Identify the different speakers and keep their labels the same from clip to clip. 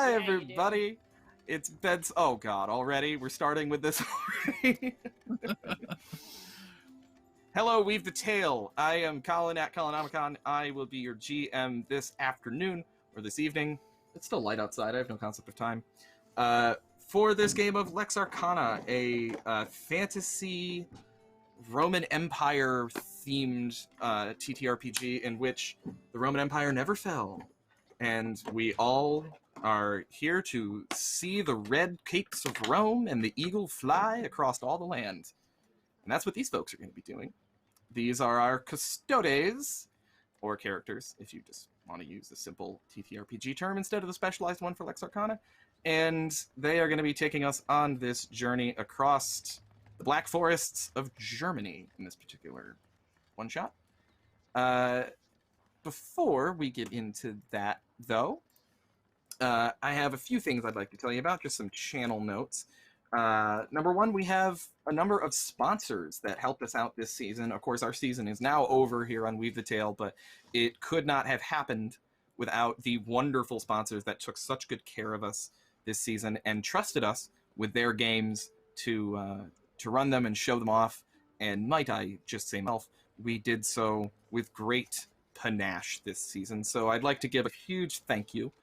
Speaker 1: Hi,
Speaker 2: Yeah, you do.
Speaker 1: everybody. It's Ben's. Oh, God, already? We're starting with this already? Hello, Weave the Tale. I am Colin at Colonomicon. I will be your GM this afternoon, or this evening. It's still light outside. I have no concept of time. For this game of Lex Arcana, a fantasy Roman Empire themed TTRPG in which the Roman Empire never fell. And we all are here to see the red capes of Rome and the eagle fly across all the land. And that's what these folks are going to be doing. These are our custodes, or characters, if you just want to use the simple TTRPG term instead of the specialized one for Lex Arcana. And they are going to be taking us on this journey across the Black Forests of Germany in this particular one-shot. Before we get into that, though, I have a few things I'd like to tell you about, just some channel notes. Number one, we have a number of sponsors that helped us out this season. Of course, our season is now over here on Weave the Tale, but it could not have happened without the wonderful sponsors that took such good care of us this season and trusted us with their games to run them and show them off. And might I just say myself, we did so with great panache this season. So I'd like to give a huge thank you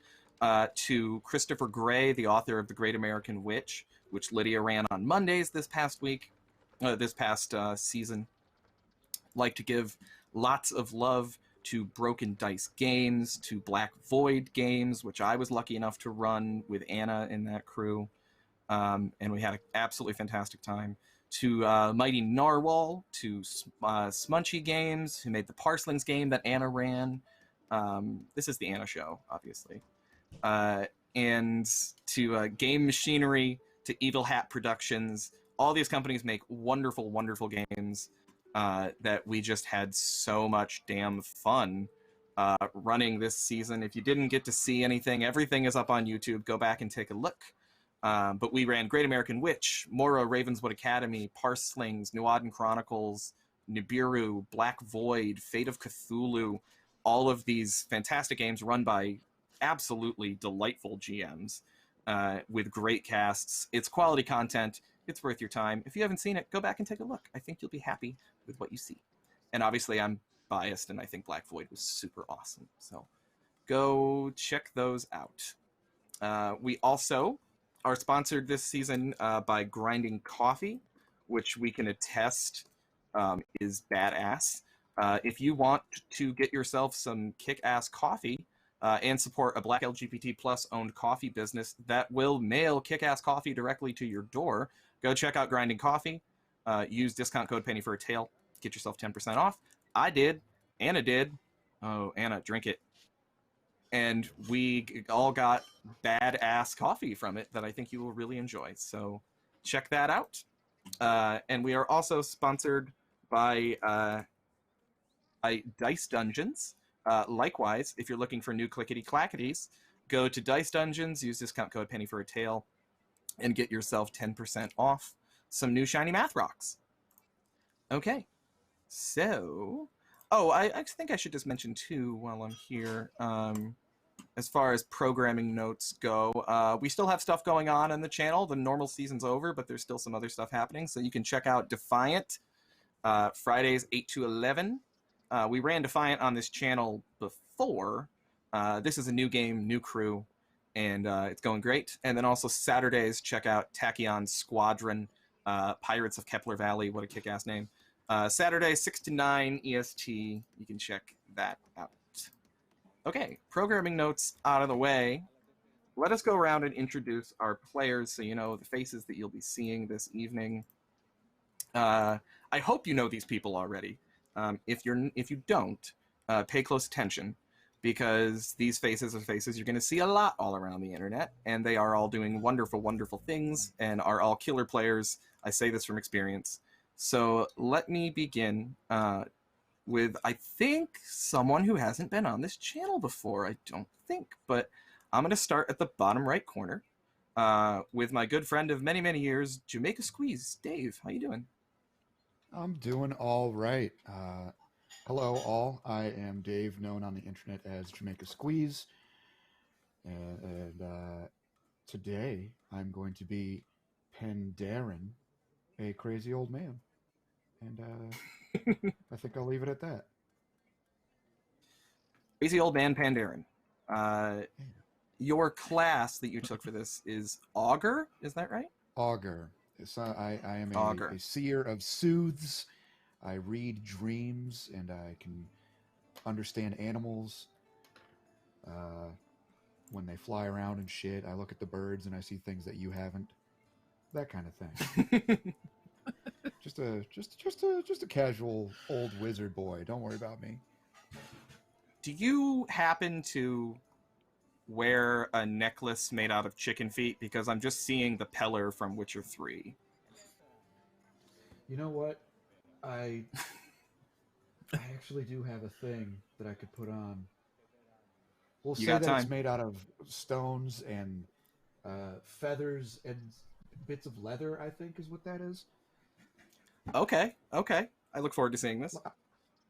Speaker 1: to Christopher Gray, the author of The Great American Witch, which Lydia ran on Mondays this past week, this past season. Like to give lots of love to Broken Dice Games, to Black Void Games, which I was lucky enough to run with Anna in that crew. And we had an absolutely fantastic time. To Mighty Narwhal, to Smunchy Games, who made the Parslings game that Anna ran. This is the Anna show, obviously. And to Game Machinery, to Evil Hat Productions. All these companies make wonderful, wonderful games that we just had so much damn fun running this season. If you didn't get to see anything, everything is up on YouTube. Go back and take a look. But we ran Great American Witch, Mora Ravenswood Academy, Parslings, Nuaden Chronicles, Nibiru, Black Void, Fate of Cthulhu, all of these fantastic games run by absolutely delightful GMs with great casts. It's quality content. It's worth your time. If you haven't seen it, go back and take a look. I think you'll be happy with what you see. And obviously, I'm biased, and I think Black Void was super awesome. So go check those out. We also are sponsored this season by Grinding Coffee, which we can attest is badass. If you want to get yourself some kick-ass coffee and support a Black LGBT plus owned coffee business that will mail kick-ass coffee directly to your door, go check out Grinding Coffee. Use discount code Penny for a Tail. Get yourself 10% off. I did. Anna did. Oh, Anna, drink it. And we all got badass coffee from it that I think you will really enjoy. So check that out. And we are also sponsored by Dice Dungeons. Likewise, if you're looking for new clickety-clackities, go to Dice Dungeons, use discount code Penny for a Tail, and get yourself 10% off some new shiny math rocks. Okay, so... Oh, I think I should just mention, too, while I'm here, as far as programming notes go, we still have stuff going on the channel. The normal season's over, but there's still some other stuff happening. So you can check out Defiant, Fridays 8 to 11. We ran Defiant on this channel before. This is a new game, new crew, and it's going great. And then also Saturdays, check out Tachyon Squadron, Pirates of Kepler Valley. What a kick-ass name. Saturday, 6 to 9 EST. You can check that out. Okay, programming notes out of the way. Let us go around and introduce our players so you know the faces that you'll be seeing this evening. I hope you know these people already. If you don't, pay close attention, because these faces are faces you're going to see a lot all around the internet, and they are all doing wonderful, wonderful things and are all killer players. I say this from experience. So let me begin with, I think, someone who hasn't been on this channel before. I don't think, but I'm going to start at the bottom right corner with my good friend of many, many years, Jamaica Squeeze. Dave, how you doing?
Speaker 3: I'm doing all right. Hello, all. I am Dave, known on the internet as Jamaica Squeeze. and today I'm going to be Pandaren, a crazy old man. And I think I'll leave it at that.
Speaker 1: Crazy old man Pandaren. Your class that you took for this is Augur, is that right?
Speaker 3: Augur. I am
Speaker 1: Augur.
Speaker 3: a seer of sooths. I read dreams and I can understand animals when they fly around and shit. I look at the birds and I see things that you haven't. That kind of thing. just a casual old wizard boy. Don't worry about me.
Speaker 1: Do you happen to wear a necklace made out of chicken feet? Because I'm just seeing the Peller from Witcher 3.
Speaker 3: You know what? I actually do have a thing that I could put on. We'll say that it's made out of stones and feathers and bits of leather, I think is what that is.
Speaker 1: Okay. I look forward to seeing this.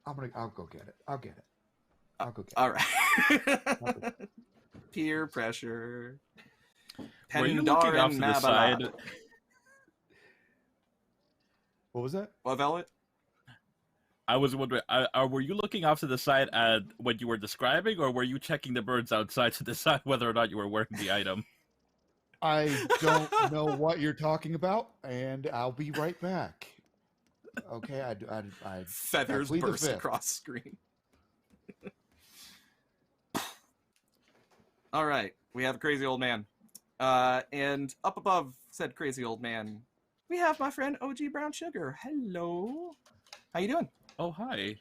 Speaker 3: I'll go get it. I'll get it.
Speaker 1: All right. Peer pressure.
Speaker 2: Were you looking off to the side?
Speaker 3: What was that?
Speaker 1: What, Velvet?
Speaker 2: I was wondering, were you looking off to the side at what you were describing, or were you checking the birds outside to decide whether or not you were wearing the item?
Speaker 3: I don't know what you're talking about, and I'll be right back. Okay, I
Speaker 1: feathers burst across screen. All right, we have a crazy old man. And up above said crazy old man, we have my friend OG Brown Sugar. Hello. How you doing?
Speaker 2: Oh, hi.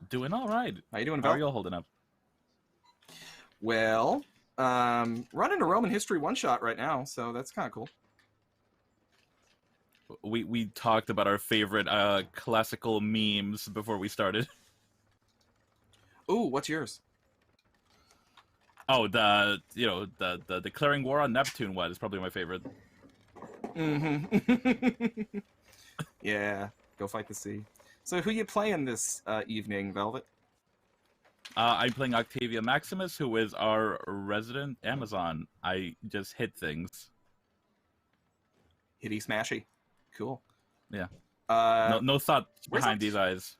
Speaker 2: Doing all right.
Speaker 1: How you doing,
Speaker 2: How
Speaker 1: Val?
Speaker 2: are you all holding up?
Speaker 1: Well, running a Roman history one-shot right now, so that's kind of cool.
Speaker 2: We talked about our favorite classical memes before we started.
Speaker 1: Ooh, what's yours?
Speaker 2: Oh, the declaring war on Neptune one is probably my favorite.
Speaker 1: Mm-hmm. Yeah, go fight the sea. So who you playing this evening, Velvet?
Speaker 2: I'm playing Octavia Maximus, who is our resident Amazon. I just hit things.
Speaker 1: Hitty smashy. Cool.
Speaker 2: Yeah.
Speaker 1: No
Speaker 2: thought behind these eyes.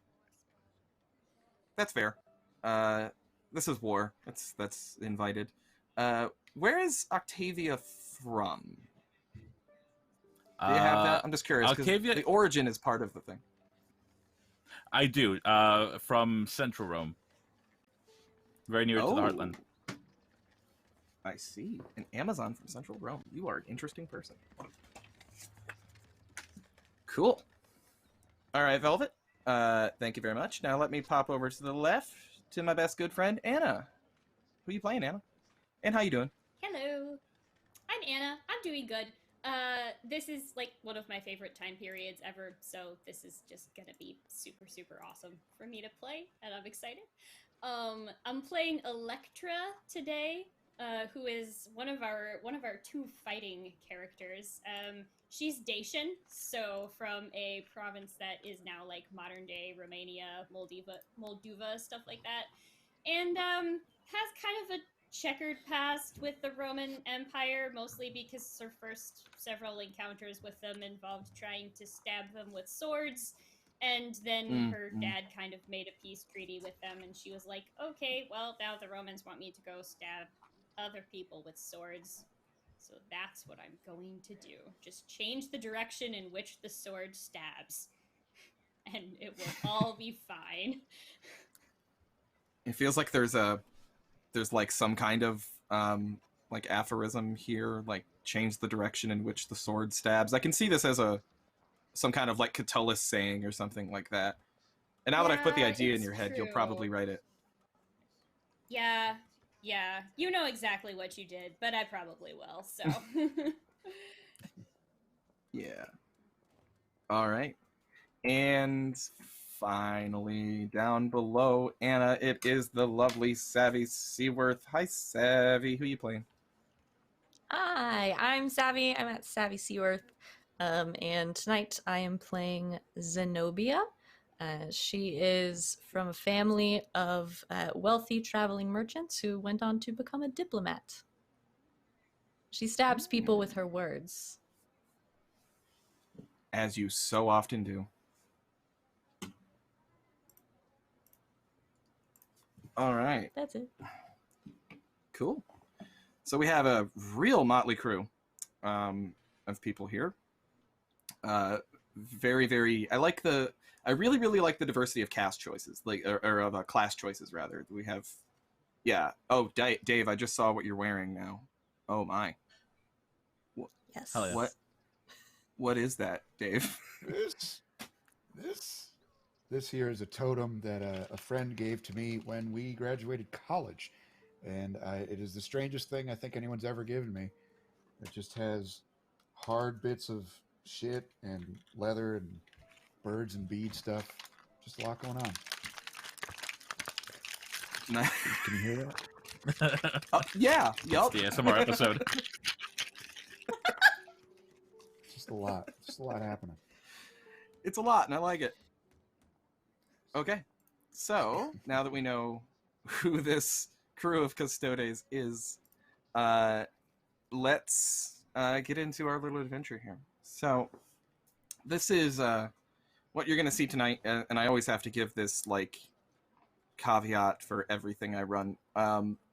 Speaker 1: That's fair. This is war. That's invited. Where is Octavia from? Do you have that? I'm just curious. Octavia, the origin is part of the thing.
Speaker 2: I do. From Central Rome. Very near to the Heartland.
Speaker 1: I see. An Amazon from Central Rome. You are an interesting person. Cool. All right, Velvet. Thank you very much. Now let me pop over to the left to my best good friend, Anna. Who are you playing, Anna? And how you doing?
Speaker 4: Hello. I'm Anna. I'm doing good. This is like one of my favorite time periods ever, so this is just gonna be super, super awesome for me to play, and I'm excited. I'm playing Elektra today, who is one of our two fighting characters. She's Dacian, so from a province that is now like modern day Romania, Moldova, stuff like that, and has kind of a checkered past with the Roman Empire, mostly because her first several encounters with them involved trying to stab them with swords, and then her dad kind of made a peace treaty with them, and she was like, okay, well, now the Romans want me to go stab other people with swords, so that's what I'm going to do. Just change the direction in which the sword stabs, and it will all be fine.
Speaker 1: It feels like there's like some kind of like aphorism here, like change the direction in which the sword stabs. I can see this as some kind of like Catullus saying or something like that. And now that I've put the idea in your head, you'll probably write it.
Speaker 4: Yeah, you know exactly what you did, but I probably will, so.
Speaker 1: Yeah. All right. And finally, down below Anna, it is the lovely Savvy Seaworth. Hi, Savvy. Who are you playing?
Speaker 5: Hi, I'm Savvy. I'm at Savvy Seaworth. And tonight I am playing Znobia. She is from a family of wealthy traveling merchants who went on to become a diplomat. She stabs people with her words.
Speaker 1: As you so often do. All right.
Speaker 5: That's it.
Speaker 1: Cool. So we have a real motley crew of people here. Very, very. I really, really like the diversity of cast choices, or of class choices rather. We have, yeah. Oh, Dave, I just saw what you're wearing now. Oh my.
Speaker 5: Yes.
Speaker 2: Hell yeah.
Speaker 1: What is that, Dave?
Speaker 3: This here is a totem that a friend gave to me when we graduated college, and it is the strangest thing I think anyone's ever given me. It just has hard bits of shit and leather and birds and bead stuff. Just a lot going on. Can you hear that?
Speaker 1: Yeah. Yup.
Speaker 2: The ASMR episode.
Speaker 3: Just a lot. Just a lot happening.
Speaker 1: It's a lot, and I like it. Okay, so now that we know who this crew of custodes is, let's get into our little adventure here. So this is what you're going to see tonight, and I always have to give this like caveat for everything I run.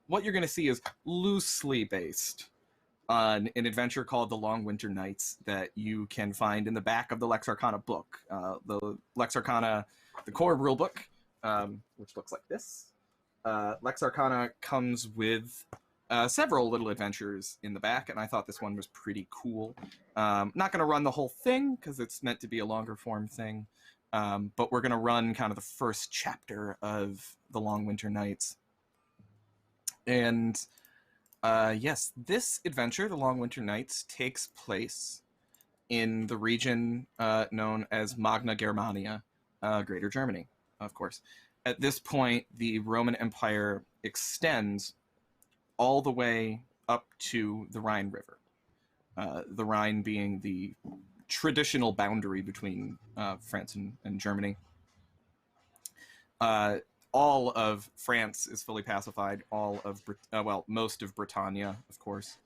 Speaker 1: What you're going to see is loosely based on an adventure called The Long Winter Nights that you can find in the back of the Lex Arcana book. The Lex Arcana, the core rulebook, which looks like this. Lex Arcana comes with several little adventures in the back, and I thought this one was pretty cool. Not going to run the whole thing, because it's meant to be a longer form thing, but we're going to run kind of the first chapter of The Long Winter Nights. And yes, this adventure, The Long Winter Nights, takes place in the region known as Magna Germania, Greater Germany, of course. At this point, the Roman Empire extends all the way up to the Rhine River. The Rhine being the traditional boundary between France and Germany. All of France is fully pacified. All of most of Britannia, of course,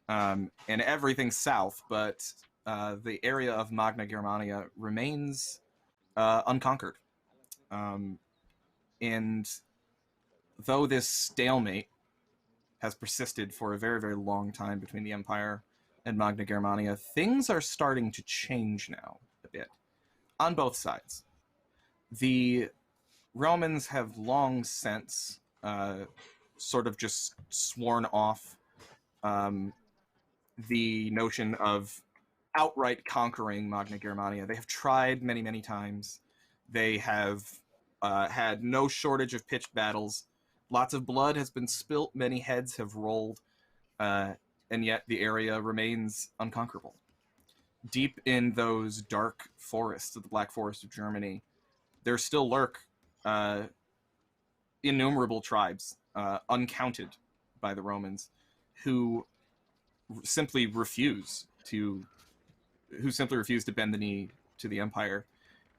Speaker 1: and everything south. But the area of Magna Germania remains unconquered. And though this stalemate has persisted for a very, very long time between the Empire and Magna Germania, things are starting to change now a bit on both sides. The Romans have long since sort of just sworn off the notion of outright conquering Magna Germania. They have tried many, many times. They have had no shortage of pitched battles. Lots of blood has been spilt, many heads have rolled, and yet the area remains unconquerable. Deep in those dark forests of the Black Forest of Germany, there still lurk innumerable tribes, uncounted by the Romans, who simply refuse to bend the knee to the Empire,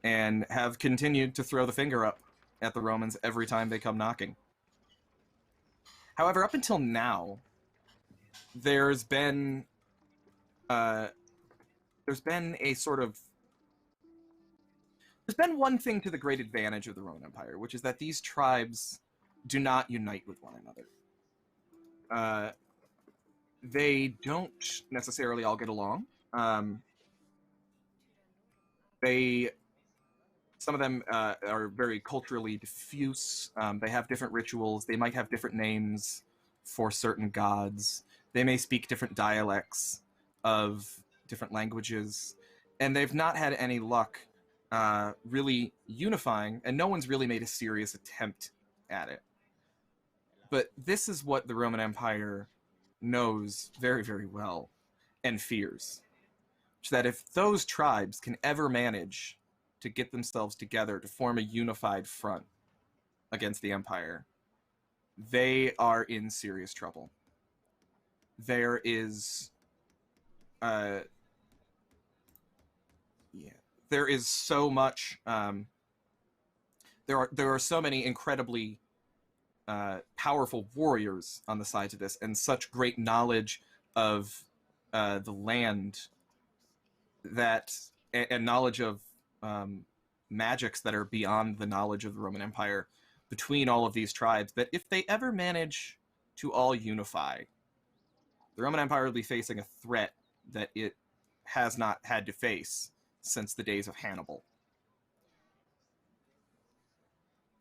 Speaker 1: and have continued to throw the finger up at the Romans every time they come knocking. However, up until now, there's been one thing to the great advantage of the Roman Empire, which is that these tribes do not unite with one another. They don't necessarily all get along. Some of them are very culturally diffuse. They have different rituals. They might have different names for certain gods. They may speak different dialects of different languages. And they've not had any luck really unifying, and no one's really made a serious attempt at it. But this is what the Roman Empire knows very, very well and fears. So that if those tribes can ever manage to get themselves together to form a unified front against the Empire, they are in serious trouble. There is there is so much there are so many incredibly powerful warriors on the sides of this, and such great knowledge of the land and knowledge of magics that are beyond the knowledge of the Roman Empire between all of these tribes, that if they ever manage to all unify, the Roman Empire will be facing a threat that it has not had to face since the days of Hannibal.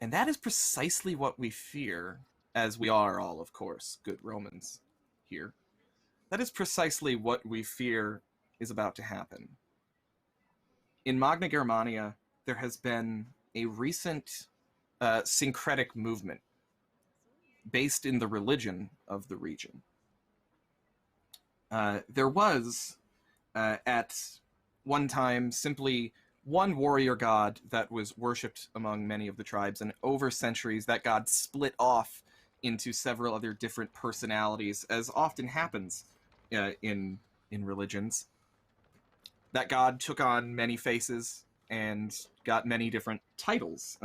Speaker 1: And that is precisely what we fear, as we are all, of course, good Romans here. That is precisely what we fear is about to happen. In Magna Germania, there has been a recent syncretic movement based in the religion of the region. There was, at one time, simply one warrior god that was worshipped among many of the tribes, and over centuries that god split off into several other different personalities, as often happens in religions. That god took on many faces and got many different titles.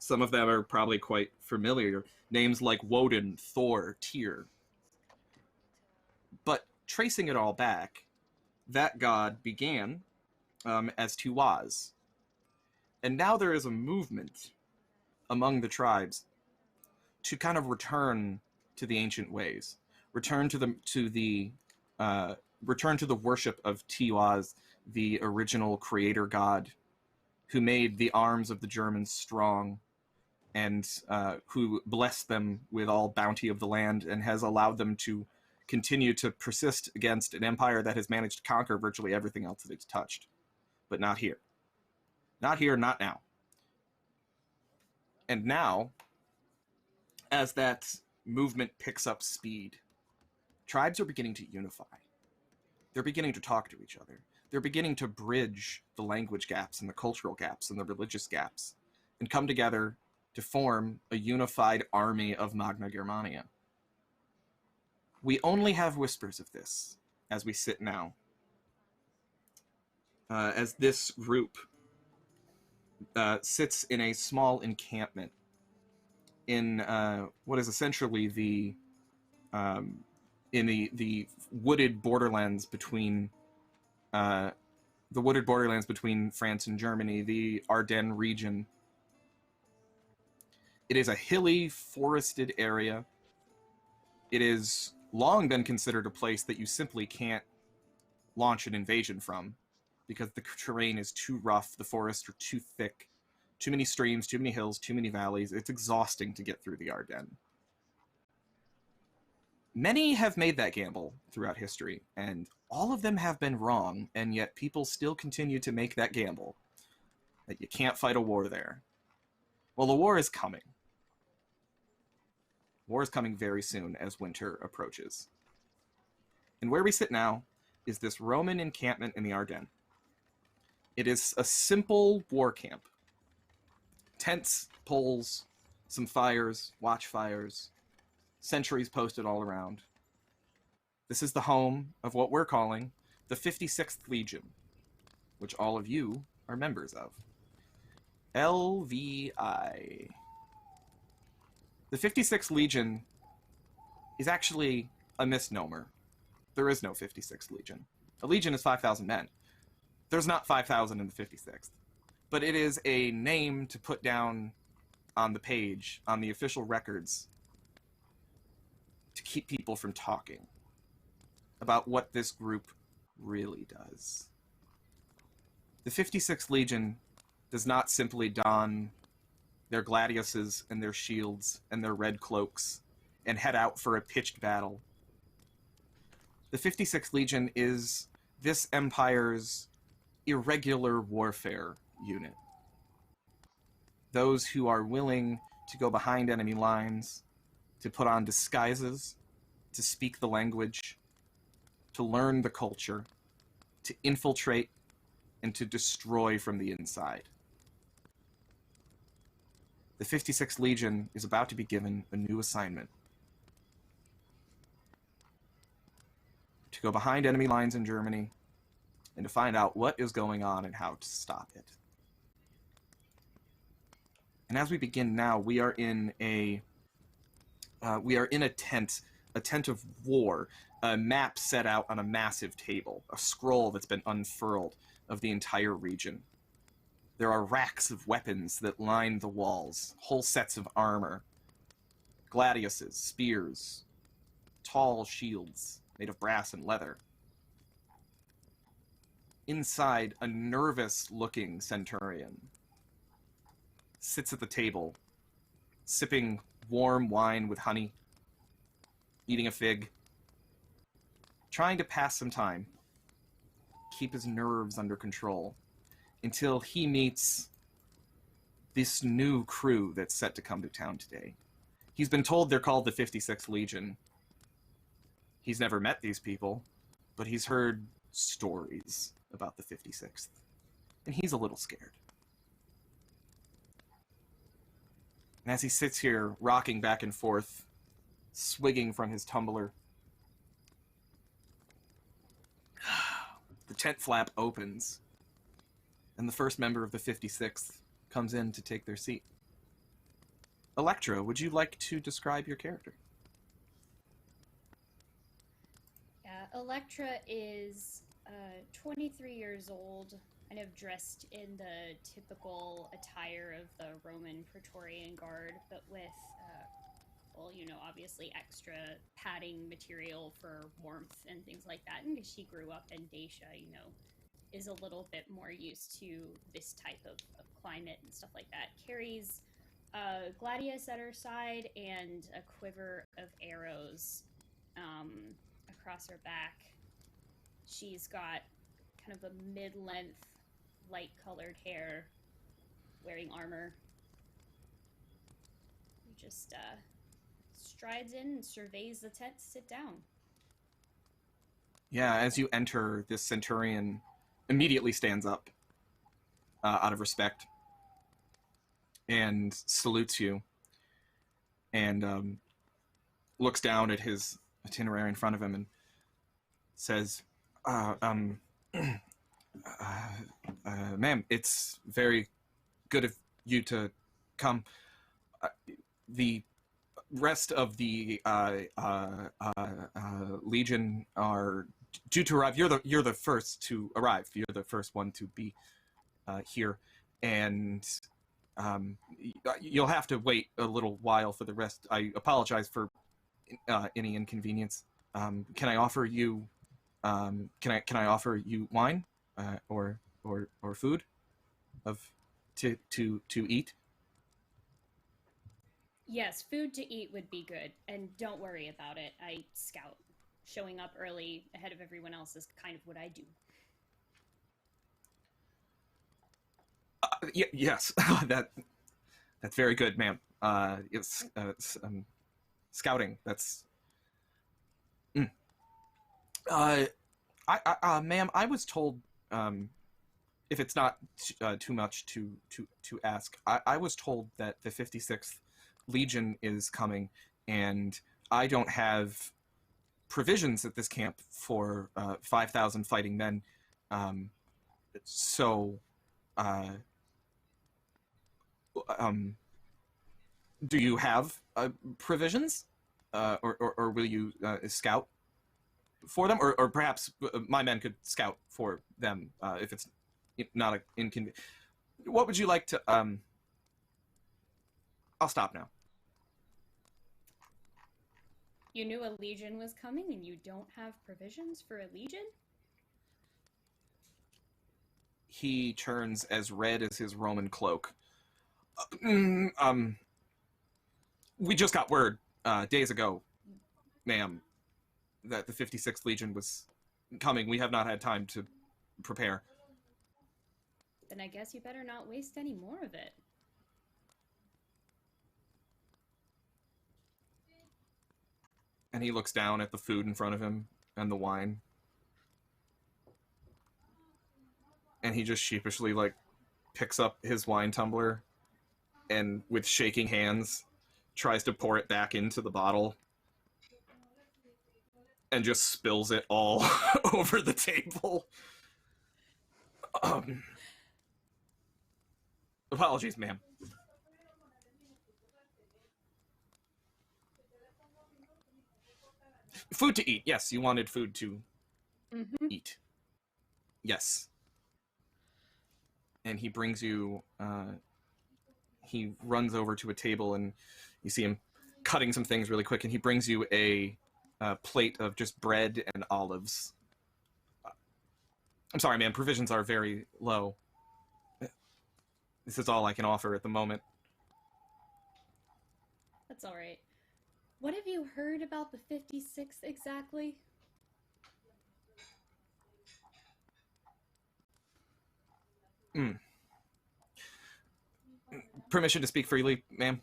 Speaker 1: Some of them are probably quite familiar. Names like Woden, Thor, Tyr. But tracing it all back, that god began as Tiwaz. And now there is a movement among the tribes to kind of return to the ancient ways, return to the worship of Tiwaz, the original creator god, who made the arms of the Germans strong, and who blessed them with all bounty of the land, and has allowed them to continue to persist against an empire that has managed to conquer virtually everything else that it's touched. But not here. Not here, not now. And now, as that movement picks up speed, tribes are beginning to unify. They're beginning to talk to each other. They're beginning to bridge the language gaps and the cultural gaps and the religious gaps, and come together to form a unified army of Magna Germania. We only have whispers of this as we sit now. As this group sits in a small encampment in what is essentially the wooded borderlands between France and Germany, the Ardennes region. It is a hilly, forested area. It has long been considered a place that you simply can't launch an invasion from, because the terrain is too rough, the forests are too thick, too many streams, too many hills, too many valleys. It's exhausting to get through the Ardennes. Many have made that gamble throughout history, and all of them have been wrong, and yet people still continue to make that gamble, that you can't fight a war there. Well, the war is coming. War is coming very soon as winter approaches. And where we sit now is this Roman encampment in the Ardennes. It is a simple war camp. Tents, poles, some fires, watchfires, sentries posted all around. This is the home of what we're calling the 56th Legion, which all of you are members of. LVI. The 56th Legion is actually a misnomer. There is no 56th Legion. A legion is 5,000 men. There's not 5,000 in the 56th. But it is a name to put down on the page, on the official records, to keep people from talking about what this group really does. The 56th Legion does not simply don their gladiuses and their shields and their red cloaks and head out for a pitched battle. The 56th Legion is this empire's irregular warfare unit. Those who are willing to go behind enemy lines, to put on disguises, to speak the language, to learn the culture, to infiltrate, and to destroy from the inside. The 56th Legion is about to be given a new assignment: to go behind enemy lines in Germany and to find out what is going on and how to stop it. And as we begin now, we are in a tent of war. a map set out on a massive table, a scroll that's been unfurled of the entire region. There are racks of weapons that line the walls, whole sets of armor, gladiuses, spears, tall shields made of brass and leather. Inside, a nervous-looking Centurion sits at the table, sipping warm wine with honey, eating a fig, trying to pass some time, keep his nerves under control, until he meets this new crew that's set to come to town today. He's been told they're called the 56th Legion. He's never met these people, but he's heard stories about the 56th, and he's a little scared. And as he sits here, rocking back and forth, swigging from his tumbler, the tent flap opens, and the first member of the 56th comes in to take their seat. Elektra, would you like to describe your character?
Speaker 4: Yeah, Elektra is 23 years old, kind of dressed in the typical attire of the Roman Praetorian Guard, but with, well, you know, obviously extra padding material for warmth and things like that. And because she grew up in Dacia, you know, is a little bit more used to this type of climate and stuff like that. Carries a gladius at her side and a quiver of arrows across her back. She's got kind of a mid-length, light-colored hair, wearing armor. He just strides in and surveys the tent to sit down.
Speaker 1: Yeah, as you enter, this Centurion immediately stands up out of respect and salutes you and looks down at his itinerary in front of him and says, ma'am, it's very good of you to come. The rest of the Legion are due to arrive. You're the first to arrive. You're the first one to be here, and you'll have to wait a little while for the rest. I apologize for any inconvenience. Can I offer you? Can I offer you wine or food to eat?
Speaker 4: Yes, food to eat would be good, and don't worry about it. I scout. Showing up early ahead of everyone else is kind of what I do.
Speaker 1: Yes, that's very good, ma'am. It's scouting. That's. Ma'am, I was told, if it's not too much to ask, I was told that the 56th Legion is coming, and I don't have provisions at this camp for 5,000 fighting men. Do you have provisions, or will you scout for them, or perhaps my men could scout for them if it's not an inconvenience. What would you like to? I'll stop now.
Speaker 4: You knew a legion was coming and you don't have provisions for a legion?
Speaker 1: He turns as red as his Roman cloak. We just got word days ago, ma'am, that the 56th Legion was coming. We have not had time to prepare.
Speaker 4: Then I guess you better not waste any more of it.
Speaker 1: And he looks down at the food in front of him and the wine. And he just sheepishly, like, picks up his wine tumbler and, with shaking hands, tries to pour it back into the bottle and just spills it all over the table. Apologies, ma'am. Food to eat. Yes, you wanted food to eat. Yes. And he brings you, he runs over to a table and you see him cutting some things really quick, and he brings you a plate of just bread and olives. I'm sorry, man, provisions are very low. This is all I can offer at the moment.
Speaker 4: That's all right. What have you heard about the 56th exactly?
Speaker 1: Permission to speak freely, ma'am?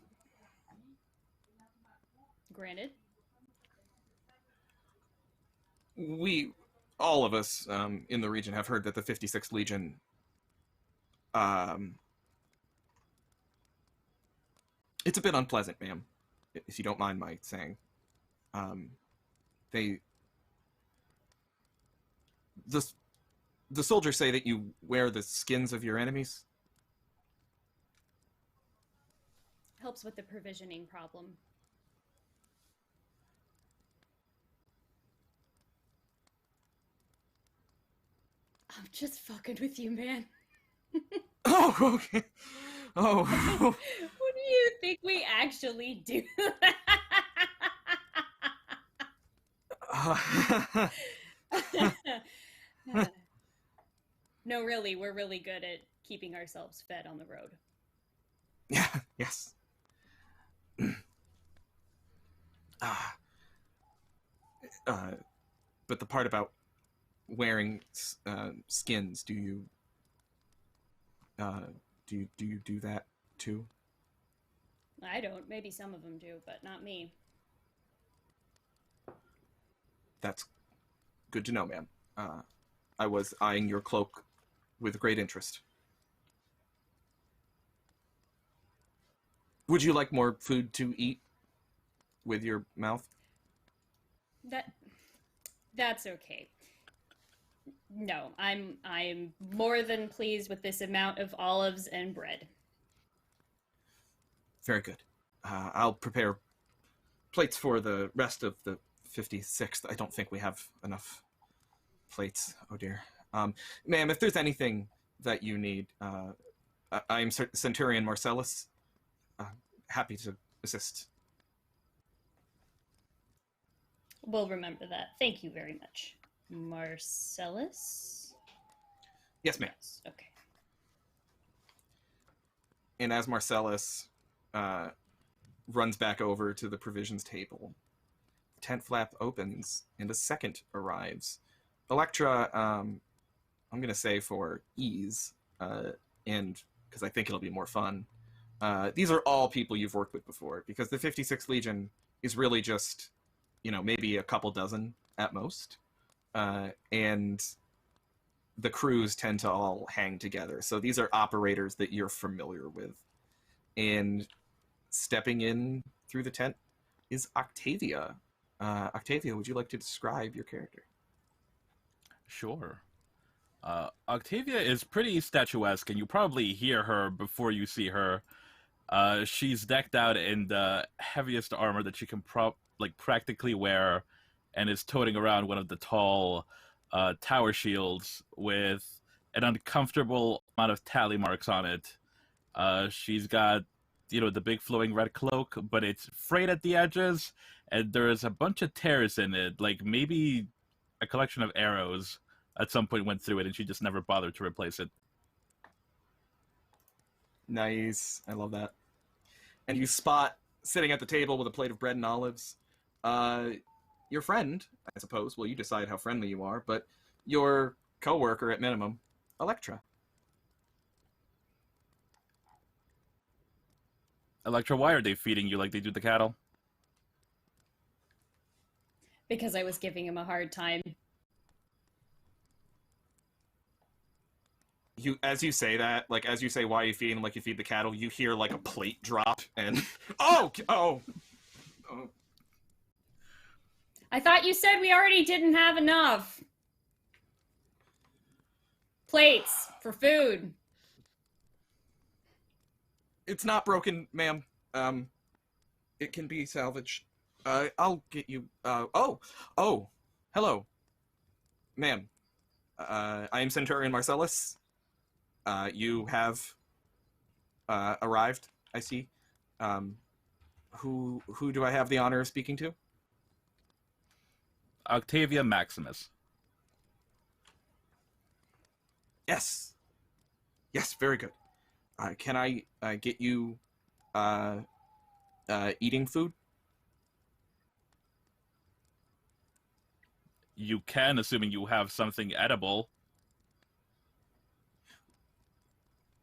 Speaker 4: Granted.
Speaker 1: We, all of us in the region, have heard that the 56th Legion it's a bit unpleasant, ma'am, if you don't mind my saying. The soldiers say that you wear the skins of your enemies.
Speaker 4: Helps with the provisioning problem. I'm just fucking with you, man.
Speaker 1: Oh, okay. Oh.
Speaker 4: What do you think we actually do? No, really, we're really good at keeping ourselves fed on the road.
Speaker 1: Yeah, yes. But the part about wearing skins, do you do that too?
Speaker 4: I don't. Maybe some of them do, but not me.
Speaker 1: That's good to know, ma'am. I was eyeing your cloak with great interest. Would you like more food to eat with your mouth?
Speaker 4: That's okay. No, I'm more than pleased with this amount of olives and bread.
Speaker 1: Very good. I'll prepare plates for the rest of the 56th. I don't think we have enough plates. Oh dear. Ma'am, if there's anything that you need, I'm Centurion Marcellus. Happy to assist.
Speaker 4: We'll remember that. Thank you very much. Marcellus?
Speaker 1: Yes, ma'am.
Speaker 4: Yes, okay.
Speaker 1: And as Marcellus runs back over to the provisions table, the tent flap opens and a second arrives. Elektra, I'm going to say for ease, and because I think it'll be more fun, these are all people you've worked with before, because the 56th Legion is really just, maybe a couple dozen at most. And the crews tend to all hang together. So these are operators that you're familiar with. And stepping in through the tent is Octavia. Octavia, would you like to describe your character?
Speaker 2: Sure. Octavia is pretty statuesque, and you probably hear her before you see her. She's decked out in the heaviest armor that she can practically wear, and is toting around one of the tall tower shields with an uncomfortable amount of tally marks on it. She's got, the big flowing red cloak, but it's frayed at the edges, and there's a bunch of tears in it, like maybe a collection of arrows at some point went through it, and she just never bothered to replace it.
Speaker 1: Nice. I love that. And you spot, sitting at the table with a plate of bread and olives, your friend, I suppose. Well, you decide how friendly you are, but your co-worker at minimum, Elektra.
Speaker 2: Elektra, why are they feeding you like they do the cattle?
Speaker 4: Because I was giving him a hard time.
Speaker 1: As you say that, as you say, why are you feeding them like you feed the cattle, you hear a plate drop and oh.
Speaker 4: I thought you said we already didn't have enough plates for food.
Speaker 1: It's not broken, ma'am. It can be salvaged. I'll get you. Oh, hello, ma'am. I am Centurion Marcellus. You have arrived. I see. Who do I have the honor of speaking to?
Speaker 2: Octavia Maximus.
Speaker 1: Yes. Yes, very good. Can I get you eating food?
Speaker 2: You can, assuming you have something edible.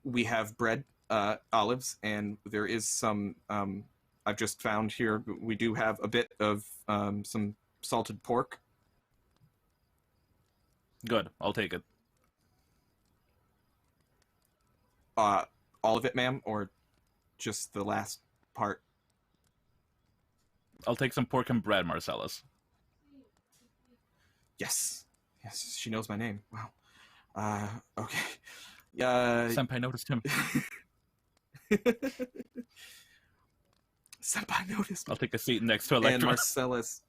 Speaker 1: We have bread, olives, and there is some. I've just found here. We do have a bit of some salted pork.
Speaker 2: Good, I'll take it.
Speaker 1: All of it, ma'am, or just the last part?
Speaker 2: I'll take some pork and bread, Marcellus.
Speaker 1: Yes. Yes, she knows my name. Wow. Okay.
Speaker 2: Senpai noticed him.
Speaker 1: Senpai noticed.
Speaker 2: I'll take a seat next to Elektra.
Speaker 1: And Marcellus,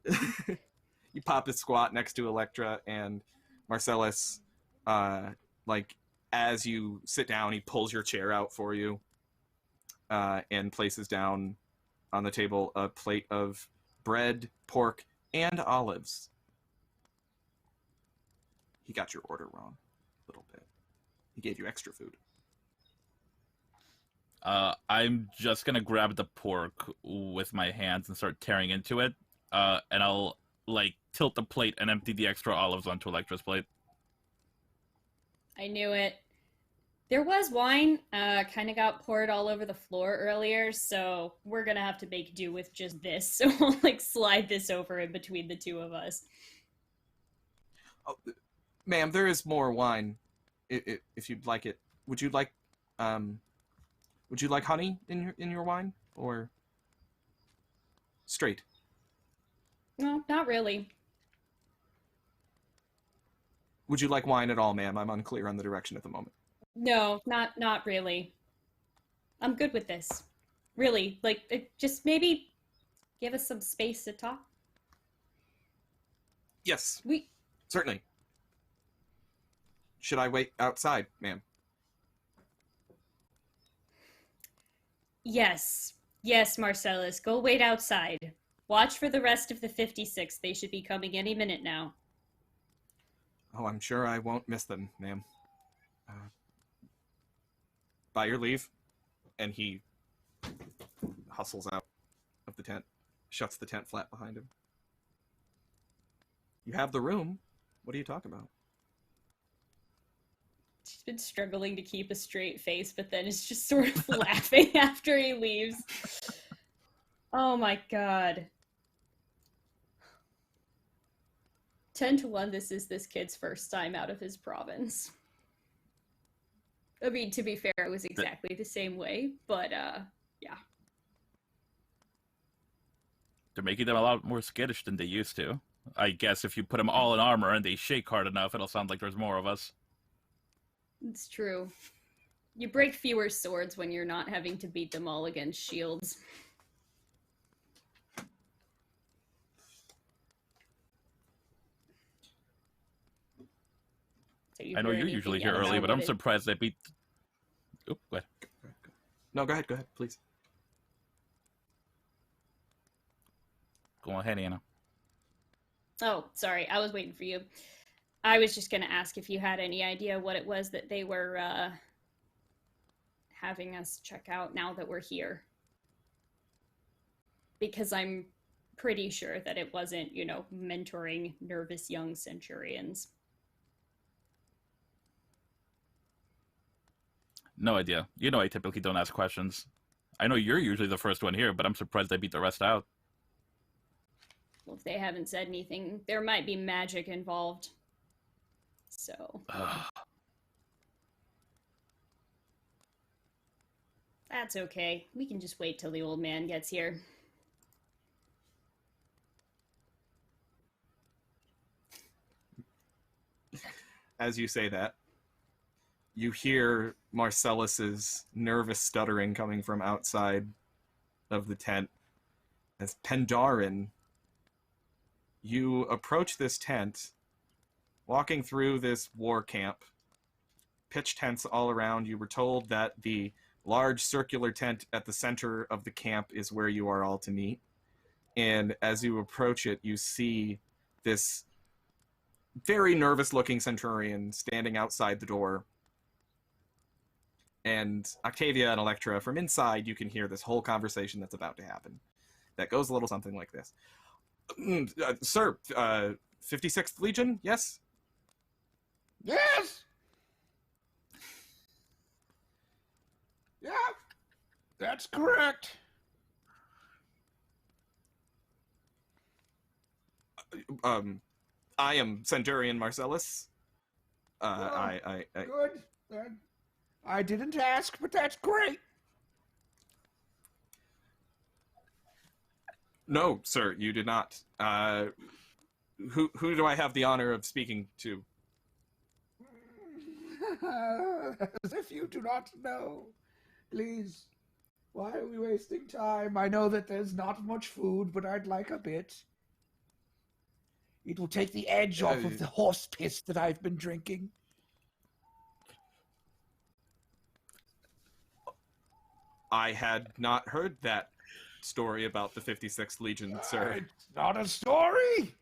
Speaker 1: you pop his squat next to Elektra, and Marcellus, like, as you sit down, he pulls your chair out for you, and places down on the table a plate of bread, pork, and olives. He got your order wrong a little bit. He gave you extra food.
Speaker 2: I'm just gonna grab the pork with my hands and start tearing into it, and I'll, like, tilt the plate and empty the extra olives onto Elektra's plate.
Speaker 4: I knew it. There was wine, kind of got poured all over the floor earlier, so we're gonna have to make do with just this. So we'll, like, slide this over in between the two of us.
Speaker 1: Oh, ma'am, there is more wine, if you'd like it. Would you like honey in your wine, or straight?
Speaker 4: No, not really.
Speaker 1: Would you like wine at all, ma'am? I'm unclear on the direction at the moment.
Speaker 4: No, not really. I'm good with this. Really, like, just maybe give us some space to talk.
Speaker 1: Yes, certainly. Should I wait outside, ma'am?
Speaker 4: Yes, Marcellus, go wait outside. Watch for the rest of the 56. They should be coming any minute now.
Speaker 1: Oh, I'm sure I won't miss them, ma'am. By your leave. And he hustles out of the tent, shuts the tent flat behind him. You have the room. What are you talking about?
Speaker 4: She's been struggling to keep a straight face, but then is just sort of laughing after he leaves. Oh my god. 10-1, this is this kid's first time out of his province. I mean, to be fair, it was exactly the same way, but, yeah.
Speaker 2: They're making them a lot more skittish than they used to. I guess if you put them all in armor and they shake hard enough, it'll sound like there's more of us.
Speaker 4: It's true. You break fewer swords when you're not having to beat them all against shields. So
Speaker 2: I know you're usually here early, but I'm surprised they beat... Oh, go ahead.
Speaker 1: No, go ahead, please.
Speaker 2: Go ahead, Anna.
Speaker 4: Oh, sorry, I was waiting for you. I was just going to ask if you had any idea what it was that they were having us check out now that we're here. Because I'm pretty sure that it wasn't, mentoring nervous young centurions.
Speaker 2: No idea. I typically don't ask questions. I know you're usually the first one here, but I'm surprised they beat the rest out.
Speaker 4: Well, if they haven't said anything, there might be magic involved. So... That's okay. We can just wait till the old man gets here.
Speaker 1: As you say that, you hear Marcellus's nervous stuttering coming from outside of the tent as Pandaren, you approach this tent, walking through this war camp, pitch tents all around. You were told that the large circular tent at the center of the camp is where you are all to meet. And as you approach it, you see this very nervous-looking Centurion standing outside the door. And Octavia and Elektra, from inside, you can hear this whole conversation that's about to happen. That goes a little something like this. Sir, 56th Legion, yes?
Speaker 3: Yes! Yeah, that's correct.
Speaker 1: I am Centurion Marcellus.
Speaker 3: Good. I didn't ask, but that's great.
Speaker 1: No, sir, you did not. Who do I have the honor of speaking to?
Speaker 3: As if you do not know. Please, why are we wasting time? I know that there's not much food, but I'd like a bit. It will take the edge off of the horse piss that I've been drinking.
Speaker 1: I had not heard that story about the 56th Legion, sir.
Speaker 3: It's not a story.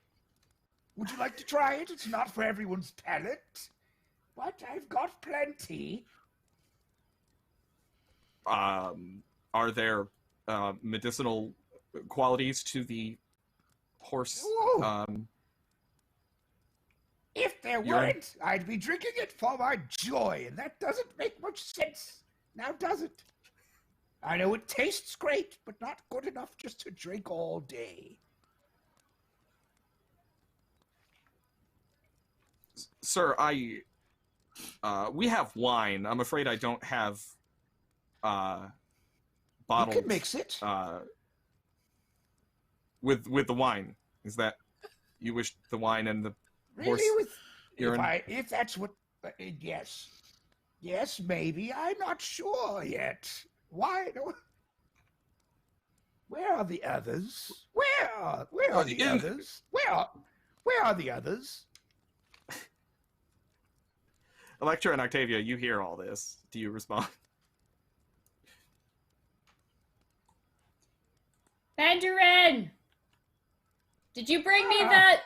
Speaker 3: Would you like to try it? It's not for everyone's palate. But I've got plenty.
Speaker 1: Are there medicinal qualities to the horse?
Speaker 3: If there weren't, I'd be drinking it for my joy, and that doesn't make much sense. Now does it? I know it tastes great, but not good enough just to drink all day.
Speaker 1: Sir, we have wine. I'm afraid I don't have bottles.
Speaker 3: You can mix it.
Speaker 1: With the wine. Is that you wish the wine and the horse
Speaker 3: really? If that's what, yes. Yes, maybe. I'm not sure yet. Why? Where are the others? Where are the others? Where are the others?
Speaker 1: Elektra and Octavia, you hear all this. Do you respond?
Speaker 4: Pandaren! Did you bring me that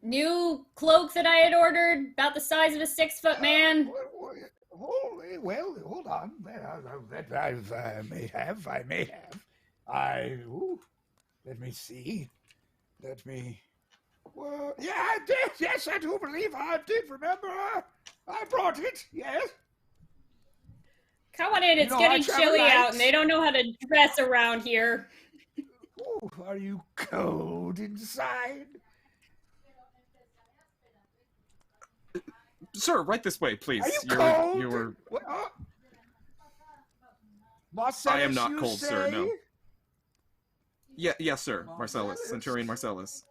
Speaker 4: new cloak that I had ordered about the size of a 6-foot man?
Speaker 3: Well, hold on. I may have. Let me see. Well, yeah, yes, I do believe I did remember. I brought it, yes.
Speaker 4: Come on in, it's getting chilly out, and they don't know how to dress around here.
Speaker 3: Ooh, are you cold inside?
Speaker 1: Sir, right this way, please.
Speaker 3: Are you cold?
Speaker 1: You were...
Speaker 3: Marcellus,
Speaker 1: I am not cold,
Speaker 3: say?
Speaker 1: sir, no. Yes, sir. Marcellus. Centurion Marcellus.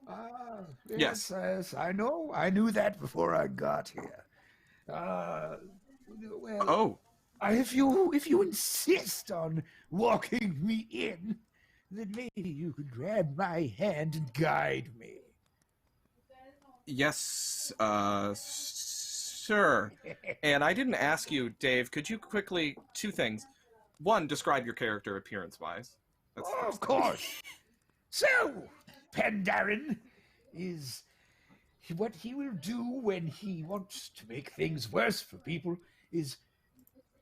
Speaker 3: Yes, I know. I knew that before I got here. If you insist on walking me in, then maybe you could grab my hand and guide me.
Speaker 1: Yes, sir. And I didn't ask you, Dave, could you quickly, 2 things. 1, describe your character appearance-wise.
Speaker 3: Of course. So, Pandaren is... What he will do when he wants to make things worse for people is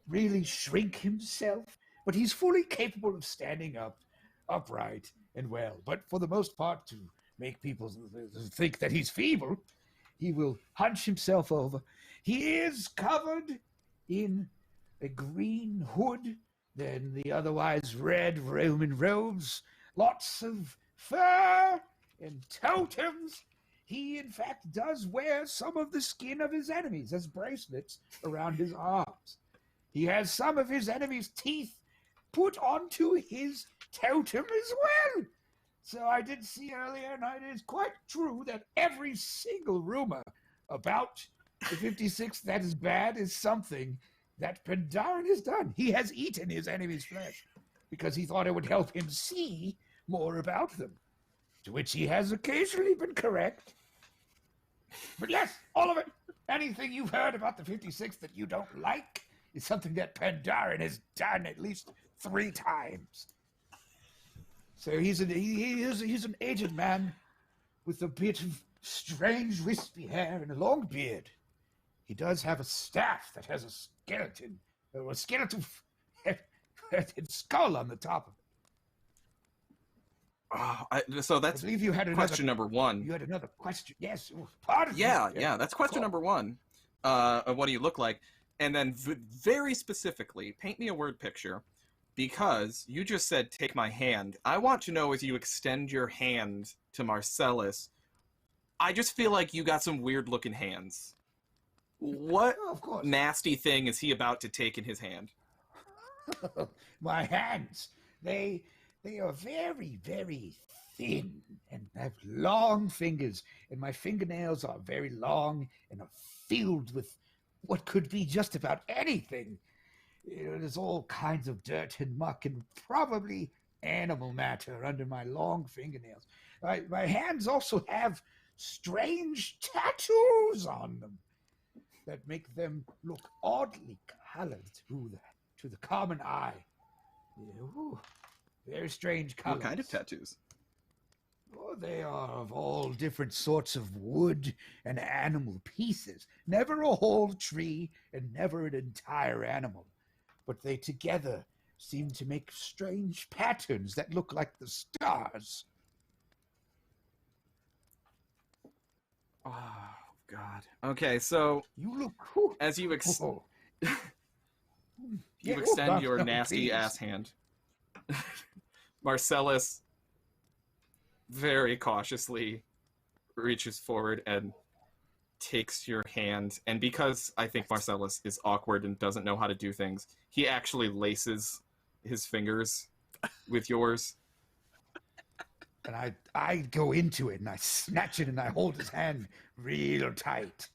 Speaker 3: really shrink himself, but he's fully capable of standing upright and well. But for the most part, to make people think that he's feeble, he will hunch himself over. He is covered in a green hood, then the otherwise red Roman robes, lots of fur and totems. He, in fact, does wear some of the skin of his enemies as bracelets around his arms. He has some of his enemies' teeth put onto his totem as well. So I did see earlier, and it is quite true that every single rumor about the 56th that is bad is something that Pendaren has done. He has eaten his enemy's flesh because he thought it would help him see
Speaker 6: more about them. To which he has occasionally been correct. But yes, all of it. Anything you've heard about the 56th that you don't like is something that Pandaren has done at least 3 times. So he's an aged man with a bit of strange wispy hair and a long beard. He does have a staff that has a skeleton skull on the top of it.
Speaker 1: So that's
Speaker 6: I believe you had
Speaker 1: question number 1.
Speaker 6: You had another question. Yes. Pardon me.
Speaker 1: Yeah, that's question number 1. Of what do you look like? And then very specifically, paint me a word picture, because you just said, take my hand. I want to know, as you extend your hand to Marcellus, I just feel like you got some weird-looking hands. What nasty thing is he about to take in his hand?
Speaker 6: My hands, they are very, very thin and have long fingers, and my fingernails are very long and are filled with what could be just about anything. There's all kinds of dirt and muck and probably animal matter under my long fingernails. My hands also have strange tattoos on them that make them look oddly colored to the common eye. Ooh, very strange colors.
Speaker 1: What kind of tattoos?
Speaker 6: Oh, they are of all different sorts of wood and animal pieces. Never a whole tree and never an entire animal. But they together seem to make strange patterns that look like the stars.
Speaker 1: Oh, God. Okay, so
Speaker 6: you look
Speaker 1: as you
Speaker 6: you
Speaker 1: extend your nasty ass hand, Marcellus very cautiously reaches forward and takes your hand, and because I think Marcellus is awkward and doesn't know how to do things, he actually laces his fingers with yours.
Speaker 6: And I go into it and I snatch it and I hold his hand real tight.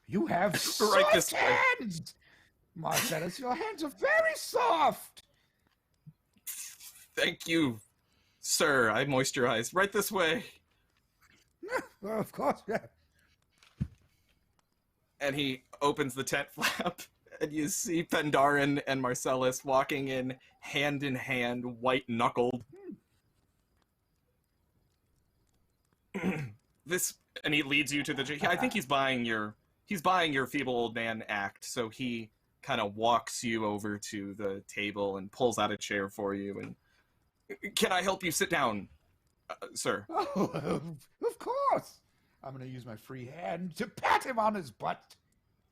Speaker 6: You have soft hands, Marcellus. Your hands are very soft.
Speaker 1: Thank you, sir. I moisturized. Right this way.
Speaker 6: Well, of course, yeah.
Speaker 1: And he opens the tent flap, and you see Pendaren and Marcellus walking in hand, white-knuckled. And he leads you to the. I think he's buying your feeble old man act. So he kind of walks you over to the table and pulls out a chair for you. And can I help you sit down, sir?
Speaker 6: Oh, of course. I'm going to use my free hand to pat him on his butt.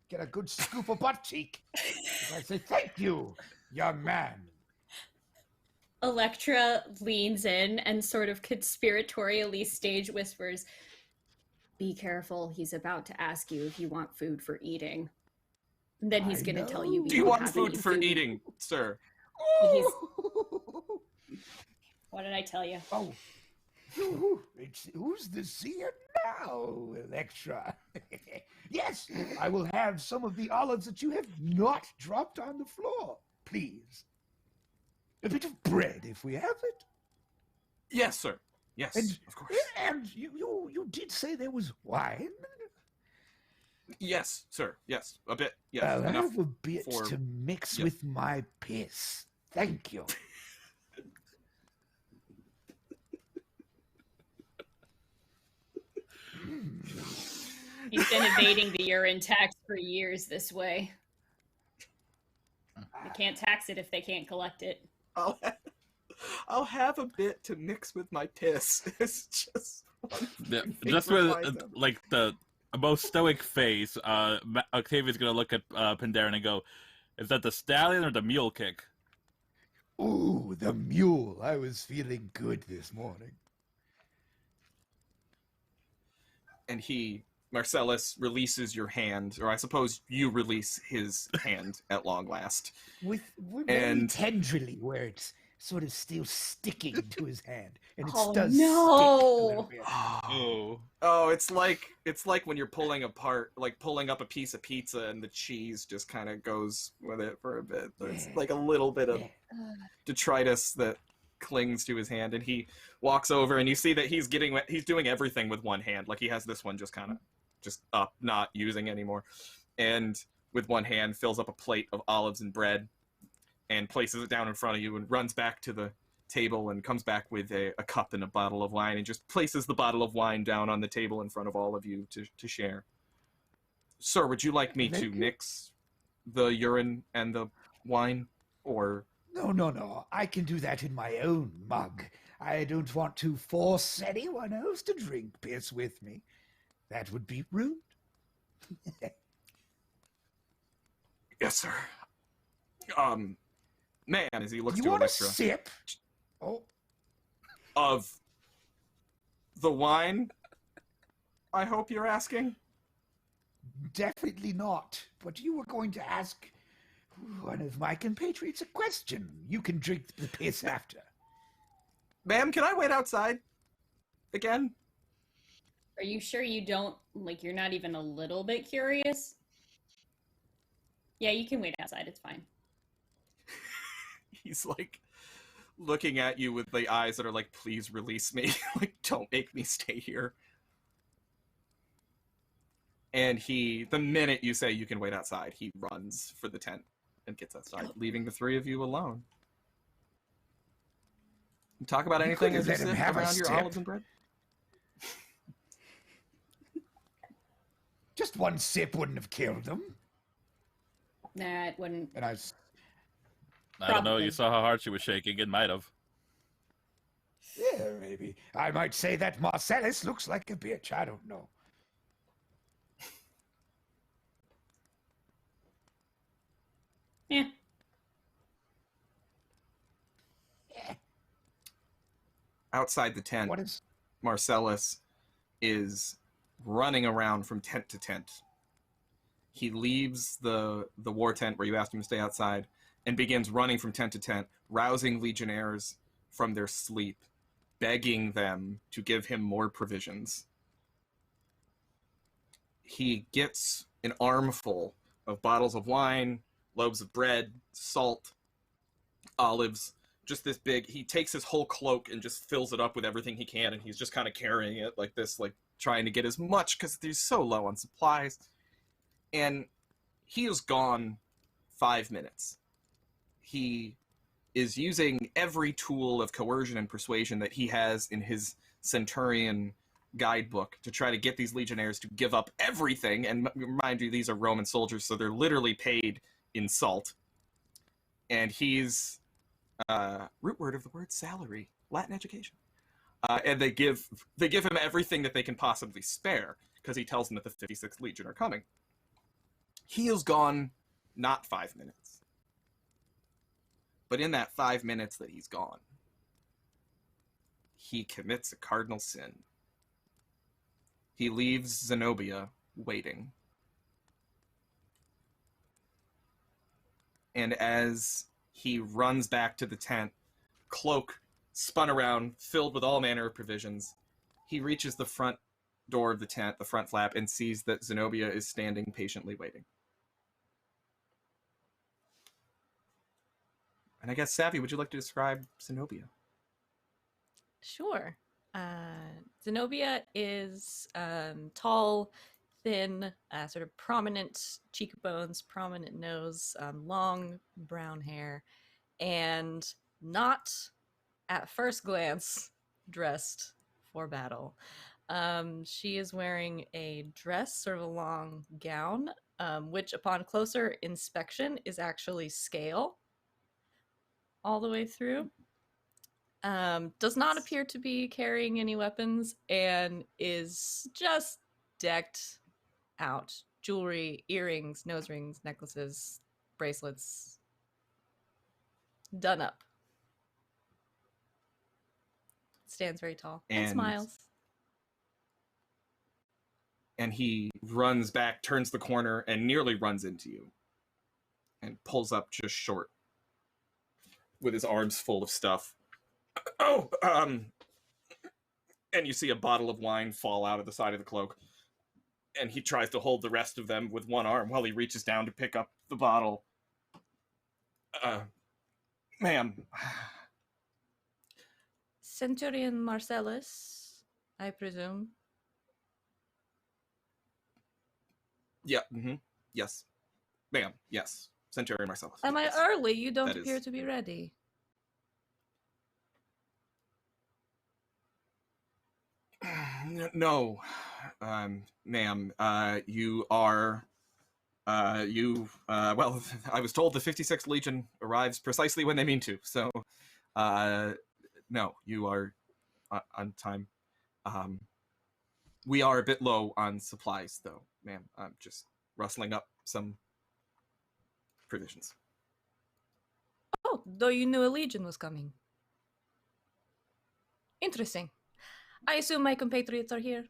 Speaker 6: Get a good scoop of butt cheek. I say, thank you, young man.
Speaker 4: Elektra leans in and sort of conspiratorially stage whispers, "Be careful, he's about to ask you if you want food for eating." And then he's going to tell you.
Speaker 1: Do you want food for eating, sir?
Speaker 4: What did I tell you?
Speaker 6: Oh. Who's the seer now, Elektra? Yes, I will have some of the olives that you have not dropped on the floor, please. A bit of bread, if we have it.
Speaker 1: Yes, sir. Yes, of course.
Speaker 6: And you did say there was wine?
Speaker 1: Yes, sir. Yes, a bit. Yes,
Speaker 6: I'll
Speaker 1: enough
Speaker 6: have a bit to mix with my piss. Thank you.
Speaker 4: He's been evading the urine tax for years this way. They can't tax it if they can't collect it.
Speaker 1: I'll have a bit to mix with my piss. It's just
Speaker 2: just with like the most stoic face. Octavia's gonna look at Pandaren and go, "Is that the stallion or the mule kick?"
Speaker 6: Ooh, the mule. I was feeling good this morning.
Speaker 1: And Marcellus releases your hand, or I suppose you release his hand at long last.
Speaker 6: Very tenderly, where it's sort of still sticking to his hand, and it
Speaker 4: Oh,
Speaker 6: does stick a little
Speaker 4: no.
Speaker 6: bit.
Speaker 2: Oh.
Speaker 1: It's like when you're pulling up a piece of pizza and the cheese just kind of goes with it for a bit. There's like a little bit of detritus that clings to his hand, and he walks over, and you see that he's doing everything with one hand. Like he has this one just kind of just up, not using anymore, and with one hand fills up a plate of olives and bread and places it down in front of you and runs back to the table and comes back with a cup and a bottle of wine and just places the bottle of wine down on the table in front of all of you to share. Sir, would you like me to mix the urine and the wine, or?
Speaker 6: No. I can do that in my own mug. I don't want to force anyone else to drink piss with me. That would be rude.
Speaker 1: Yes, sir. Man, as he looks
Speaker 6: You
Speaker 1: to
Speaker 6: want a
Speaker 1: Elektra.
Speaker 6: sip? Oh,
Speaker 1: Of the wine, I hope you're asking?
Speaker 6: definitely not. But you were going to ask one of my compatriots a question. You can drink the piss after.
Speaker 1: Ma'am, can I wait outside? Again?
Speaker 4: Are you sure you don't, like, you're not even a little bit curious? Yeah, you can wait outside, it's fine.
Speaker 1: He's like looking at you with the eyes that are like, please release me. Like, don't make me stay here. And the minute you say you can wait outside, he runs for the tent and gets outside, leaving the three of you alone. You talk about anything as you sit around your olives and bread?
Speaker 6: Just one sip wouldn't have killed them.
Speaker 4: Nah, it wouldn't.
Speaker 6: And I
Speaker 2: don't know.
Speaker 4: Probably.
Speaker 2: You saw how hard she was shaking. It might have.
Speaker 6: Yeah, maybe. I might say that Marcellus looks like a bitch. I don't know.
Speaker 4: Yeah.
Speaker 1: Outside the tent,
Speaker 6: What is...
Speaker 1: Marcellus is running around from tent to tent. He leaves the war tent where you asked him to stay outside and begins running from tent to tent, rousing legionnaires from their sleep, begging them to give him more provisions. He gets an armful of bottles of wine, loaves of bread, salt, olives, just this big. He takes his whole cloak and just fills it up with everything he can, and he's just kind of carrying it like this, like trying to get as much because he's so low on supplies. And he is gone 5 minutes. He is using every tool of coercion and persuasion that he has in his Centurion guidebook to try to get these legionnaires to give up everything. And mind you, these are Roman soldiers, so they're literally paid in salt. And he's root word of the word salary, Latin education. And they give him everything that they can possibly spare because he tells them that the 56th Legion are coming. He is gone not 5 minutes. But in that 5 minutes that he's gone, he commits a cardinal sin. He leaves Znobia waiting. And as he runs back to the tent, cloak spun around, filled with all manner of provisions, he reaches the front door of the tent, the front flap, and sees that Znobia is standing patiently waiting. And I guess, Savvy, would you like to describe Znobia?
Speaker 5: Sure. Znobia is tall, thin, sort of prominent cheekbones, prominent nose, long brown hair, and not, at first glance, dressed for battle. She is wearing a dress, sort of a long gown, which upon closer inspection is actually scale all the way through. Does not appear to be carrying any weapons and is just decked out. Jewelry, earrings, nose rings, necklaces, bracelets. Done up. Stands very tall and smiles.
Speaker 1: And he runs back, turns the corner, and nearly runs into you. And pulls up just short. with his arms full of stuff. Oh, and you see a bottle of wine fall out of the side of the cloak. And he tries to hold the rest of them with one arm while he reaches down to pick up the bottle. Ma'am.
Speaker 5: Centurion Marcellus, I presume.
Speaker 1: Yeah, yes. Ma'am, yes. Centurion Marcellus.
Speaker 5: Am
Speaker 1: yes.
Speaker 5: I early? You don't
Speaker 1: That
Speaker 5: appear
Speaker 1: is-
Speaker 5: to be ready.
Speaker 1: No, ma'am. You are. Well, I was told the 56th Legion arrives precisely when they mean to, so. No, you are on time. We are a bit low on supplies, though, ma'am. I'm just rustling up some provisions.
Speaker 5: Oh, though you knew a legion was coming. Interesting. I assume my compatriots are here.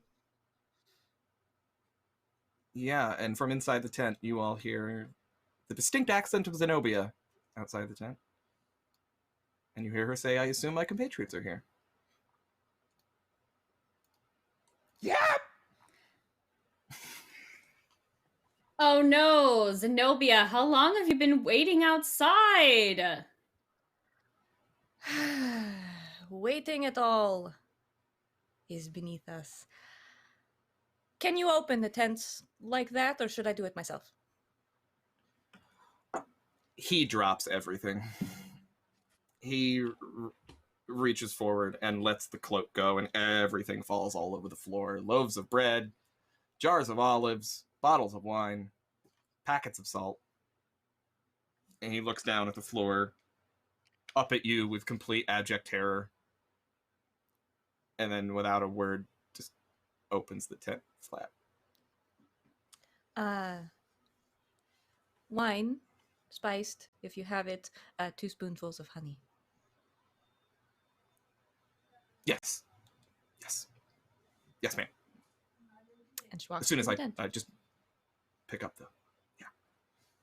Speaker 1: Yeah, and from inside the tent, you all hear the distinct accent of Znobia outside the tent. And you hear her say, I assume my compatriots are here.
Speaker 6: Yep.
Speaker 4: Oh no, Zenobia, how long have you been waiting outside?
Speaker 5: Waiting at all is beneath us. Can you open the tents like that, or should I do it myself?
Speaker 1: He drops everything. He reaches forward and lets the cloak go, and everything falls all over the floor. Loaves of bread, jars of olives, bottles of wine, packets of salt. And he looks down at the floor, up at you with complete abject terror, and then without a word just opens the tent flap.
Speaker 5: Wine, spiced, if you have it, 2 spoonfuls of honey.
Speaker 1: Yes, ma'am.
Speaker 5: And she walks
Speaker 1: As soon as
Speaker 5: through the tent.
Speaker 1: I just pick up the, yeah.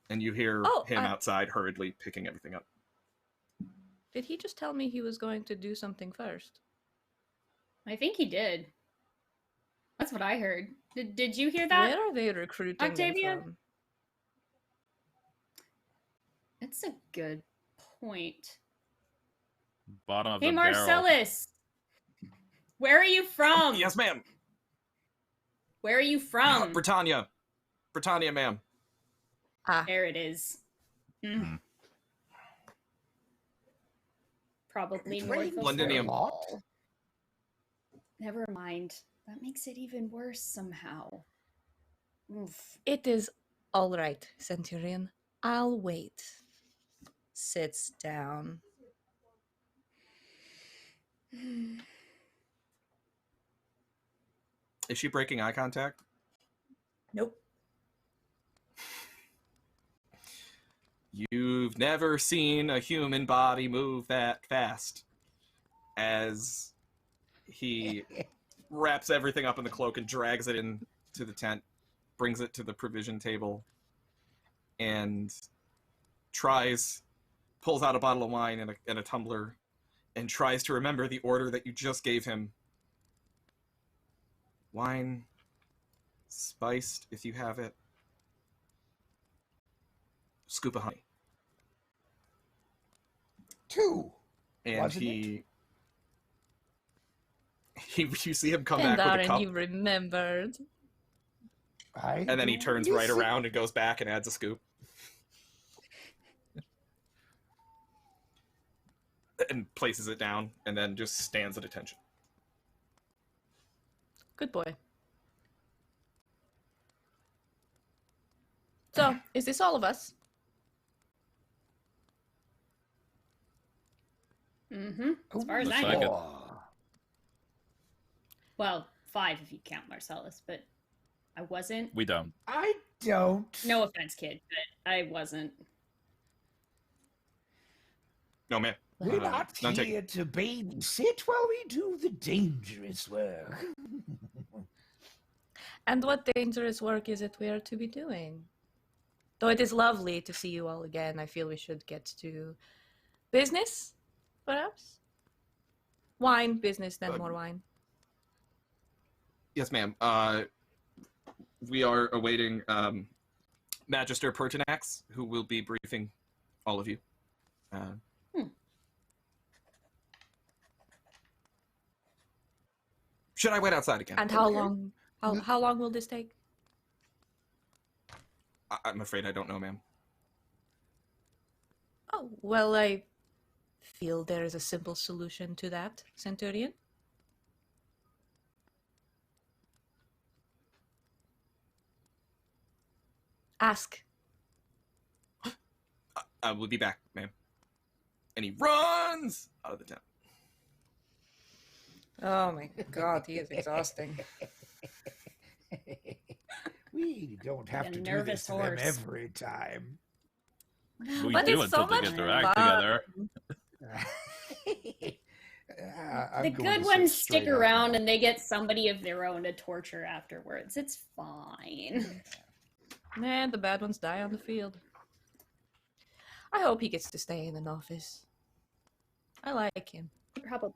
Speaker 1: And you hear him outside hurriedly picking everything up.
Speaker 5: Did he just tell me he was going to do something first?
Speaker 4: I think he did. That's what I heard. Did you hear that?
Speaker 5: Where are they recruiting them
Speaker 4: Octavia?
Speaker 5: from?
Speaker 4: That's a good point.
Speaker 2: Bottom of
Speaker 4: Hey,
Speaker 2: the barrel.
Speaker 4: Marcellus! Where are you from?
Speaker 1: Yes, ma'am.
Speaker 4: Where are you from?
Speaker 1: Britannia, ma'am.
Speaker 4: There it is. Probably
Speaker 6: It's
Speaker 4: north
Speaker 6: raining
Speaker 4: of
Speaker 1: Londinium.
Speaker 6: a lot.
Speaker 4: Never mind. That makes it even worse somehow. Oof.
Speaker 5: It is all right, Centurion. I'll wait. Sits down.
Speaker 1: Is she breaking eye contact?
Speaker 5: Nope.
Speaker 1: You've never seen a human body move that fast. As he wraps everything up in the cloak and drags it into the tent, brings it to the provision table, and pulls out a bottle of wine and a tumbler, and tries to remember the order that you just gave him. Wine, spiced, if you have it. Scoop of honey.
Speaker 6: 2.
Speaker 1: And
Speaker 6: Wasn't
Speaker 1: he you see him come back with a
Speaker 5: Pendaren,
Speaker 1: cup,
Speaker 5: you remembered.
Speaker 1: and then he turns right around and goes back and adds a scoop. And places it down, and then just stands at attention.
Speaker 5: Good boy. So, is this all of us?
Speaker 4: Mm-hmm. As far as
Speaker 2: looks
Speaker 4: I
Speaker 2: like
Speaker 4: know.
Speaker 2: it.
Speaker 4: Well, 5 if you count Marcellus, but I wasn't.
Speaker 2: We don't.
Speaker 6: I don't.
Speaker 4: No offense, kid, but I wasn't.
Speaker 1: No, man.
Speaker 6: We're not
Speaker 1: none
Speaker 6: here to babysit while we do the dangerous work.
Speaker 5: And what dangerous work is it we are to be doing? Though it is lovely to see you all again, I feel we should get to Business, perhaps? Wine, business, then more wine.
Speaker 1: Yes, ma'am. We are awaiting Magister Pertinax, who will be briefing all of you. Should I wait outside again?
Speaker 5: And how long? How long will this take?
Speaker 1: I'm afraid I don't know, ma'am.
Speaker 5: Oh, well, I feel there is a simple solution to that, Centurion. Ask.
Speaker 1: I will be back, ma'am. And he runs out of the tent.
Speaker 5: Oh my god, he is exhausting.
Speaker 6: We don't have
Speaker 4: A
Speaker 6: to do this
Speaker 4: nervous
Speaker 6: to them
Speaker 4: horse.
Speaker 6: every time.
Speaker 2: We
Speaker 5: But
Speaker 2: do
Speaker 5: it's so
Speaker 2: until they
Speaker 5: much
Speaker 2: get their act
Speaker 5: fun.
Speaker 2: together.
Speaker 6: I'm
Speaker 4: The
Speaker 6: going
Speaker 4: good
Speaker 6: to
Speaker 4: ones
Speaker 6: sit
Speaker 4: stick
Speaker 6: straight up
Speaker 4: around
Speaker 6: now.
Speaker 4: and they get somebody of their own to torture afterwards. It's fine.
Speaker 5: Man, the bad ones die on the field. I hope he gets to stay in an office. I like him.
Speaker 4: Probably.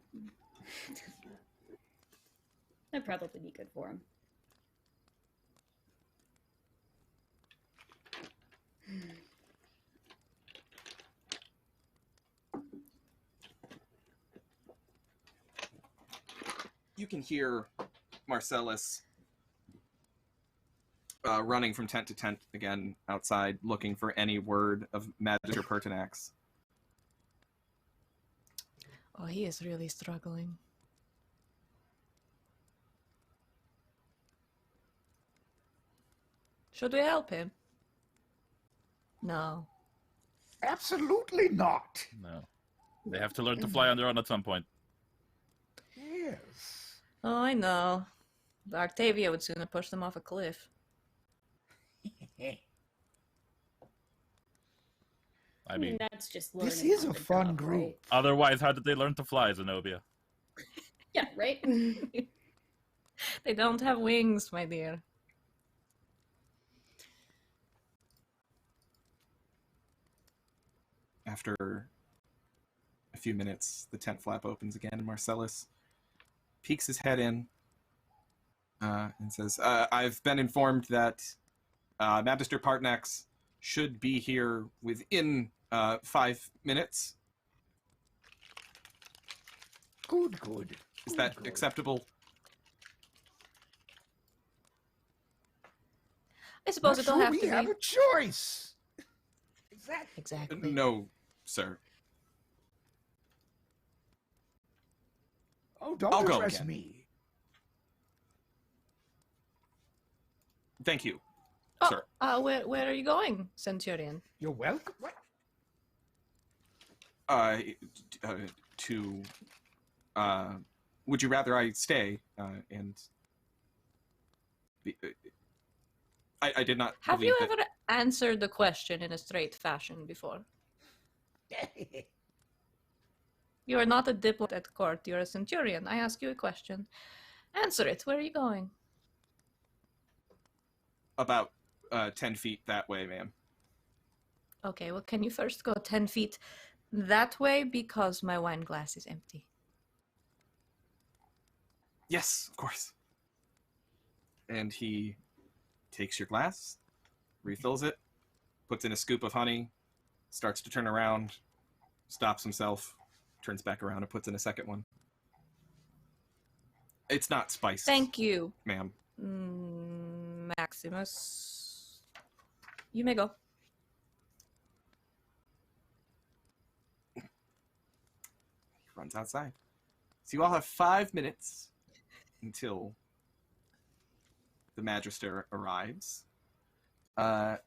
Speaker 4: That'd probably be good for him.
Speaker 1: You can hear Marcellus running from tent to tent again outside, looking for any word of Magister Pertinax.
Speaker 5: Oh, he is really struggling. Should we help him? No.
Speaker 6: Absolutely not.
Speaker 2: No. They have to learn to fly on their own at some point.
Speaker 6: Yes.
Speaker 5: Oh, I know. The Octavia would sooner push them off a cliff.
Speaker 2: I mean,
Speaker 4: That's just learning.
Speaker 6: This is
Speaker 4: how
Speaker 6: a
Speaker 4: to
Speaker 6: fun
Speaker 4: dog
Speaker 6: group.
Speaker 4: roll.
Speaker 2: otherwise, how did they learn to fly, Zenobia?
Speaker 4: Yeah, right?
Speaker 5: They don't have wings, my dear.
Speaker 1: After a few minutes, the tent flap opens again, and Marcellus peeks his head in and says, I've been informed that Magister Pertinax should be here within 5 minutes.
Speaker 6: Good, good.
Speaker 1: Is
Speaker 6: Good,
Speaker 1: that
Speaker 6: good.
Speaker 1: acceptable?
Speaker 5: I suppose
Speaker 6: Not
Speaker 5: it'll
Speaker 6: sure
Speaker 5: have
Speaker 6: we
Speaker 5: to
Speaker 6: have
Speaker 5: be.
Speaker 6: a choice.
Speaker 5: Exactly.
Speaker 1: No, sir.
Speaker 6: Oh, don't
Speaker 1: I'll go
Speaker 6: address
Speaker 1: again.
Speaker 6: me.
Speaker 1: Thank you,
Speaker 5: Oh,
Speaker 1: sir.
Speaker 5: where are you going, Centurion?
Speaker 6: You're welcome. What?
Speaker 1: To would you rather I stay and be, I did not
Speaker 5: Have
Speaker 1: believe
Speaker 5: you
Speaker 1: that.
Speaker 5: ever answered the question in a straight fashion before? You are not a diplomat at court, you're a centurion. I ask you a question. Answer it. Where are you going?
Speaker 1: About 10 feet that way, ma'am.
Speaker 5: Okay, well, can you first go 10 feet that way because my wine glass is empty?
Speaker 1: Yes, of course. And he takes your glass, refills it, puts in a scoop of honey, starts to turn around, stops himself, turns back around and puts in a second one. It's not spiced.
Speaker 5: Thank you,
Speaker 1: ma'am.
Speaker 5: Maximus. You may go.
Speaker 1: He runs outside. So you all have 5 minutes until the Magister arrives. I'm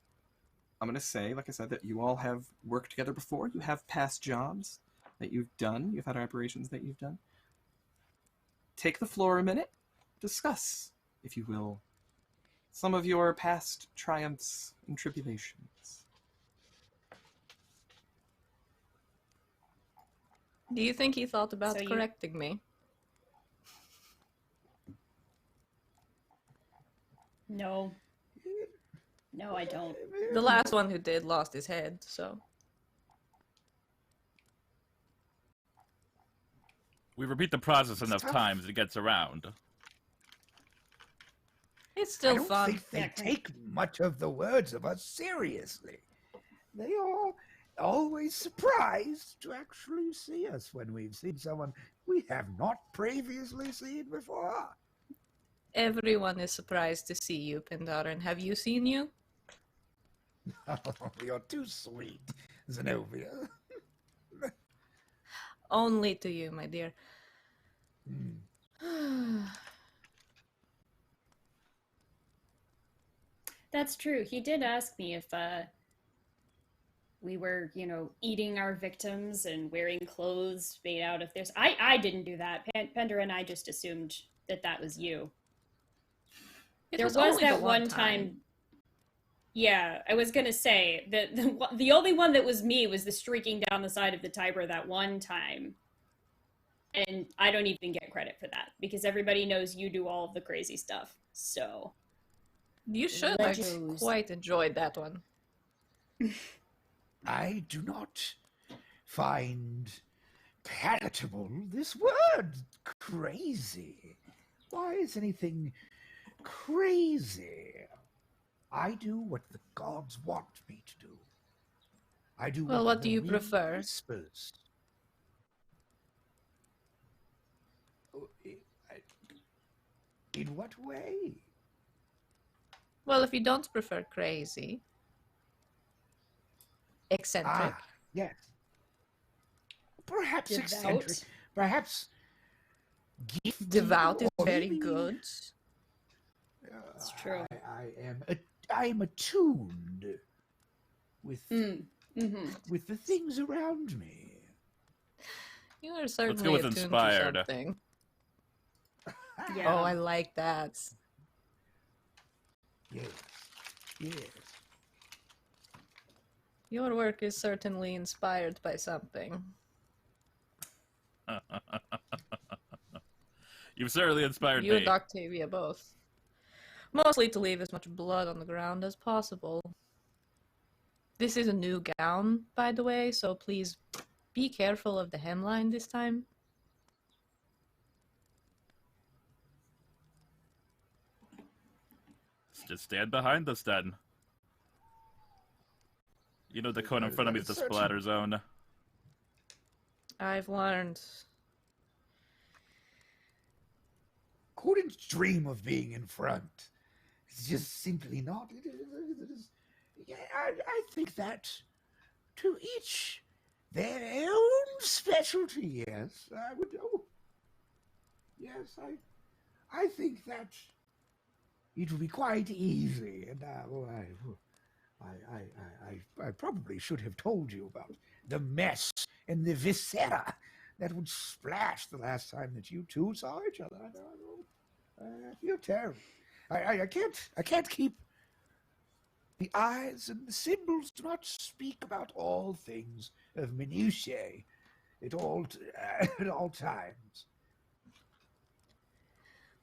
Speaker 1: going to say, like I said, that you all have worked together before. You have past jobs that you've done. You've had operations that you've done. Take the floor a minute. Discuss, if you will, some of your past triumphs and tribulations.
Speaker 5: Do you think he thought about
Speaker 4: So you-
Speaker 5: correcting me?
Speaker 4: No. No, I don't.
Speaker 5: The last one who did lost his head, so.
Speaker 2: We repeat the process
Speaker 6: It's
Speaker 2: enough
Speaker 6: tough.
Speaker 2: times, it gets around.
Speaker 5: It's
Speaker 6: I
Speaker 5: still
Speaker 6: don't
Speaker 5: fun.
Speaker 6: think they
Speaker 4: Yeah, right.
Speaker 6: take much of the words of us seriously. They are always surprised to actually see us when we've seen someone we have not previously seen before.
Speaker 5: Everyone is surprised to see you, Pandaren. Have you seen you?
Speaker 6: Oh, you're too sweet, Zenobia.
Speaker 5: Only to you, my dear.
Speaker 4: That's true. He did ask me if we were, eating our victims and wearing clothes made out of this. I didn't do that. Pender and I just assumed that was you.
Speaker 5: It
Speaker 4: There was
Speaker 5: only
Speaker 4: that
Speaker 5: the
Speaker 4: one time. Yeah, I was gonna say that the only one that was me was the streaking down the side of the Tiber that one time, and I don't even get credit for that because everybody knows you do all of the crazy stuff. So
Speaker 5: You should. I
Speaker 4: Legos.
Speaker 5: quite enjoyed that one.
Speaker 6: I do not find palatable this word crazy. Why is anything crazy? I do what the gods want me to do. I do
Speaker 5: Well, what do
Speaker 6: the
Speaker 5: you
Speaker 6: wind
Speaker 5: prefer?
Speaker 6: whispers. In what way?
Speaker 5: Well, if you don't prefer crazy, eccentric.
Speaker 6: Ah, yes. Perhaps
Speaker 4: Devout.
Speaker 6: eccentric. Perhaps gifted.
Speaker 5: Devout is
Speaker 6: or
Speaker 5: very
Speaker 6: maybe,
Speaker 5: good.
Speaker 4: It's true.
Speaker 6: I am attuned with
Speaker 4: Mm-hmm.
Speaker 6: with the things around me.
Speaker 5: You are certainly
Speaker 2: go with
Speaker 5: attuned
Speaker 2: inspired.
Speaker 5: to something.
Speaker 4: Yeah.
Speaker 5: Oh, I like that.
Speaker 6: Yes. Yes.
Speaker 5: Your work is certainly inspired by something.
Speaker 2: You've certainly inspired
Speaker 5: You
Speaker 2: me.
Speaker 5: and Octavia both. Mostly to leave as much blood on the ground as possible. This is a new gown, by the way, so please be careful of the hemline this time.
Speaker 2: Just stand behind us then. You know the cone in front of me is the splatter zone.
Speaker 5: I've learned.
Speaker 6: Couldn't dream of being in front. It's just simply not. It is, yeah, I think that to each their own specialty. Yes, I would. Oh, yes, I think that it will be quite easy. And I probably should have told you about the mess and the viscera that would splash the last time that you two saw each other. I feel terrible. I can't keep the eyes and the symbols do not speak about all things of minutiae at all times.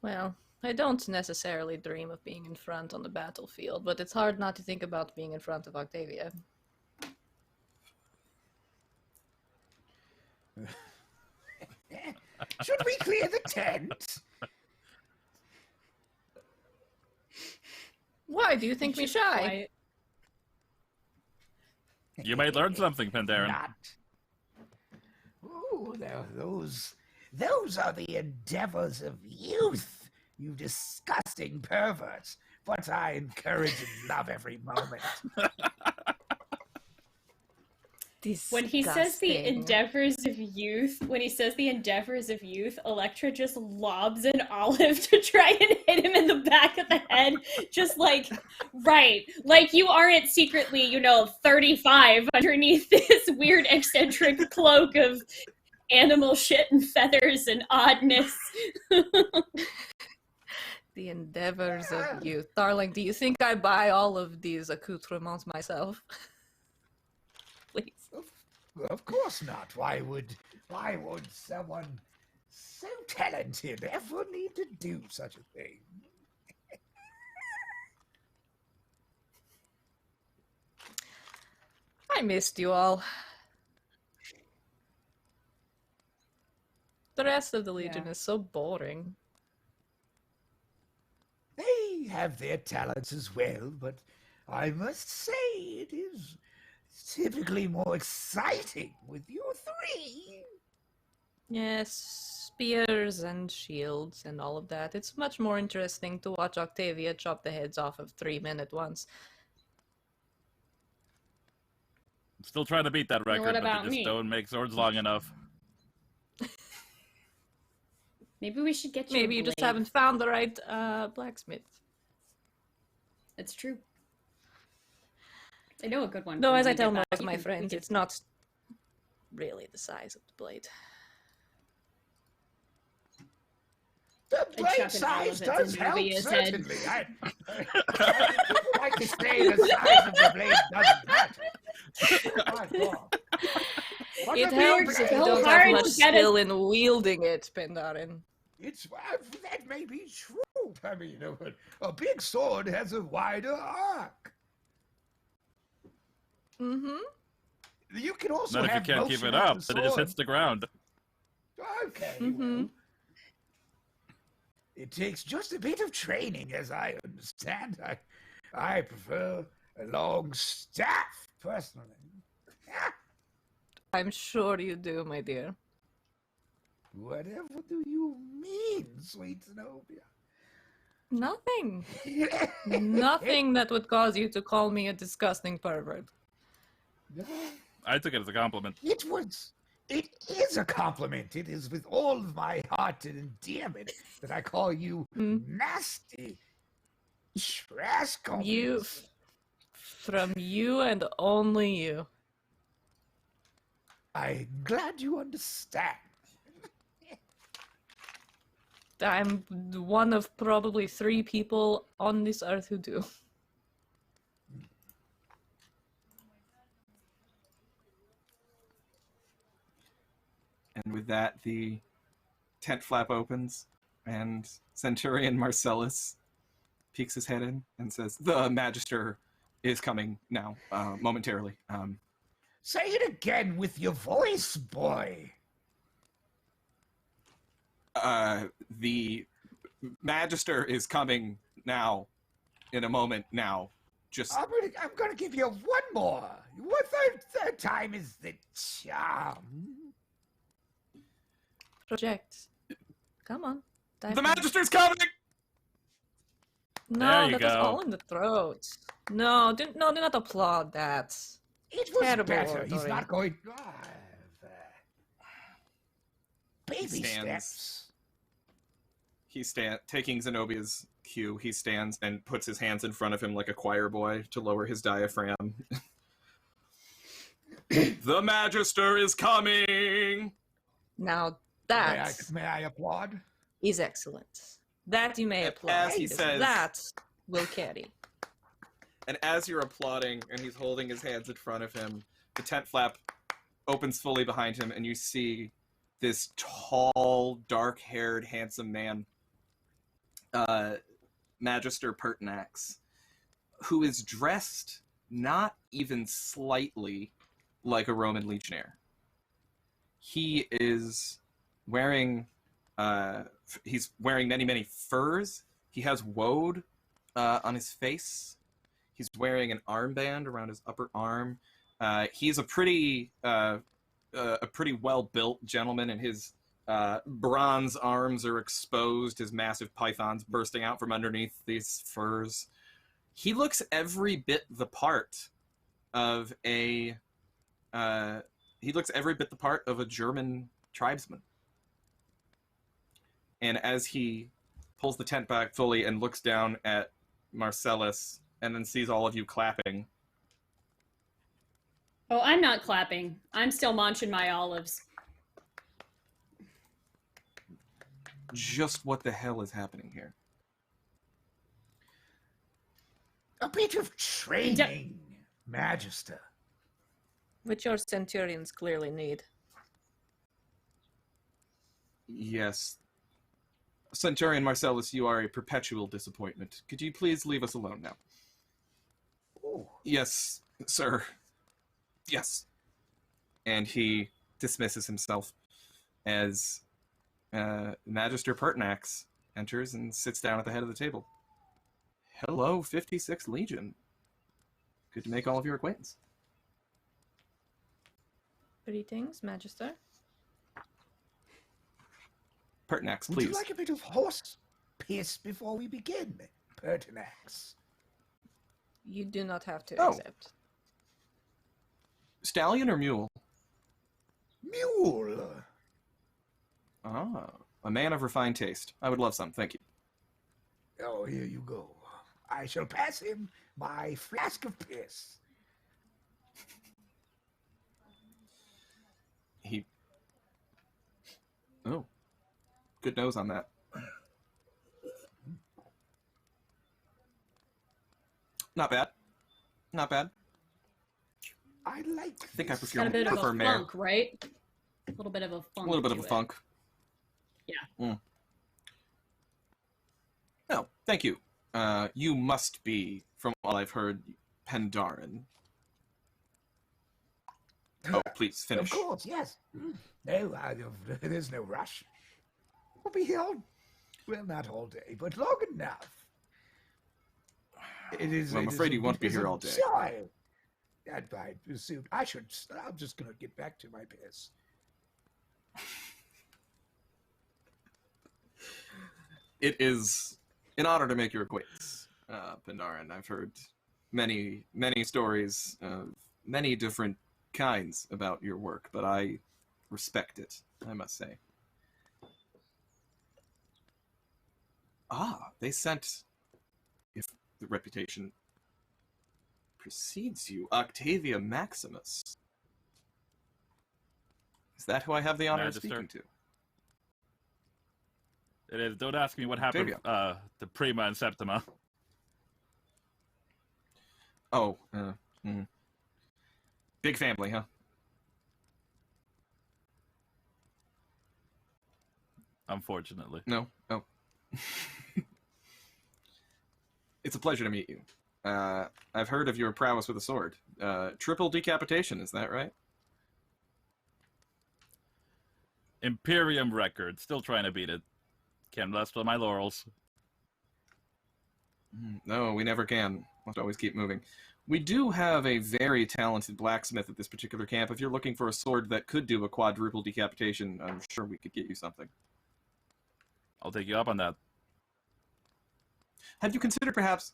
Speaker 5: Well, I don't necessarily dream of being in front on the battlefield, but it's hard not to think about being in front of Octavia.
Speaker 6: Should we clear the tent?
Speaker 5: Why do you think me shy?
Speaker 4: Quiet.
Speaker 2: You might learn something, Pandaren.
Speaker 6: Not. Oh, those are the endeavors of youth, you disgusting perverts. But I encourage and love every moment.
Speaker 4: When he says the
Speaker 5: Disgusting.
Speaker 4: endeavors of youth, Elektra just lobs an olive to try and hit him in the back of the head. Just like, right. Like you aren't secretly, 35 underneath this weird eccentric cloak of animal shit and feathers and oddness.
Speaker 5: The endeavors of youth. Darling, do you think I buy all of these accoutrements myself? Please.
Speaker 6: Of course not. Why would someone so talented ever need to do such a thing?
Speaker 5: I missed you all. The rest of the Legion
Speaker 3: Yeah.
Speaker 5: is so boring.
Speaker 6: They have their talents as well, but I must say it is typically more exciting with you three.
Speaker 5: Yes, spears and shields and all of that. It's much more interesting to watch Octavia chop the heads off of 3 men at once.
Speaker 2: Still trying to beat that
Speaker 4: Well,
Speaker 2: record,
Speaker 4: what
Speaker 2: but
Speaker 4: about
Speaker 2: they just
Speaker 4: me?
Speaker 2: don't make swords long enough.
Speaker 4: Maybe we should get you.
Speaker 5: Maybe
Speaker 4: a
Speaker 5: you just
Speaker 4: blade.
Speaker 5: haven't found the right blacksmith.
Speaker 4: It's true. I know a good one.
Speaker 5: Though,
Speaker 4: from
Speaker 5: as I
Speaker 4: when we
Speaker 5: tell
Speaker 4: get
Speaker 5: most
Speaker 4: back.
Speaker 5: of
Speaker 4: You
Speaker 5: my
Speaker 4: can- we
Speaker 5: friends,
Speaker 4: can-
Speaker 5: it's not really the size of the blade.
Speaker 6: The
Speaker 4: I'd
Speaker 6: blade
Speaker 4: chuck an
Speaker 6: size
Speaker 4: olive at
Speaker 6: does help,
Speaker 4: Zenobia's head.
Speaker 6: certainly. People like to say the size of the blade doesn't matter. My God. What
Speaker 5: It
Speaker 6: a
Speaker 5: helps if
Speaker 6: big
Speaker 5: you
Speaker 4: so
Speaker 5: don't
Speaker 6: blade.
Speaker 5: have
Speaker 4: hard
Speaker 5: much
Speaker 4: to get it.
Speaker 5: skill in wielding it, Pendaren.
Speaker 6: That may be true. I mean, a big sword has a wider arc.
Speaker 5: Mm-hmm.
Speaker 6: You can also
Speaker 2: Not if you
Speaker 6: have
Speaker 2: can't keep
Speaker 6: motion
Speaker 2: it
Speaker 6: on
Speaker 2: up,
Speaker 6: the
Speaker 2: then it just
Speaker 6: sword.
Speaker 2: hits the ground.
Speaker 6: Okay,
Speaker 5: Mhm.
Speaker 6: well. It takes just a bit of training, as I understand. I prefer a long staff, personally.
Speaker 5: I'm sure you do, my dear.
Speaker 6: Whatever do you mean, sweet Znobia?
Speaker 5: Nothing. Nothing that would cause you to call me a disgusting pervert.
Speaker 2: I took it as a compliment.
Speaker 6: It is a compliment. It is with all of my heart and endearment that I call you nasty, trash
Speaker 5: You,
Speaker 6: comments.
Speaker 5: from you and only you.
Speaker 6: I'm glad you understand.
Speaker 5: I'm one of probably 3 people on this earth who do.
Speaker 1: And with that, the tent flap opens, and Centurion Marcellus peeks his head in and says, "The Magister is coming now, momentarily."
Speaker 6: Say it again with your voice, boy.
Speaker 1: The Magister is coming now, in a moment now. Just
Speaker 6: I'm gonna give you one more. What third time is the charm?
Speaker 5: Project. Come on. dive
Speaker 1: the
Speaker 5: in.
Speaker 1: Magister's coming.
Speaker 5: No,
Speaker 2: There you
Speaker 5: that was
Speaker 2: go.
Speaker 5: all in the throat. No, do not applaud that.
Speaker 6: It was
Speaker 5: Terrible
Speaker 6: better. He's
Speaker 5: oratory.
Speaker 6: not going. Baby
Speaker 1: Stands.
Speaker 6: steps.
Speaker 1: Taking Zenobia's cue. He stands and puts his hands in front of him like a choir boy to lower his diaphragm. The Magister is coming.
Speaker 5: Now that
Speaker 6: May I applaud?
Speaker 5: is excellent. That you may
Speaker 1: As
Speaker 5: applaud.
Speaker 1: he
Speaker 5: because
Speaker 1: says-
Speaker 5: that will carry.
Speaker 1: And as you're applauding and he's holding his hands in front of him, the tent flap opens fully behind him, and you see this tall, dark-haired, handsome man, Magister Pertinax, who is dressed not even slightly like a Roman legionnaire. He is wearing many, many furs. He has woad on his face. He's wearing an armband around his upper arm. He's a pretty well-built gentleman, and his bronze arms are exposed. His massive pythons bursting out from underneath these furs. He looks every bit the part of a German tribesman. And as he pulls the tent back fully and looks down at Marcellus and then sees all of you clapping,
Speaker 4: Oh, I'm not clapping. I'm still munching my olives.
Speaker 1: just what the hell is happening here?
Speaker 6: A bit of training, Magister.
Speaker 5: Which your centurions clearly need.
Speaker 1: Yes. Centurion Marcellus, you are a perpetual disappointment. Could you please leave us alone now?
Speaker 6: Ooh.
Speaker 1: Yes, sir. Yes. And he dismisses himself as Magister Pertinax enters and sits down at the head of the table. Hello, 56th Legion. Good to make all of your acquaintance.
Speaker 5: Greetings, Magister.
Speaker 1: Pertinax,
Speaker 6: Would you
Speaker 1: please.
Speaker 6: like a bit of horse piss before we begin, Pertinax?
Speaker 5: You do not have to
Speaker 1: Oh.
Speaker 5: accept.
Speaker 1: Stallion or mule?
Speaker 6: Mule.
Speaker 1: Ah, a man of refined taste. I would love some, thank you.
Speaker 6: Oh, here you go. I shall pass him my flask of piss.
Speaker 1: He... Oh. Good nose on that. Not bad. Not bad.
Speaker 6: I like
Speaker 1: I think I
Speaker 6: this.
Speaker 1: prefer,
Speaker 4: Got a bit of
Speaker 1: prefer
Speaker 4: a
Speaker 1: mare.
Speaker 4: funk, right? A little bit of a funk.
Speaker 1: A little bit of
Speaker 4: to
Speaker 1: a
Speaker 4: it.
Speaker 1: funk.
Speaker 4: Yeah.
Speaker 1: No, thank you. You must be, from all I've heard, Pandaren. Oh, please, finish.
Speaker 6: Of course, yes. No, there's no rush. We'll be here, well, not all day, but long enough. It is.
Speaker 1: Well, I'm
Speaker 6: it is
Speaker 1: afraid
Speaker 6: a-
Speaker 1: you won't be
Speaker 6: it is
Speaker 1: here
Speaker 6: a
Speaker 1: all day.
Speaker 6: joy. And soon, I'm just gonna get back to my piss.
Speaker 1: It is an honor to make your acquaintance, Pandaren. I've heard many, many stories of many different kinds about your work, but I respect it, I must say. Ah, they sent, if the reputation precedes you, Octavia Maximus. Is that who I have the honor
Speaker 2: Magister.
Speaker 1: of speaking to?
Speaker 2: It is. Don't ask me what happened to Prima and Septima.
Speaker 1: Oh, big family, huh?
Speaker 2: Unfortunately.
Speaker 1: No? Oh. It's a pleasure to meet you. I've heard of your prowess with a sword. Triple decapitation, is that right?
Speaker 2: Imperium record. Still trying to beat it. Can't rest on my laurels.
Speaker 1: No, we never can. We'll have to always keep moving. We do have a very talented blacksmith at this particular camp. If you're looking for a sword that could do a quadruple decapitation, I'm sure we could get you something.
Speaker 2: I'll take you up on that.
Speaker 1: Have you considered perhaps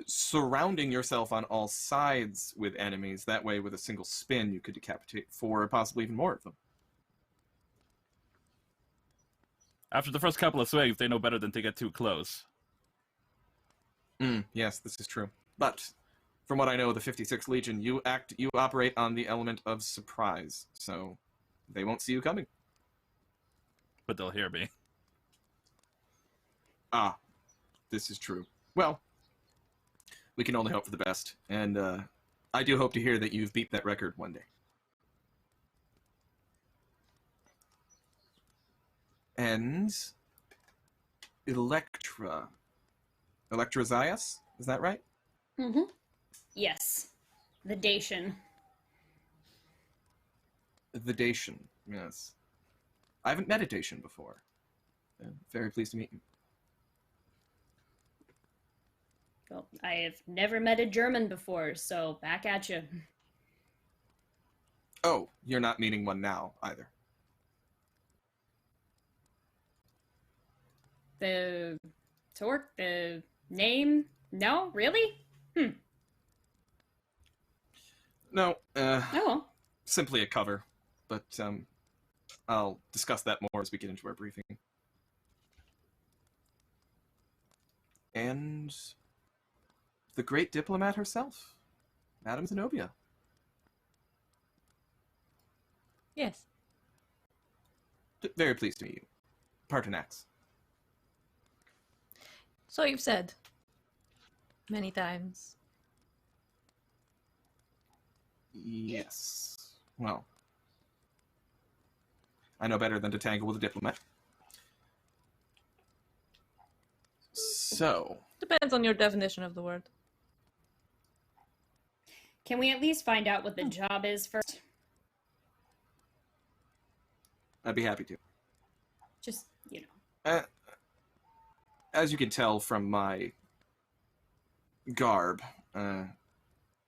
Speaker 1: surrounding yourself on all sides with enemies? That way, with a single spin, you could decapitate 4 or possibly even more of them.
Speaker 2: After the first couple of swings, they know better than to get too close.
Speaker 1: Yes, this is true. But from what I know of the 56th Legion, you operate on the element of surprise, so they won't see you coming.
Speaker 2: But they'll hear me.
Speaker 1: Ah, this is true. Well, we can only hope for the best, and I do hope to hear that you've beat that record one day. And Elektra Zais, is that right?
Speaker 4: Mm-hmm. Yes. The Dacian.
Speaker 1: The Dacian, yes. I haven't met a Dacian before. Very pleased to meet you.
Speaker 4: Well, I have never met a German before, so back at you.
Speaker 1: Oh, you're not meeting one now, either.
Speaker 4: The torque, the name? No, really?
Speaker 1: No,
Speaker 4: Oh, well.
Speaker 1: simply a cover. But I'll discuss that more as we get into our briefing. And the great diplomat herself, Madame Znobia.
Speaker 5: Yes.
Speaker 1: Very pleased to meet you. Pertinax.
Speaker 5: So you've said many times.
Speaker 1: Yes. Well, I know better than to tangle with a diplomat. So,
Speaker 5: Depends on your definition of the word.
Speaker 4: Can we at least find out what the job is first?
Speaker 1: I'd be happy to.
Speaker 4: Just, you know.
Speaker 1: As you can tell from my garb,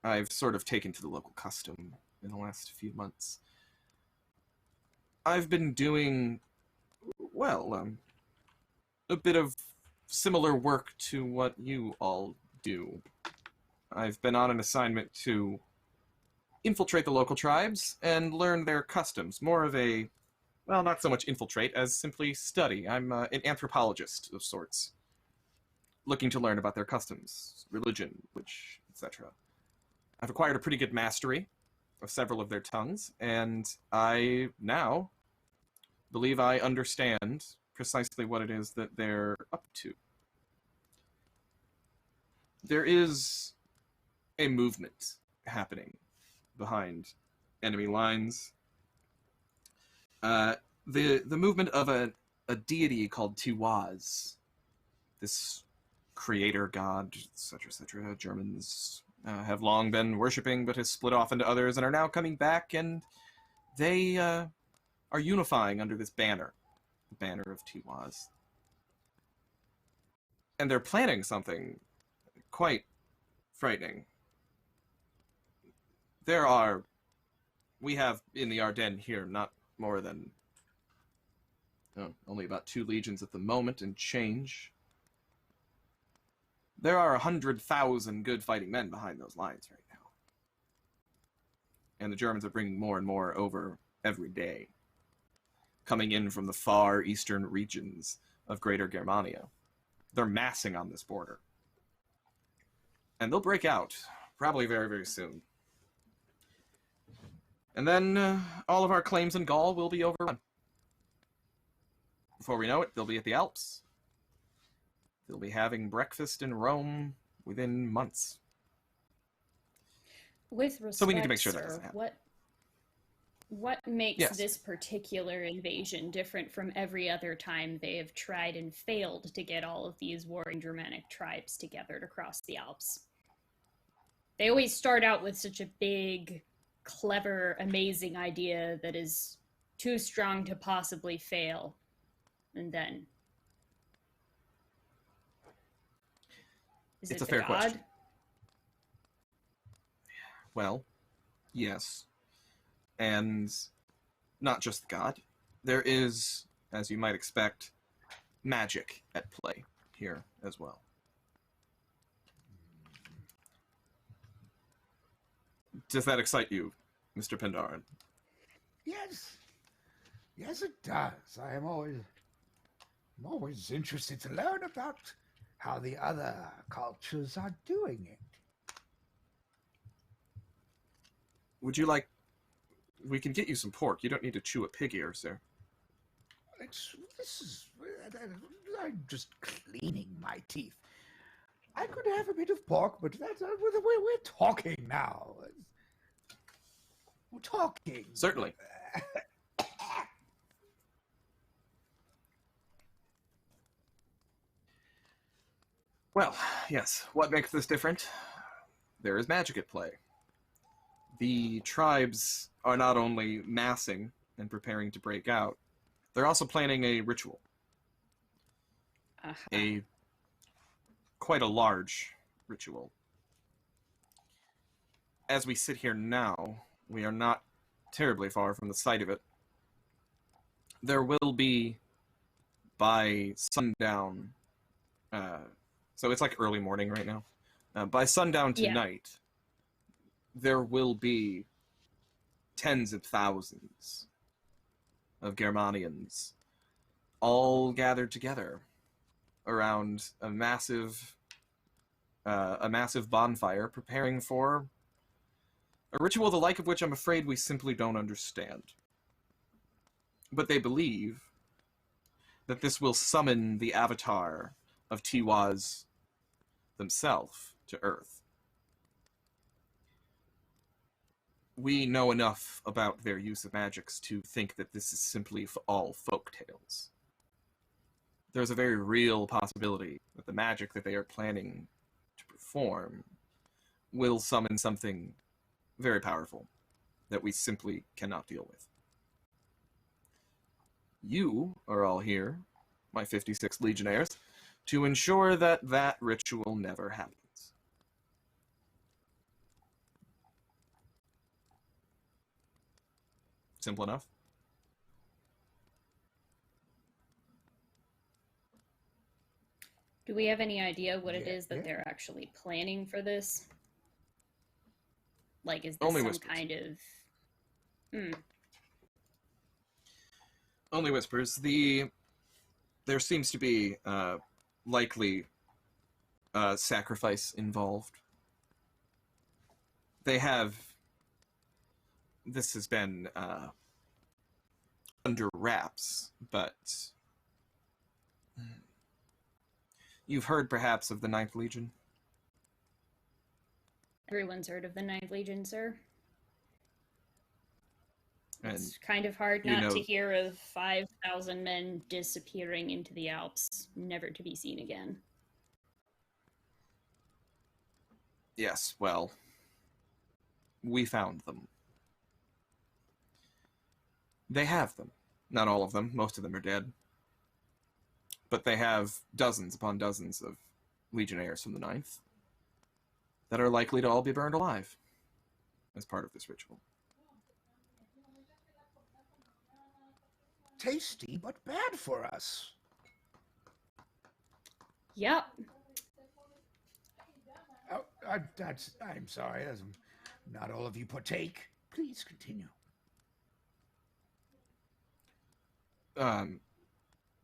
Speaker 1: I've sort of taken to the local custom in the last few months. I've been doing, well, a bit of similar work to what you all do. I've been on an assignment to infiltrate the local tribes and learn their customs. More of a, well, not so much infiltrate as simply study. I'm an anthropologist of sorts, looking to learn about their customs, religion, which, etc. I've acquired a pretty good mastery of several of their tongues, and I now believe I understand precisely what it is that they're up to. There is a movement happening behind enemy lines. The movement of a deity called Tiwaz, this creator god, etc., etc. Germans have long been worshipping, but has split off into others and are now coming back, and they are unifying under this banner, the banner of Tiwaz. And they're planning something quite frightening. We have in the Ardennes here not more than only about 2 legions at the moment, and change. There are 100,000 good fighting men behind those lines right now. And the Germans are bringing more and more over every day, coming in from the far eastern regions of Greater Germania. They're massing on this border. And they'll break out, probably very, very soon. And then all of our claims in Gaul will be overrun. Before we know it, they'll be at the Alps. They'll be having breakfast in Rome within months.
Speaker 4: With respect,
Speaker 1: so we need to make sure
Speaker 4: sir,
Speaker 1: that doesn't happen.
Speaker 4: What makes
Speaker 1: Yes.
Speaker 4: this particular invasion different from every other time they have tried and failed to get all of these warring Germanic tribes together to cross the Alps? They always start out with such a big, clever, amazing idea that is too strong to possibly fail. And then...
Speaker 1: It's a fair question. Well, yes. And not just the god. There is, as you might expect, magic at play here as well. Does that excite you, Mr. Pandaren?
Speaker 6: Yes. Yes, it does. I'm always interested to learn about how the other cultures are doing it.
Speaker 1: Would you like... We can get you some pork. You don't need to chew a pig ear, sir.
Speaker 6: I'm just cleaning my teeth. I could have a bit of pork, but we're talking now. We're talking.
Speaker 1: Certainly. Well, yes. What makes this different? There is magic at play. The tribes are not only massing and preparing to break out, they're also planning a ritual. Quite a large ritual. As we sit here now, we are not terribly far from the site of it. There will be, by sundown, so it's like early morning right now. By sundown tonight, there will be tens of thousands of Germanians all gathered together around a massive bonfire, preparing for a ritual the like of which I'm afraid we simply don't understand. But they believe that this will summon the avatar of Tiwaz themselves to Earth. We know enough about their use of magics to think that this is simply all folk tales. There's a very real possibility that the magic that they are planning to perform will summon something very powerful that we simply cannot deal with. you are all here, my 56 legionnaires, to ensure that that ritual never happens. Simple enough.
Speaker 4: Do we have any idea what it
Speaker 6: Yeah,
Speaker 4: is that
Speaker 6: yeah.
Speaker 4: they're actually planning for this? Like, is this
Speaker 1: Only
Speaker 4: some
Speaker 1: whispers.
Speaker 4: kind of...
Speaker 1: Only whispers. There seems to be likely sacrifice involved. They have. This has been under wraps, but you've heard perhaps of the Ninth Legion?
Speaker 4: Everyone's heard of the Ninth Legion, sir.
Speaker 1: And
Speaker 4: It's kind of hard
Speaker 1: you
Speaker 4: not
Speaker 1: know-
Speaker 4: to hear of 5,000 men disappearing into the Alps, never to be seen again.
Speaker 1: Yes, well, we found them. They have them. Not all of them. Most of them are dead. But they have dozens upon dozens of legionnaires from the Ninth that are likely to all be burned alive as part of this ritual.
Speaker 6: Tasty, but bad for us.
Speaker 4: Yep.
Speaker 6: Oh, I'm sorry. Not all of you partake. Please continue.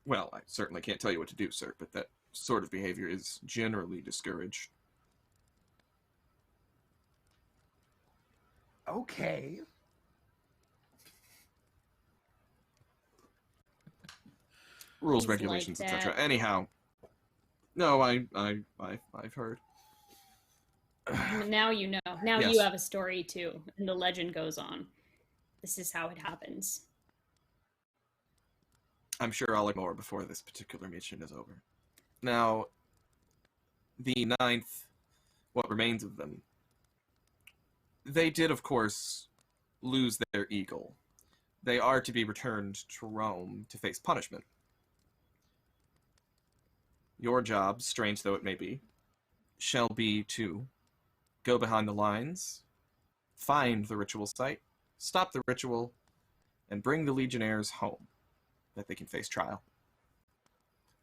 Speaker 1: Well, I certainly can't tell you what to do, sir, but that sort of behavior is generally discouraged.
Speaker 6: Okay.
Speaker 1: Rules,
Speaker 4: He's
Speaker 1: regulations,
Speaker 4: like
Speaker 1: etc.
Speaker 4: that.
Speaker 1: Anyhow, no, I've heard.
Speaker 4: Now you know. Now
Speaker 1: Yes.
Speaker 4: you have a story too, and the legend goes on. This is how it happens.
Speaker 1: I'm sure I'll learn more before this particular mission is over. Now, the Ninth, what remains of them, they did, of course, lose their eagle. They are to be returned to Rome to face punishment. Your job, strange though it may be, shall be to go behind the lines, find the ritual site, stop the ritual, and bring the legionnaires home, that they can face trial.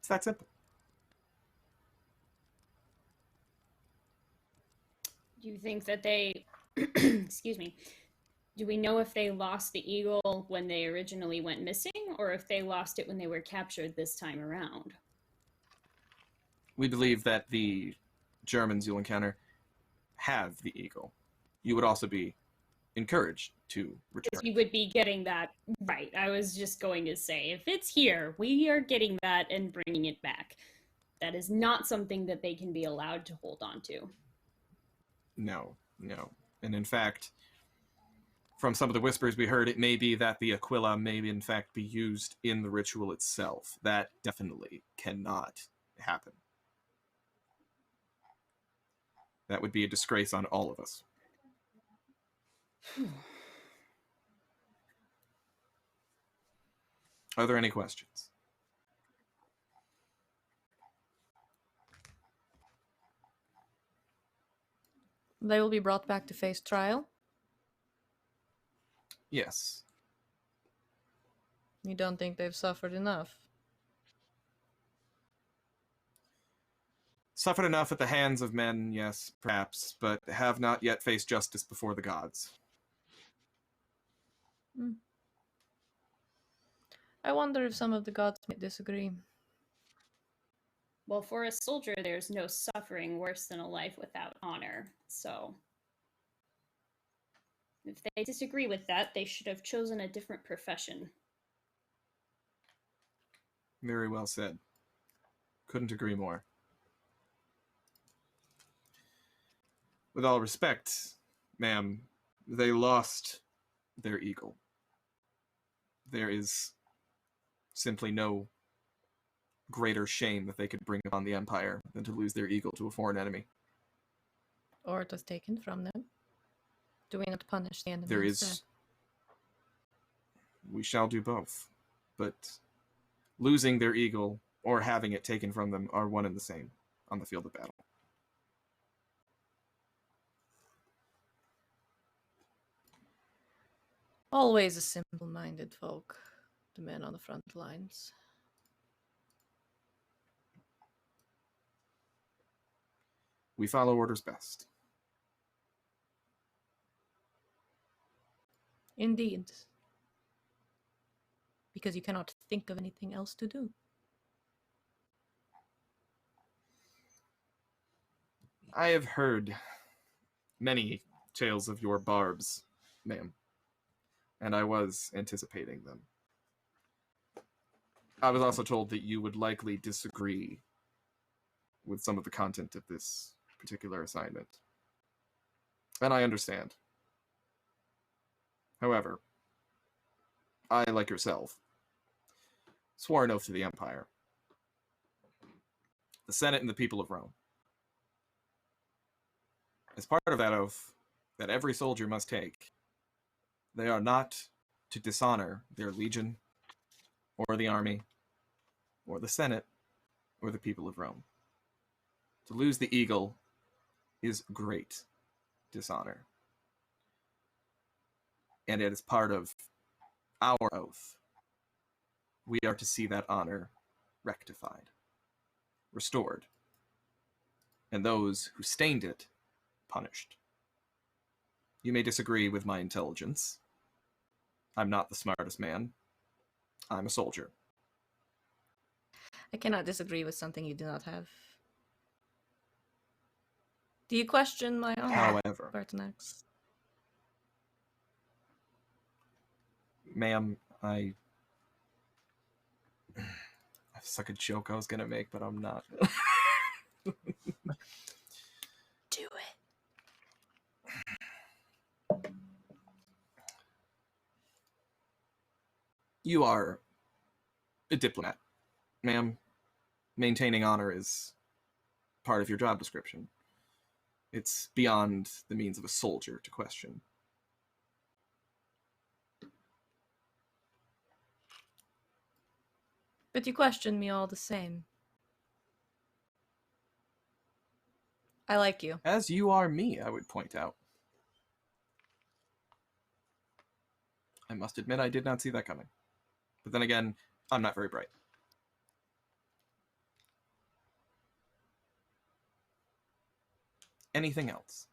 Speaker 1: It's that simple.
Speaker 4: Do you think that they... Excuse me. Do we know if they lost the eagle when they originally went missing, or if they lost it when they were captured this time around?
Speaker 1: We believe that the Germans you'll encounter have the eagle. You would also be encouraged to return.
Speaker 4: Because you would be getting that right. I was just going to say, if it's here, we are getting that and bringing it back. That is not something that they can be allowed to hold on to.
Speaker 1: No. And in fact, from some of the whispers we heard, it may be that the Aquila may in fact be used in the ritual itself. That definitely cannot happen. That would be a disgrace on all of us. Are there any questions?
Speaker 5: They will be brought back to face trial.
Speaker 1: Yes.
Speaker 5: You don't think they've suffered enough?
Speaker 1: Suffered enough at the hands of men, yes, perhaps, but have not yet faced justice before the gods.
Speaker 5: I wonder if some of the gods may disagree.
Speaker 4: Well, for a soldier, there's no suffering worse than a life without honor. So, if they disagree with that, they should have chosen a different profession.
Speaker 1: Very well said. Couldn't agree more. With all respect, ma'am, they lost their eagle. There is simply no greater shame that they could bring upon the Empire than to lose their eagle to a foreign enemy.
Speaker 5: Or it was taken from them. Do we not punish the enemy
Speaker 1: There
Speaker 5: instead?
Speaker 1: is... We shall do both. But losing their eagle or having it taken from them are one and the same on the field of battle.
Speaker 5: Always a simple-minded folk, the men on the front lines.
Speaker 1: We follow orders best.
Speaker 5: Indeed. Because you cannot think of anything else to do.
Speaker 1: I have heard many tales of your barbs, ma'am, and I was anticipating them. I was also told that you would likely disagree with some of the content of this particular assignment. And I understand. However, I, like yourself, swore an oath to the Empire, the Senate, and the people of Rome. As part of that oath that every soldier must take, they are not to dishonor their legion, or the army, or the Senate, or the people of Rome. To lose the eagle is great dishonor. And it is part of our oath. We are to see that honor rectified, restored, and those who stained it punished. You may disagree with my intelligence. I'm not the smartest man. I'm a soldier.
Speaker 5: I cannot disagree with something you do not have. Do you question my honor,
Speaker 1: However,
Speaker 5: Pertinax?
Speaker 1: ma'am, I have like a joke I was gonna make, but I'm not.
Speaker 5: Do it.
Speaker 1: You are a diplomat, ma'am. Maintaining honor is part of your job description. It's beyond the means of a soldier to question.
Speaker 5: But you question me all the same. I like you.
Speaker 1: As you are me, I would point out. I must admit I did not see that coming. But then again, I'm not very bright. Anything else?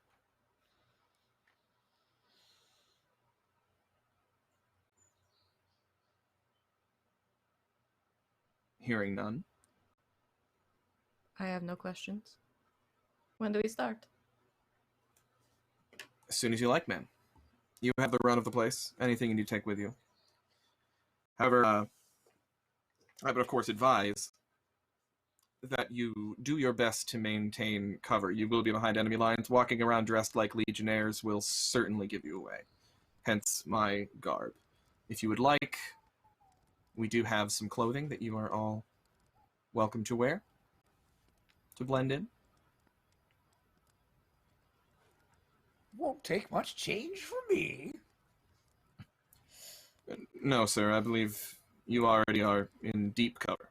Speaker 1: Hearing none.
Speaker 5: I have no questions. When do we start?
Speaker 1: As soon as you like, ma'am. You have the run of the place. Anything you need to take with you. However, I would of course advise that you do your best to maintain cover. You will be behind enemy lines. Walking around dressed like legionnaires will certainly give you away. Hence my garb. If you would like, we do have some clothing that you are all welcome to wear to blend in.
Speaker 6: Won't take much change from me.
Speaker 1: No, sir. I believe you already are in deep cover.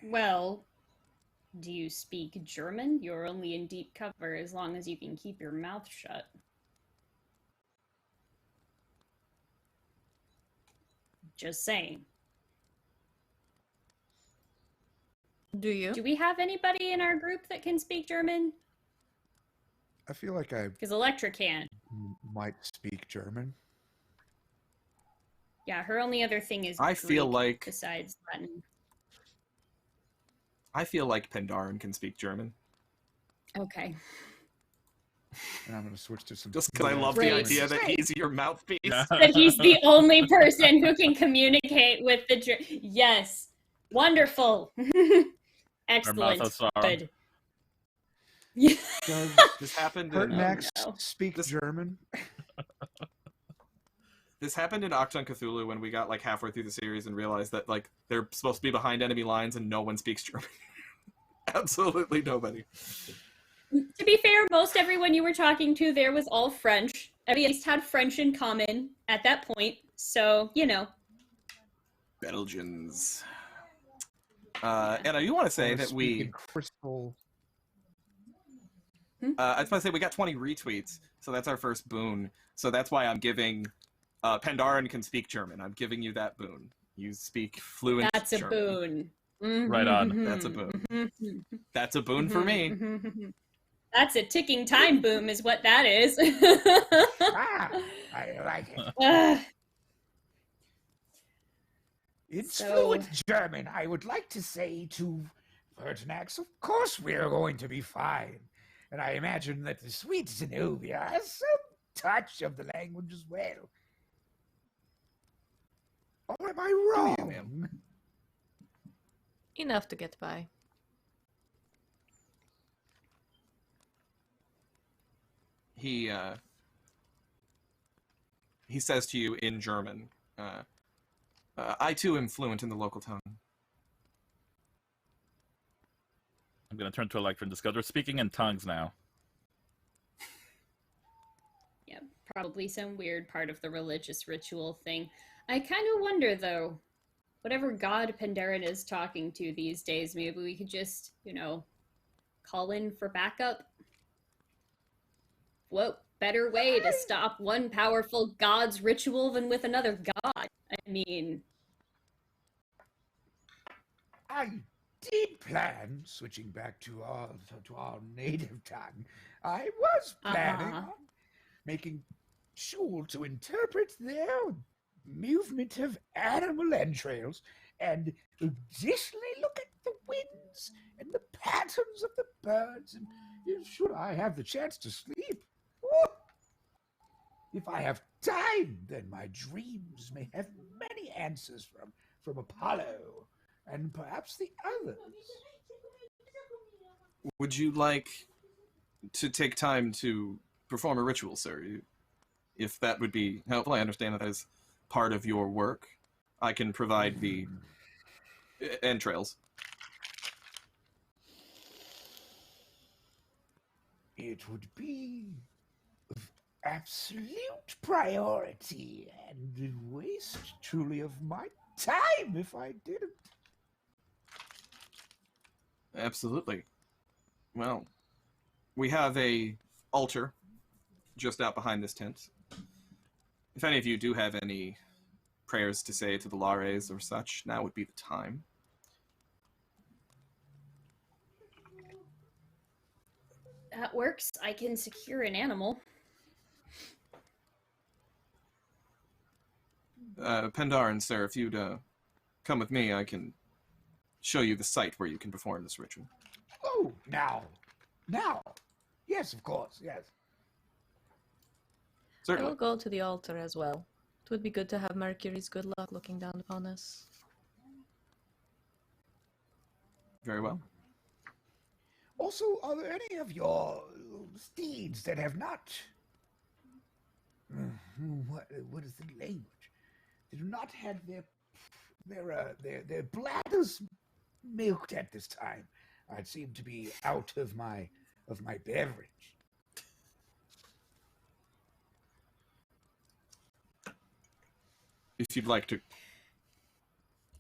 Speaker 4: Well, do you speak German? You're only in deep cover as long as you can keep your mouth shut. Just saying.
Speaker 5: Do you?
Speaker 4: Do we have anybody in our group that can speak German?
Speaker 3: I feel like I
Speaker 4: Because Elektra can.
Speaker 3: might speak German.
Speaker 4: Yeah, her only other thing is
Speaker 1: I feel
Speaker 4: Greek
Speaker 1: like-
Speaker 4: besides Latin.
Speaker 1: I feel like Pandaren can speak German.
Speaker 4: Okay.
Speaker 3: And I'm going to switch to some.
Speaker 1: Just because I love
Speaker 4: Great.
Speaker 1: the idea that he's your mouthpiece.
Speaker 2: Yeah.
Speaker 4: That he's the only person who can communicate with the yes. Wonderful. Excellent.
Speaker 2: mouth of sorrow.
Speaker 4: Good.
Speaker 3: Does
Speaker 1: This happened in
Speaker 3: Pertinax
Speaker 4: no.
Speaker 3: speak
Speaker 1: This-
Speaker 3: German?
Speaker 1: This happened in Octon Cthulhu when we got like halfway through the series and realized that like they're supposed to be behind enemy lines and no one speaks German. Absolutely nobody.
Speaker 4: To be fair, most everyone you were talking to there was all French. At least had French in common at that point. So, you know.
Speaker 1: Belgians. And I do want to say that we...
Speaker 3: Crystal...
Speaker 1: I was going to say we got 20 retweets, so that's our first boon. So that's why I'm giving... Pandaren can speak German. I'm giving you that boon. You speak fluent
Speaker 4: That's a
Speaker 1: German.
Speaker 4: boon.
Speaker 2: Right on.
Speaker 1: That's a boon. That's a boon for me.
Speaker 4: That's a ticking time boom is what that is.
Speaker 6: I like it. In fluent German, I would like to say to Pertinax, of course we're going to be fine. And I imagine that the sweet Znobia has some touch of the language as well. Or am I wrong?
Speaker 5: Enough to get by.
Speaker 1: He says to you in German, I too am fluent in the local tongue.
Speaker 2: I'm going to turn to Elektra and discuss. We're speaking in tongues now.
Speaker 4: Yeah, probably some weird part of the religious ritual thing. I kind of wonder, though, whatever god Pandaren is talking to these days, maybe we could just, call in for backup? What better way to stop one powerful god's ritual than with another god? I mean...
Speaker 6: I did plan, switching back to our native tongue, I was planning on making sure to interpret their movement of animal entrails and additionally look at the winds and the patterns of the birds, and should I have the chance to sleep, if I have time, then my dreams may have many answers from Apollo and perhaps the others.
Speaker 1: Would you like to take time to perform a ritual, sir? If that would be helpful, I understand that is part of your work. I can provide the entrails.
Speaker 6: It would be of absolute priority and a waste truly of my time if I didn't.
Speaker 1: Absolutely. Well, we have a altar just out behind this tent. If any of you do have any prayers to say to the Lares or such, now would be the time.
Speaker 4: That works. I can secure an animal.
Speaker 1: Pendaran, sir, if you'd come with me, I can show you the site where you can perform this ritual.
Speaker 6: Oh, now. Yes, of course, yes.
Speaker 5: I
Speaker 1: Certainly.
Speaker 5: will go to the altar as well. It would be good to have Mercury's good luck looking down upon us.
Speaker 1: Very well.
Speaker 6: Also, are there any of your steeds that have not... What is the language? They do not have their bladders milked at this time. I seem to be out of my beverage.
Speaker 1: If you'd like to,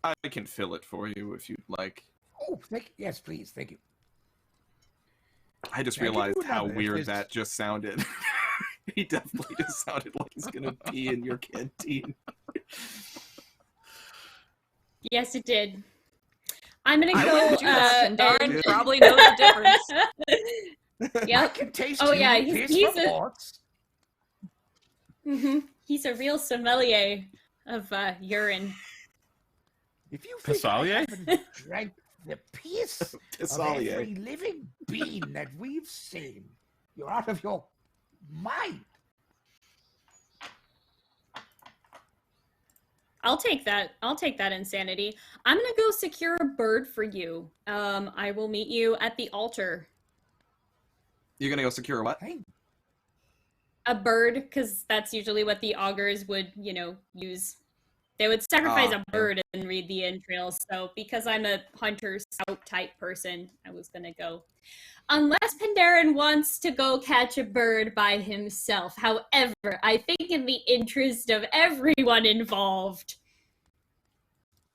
Speaker 1: I can fill it for you if you'd like.
Speaker 6: Oh, yes, please, thank you.
Speaker 1: I just
Speaker 6: Yeah,
Speaker 1: realized
Speaker 6: you
Speaker 1: how
Speaker 6: have it.
Speaker 1: weird
Speaker 6: It's-
Speaker 1: that just sounded. He definitely just sounded like he's gonna pee in your canteen.
Speaker 4: Yes, it did. I'm gonna
Speaker 5: I
Speaker 4: go.
Speaker 5: wouldn't do that.
Speaker 4: and-
Speaker 5: Pandaren probably knows the difference.
Speaker 6: I
Speaker 4: Yep.
Speaker 6: can taste
Speaker 4: Oh,
Speaker 6: you
Speaker 4: yeah,
Speaker 6: piss
Speaker 4: he's
Speaker 6: from
Speaker 4: a-
Speaker 6: horse.
Speaker 4: He's a real sommelier of urine.
Speaker 6: If you think I
Speaker 2: Pisolier?
Speaker 6: haven't drank the piss of
Speaker 1: Pisolier.
Speaker 6: every living being that we've seen, you're out of your mind.
Speaker 4: I'll take that. I'll take that insanity. I'm gonna go secure a bird for you. I will meet you at the altar.
Speaker 1: You're gonna go secure what?
Speaker 6: Hey,
Speaker 4: A bird, because that's usually what the augurs would, use. They would sacrifice a bird and read the entrails. So because I'm a hunter scout type person, I was gonna go. Unless Pandaren wants to go catch a bird by himself. However, I think in the interest of everyone involved,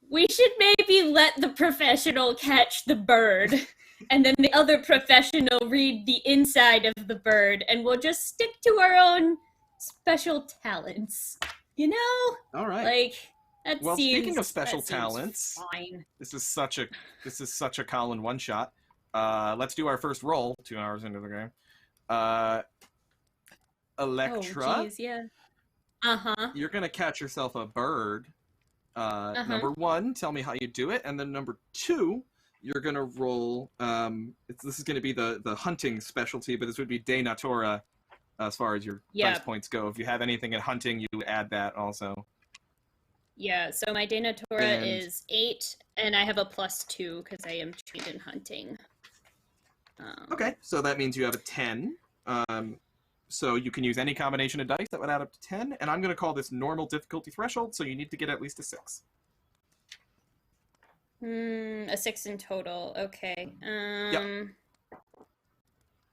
Speaker 4: We should maybe let the professional catch the bird, and then the other professional read the inside of the bird, and we'll just stick to our own special talents. You know?
Speaker 1: All right.
Speaker 4: Like, that
Speaker 1: Well,
Speaker 4: seems,
Speaker 1: speaking of special
Speaker 4: that seems
Speaker 1: talents,
Speaker 4: fine.
Speaker 1: this is such a Colin one shot. Let's do our first roll. 2 hours into the game. Elektra.
Speaker 4: Oh, jeez, yeah. Uh-huh.
Speaker 1: You're gonna catch yourself a bird. Number 1, tell me how you do it, and then number 2, you're gonna roll. This is gonna be the hunting specialty, but this would be de natura, as far as your dice points go. If you have anything in hunting, you add that also.
Speaker 4: Yeah. So my de natura is 8, and I have a +2 because I am trained in hunting.
Speaker 1: Okay, so that means you have a 10. So you can use any combination of dice that would add up to 10, and I'm going to call this normal difficulty threshold, so you need to get at least a 6.
Speaker 4: A 6 in total. Okay.
Speaker 1: Yep.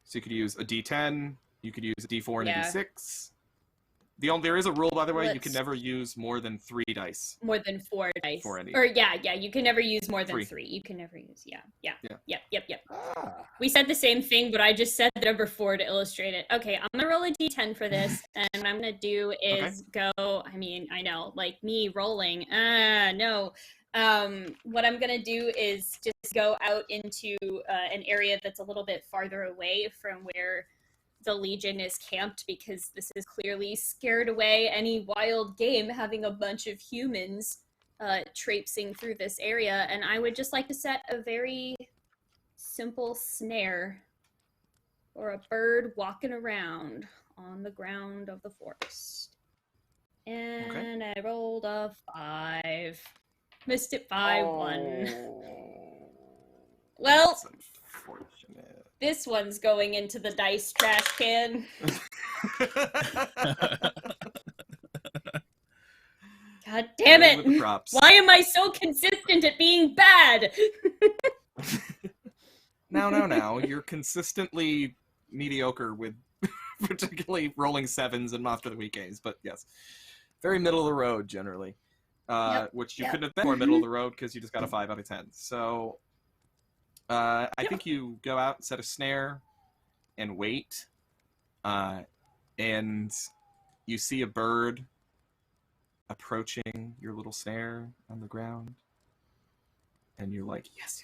Speaker 1: So you could use a D10, you could use a D4 and a D6. There is a rule, by the way, you can never use more than 3 dice.
Speaker 4: More than 4 dice.
Speaker 1: For any.
Speaker 4: Or you can never use more than 3. You can never use, Yep. We said the same thing, but I just said the number 4 to illustrate it. Okay, I'm gonna roll a D10 for this, and what I'm gonna do is go, I mean, I know, like me rolling, no. What I'm gonna do is just go out into an area that's a little bit farther away from where the Legion is camped, because this is clearly scared away any wild game having a bunch of humans traipsing through this area, and I would just like to set a very simple snare for a bird walking around on the ground of the forest. And I rolled a 5. Missed it by 1. Well,
Speaker 1: that's unfortunate.
Speaker 4: This one's going into the dice trash can. God damn it! Why am I so consistent at being bad?
Speaker 1: Now. You're consistently mediocre with particularly rolling 7s and most of the weekends, but yes. Very middle of the road, generally. Which you couldn't have been more middle of the road because you just got a 5 out of 10. So, I think you go out, set a snare, and wait. And you see a bird approaching your little snare on the ground. And you're like, yes,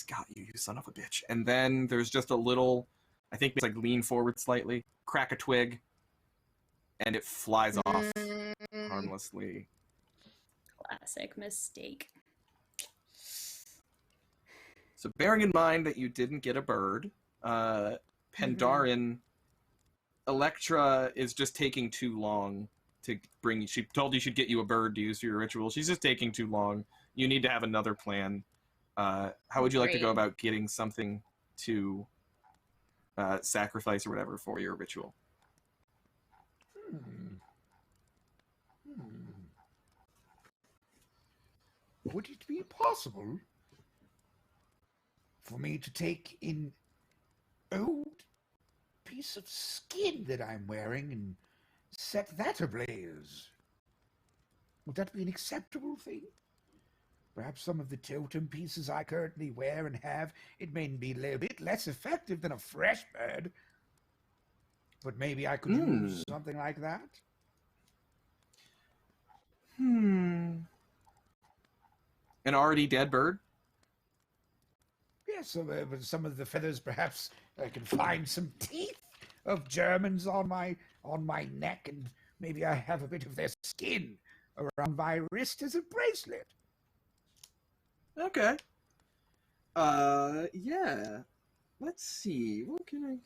Speaker 1: got you, you son of a bitch. And then there's just a little, I think it's like lean forward slightly, crack a twig, and it flies off harmlessly.
Speaker 4: Classic mistake.
Speaker 1: So bearing in mind that you didn't get a bird, Pandaren, Elektra is just taking too long to bring you. She told you she'd get you a bird to use for your ritual. She's just taking too long. You need to have another plan. How would you like to go about getting something to sacrifice or whatever for your ritual?
Speaker 6: Would it be possible for me to take an old piece of skin that I'm wearing and set that ablaze? Would that be an acceptable thing? Perhaps some of the totem pieces I currently wear and have, it may be a little bit less effective than a fresh bird, but maybe I could use something like that.
Speaker 1: An already dead bird?
Speaker 6: Yes, so, some of the feathers, perhaps I can find some teeth of Germans on my neck, and maybe I have a bit of their skin around my wrist as a bracelet.
Speaker 1: Okay. Yeah. Let's see. What can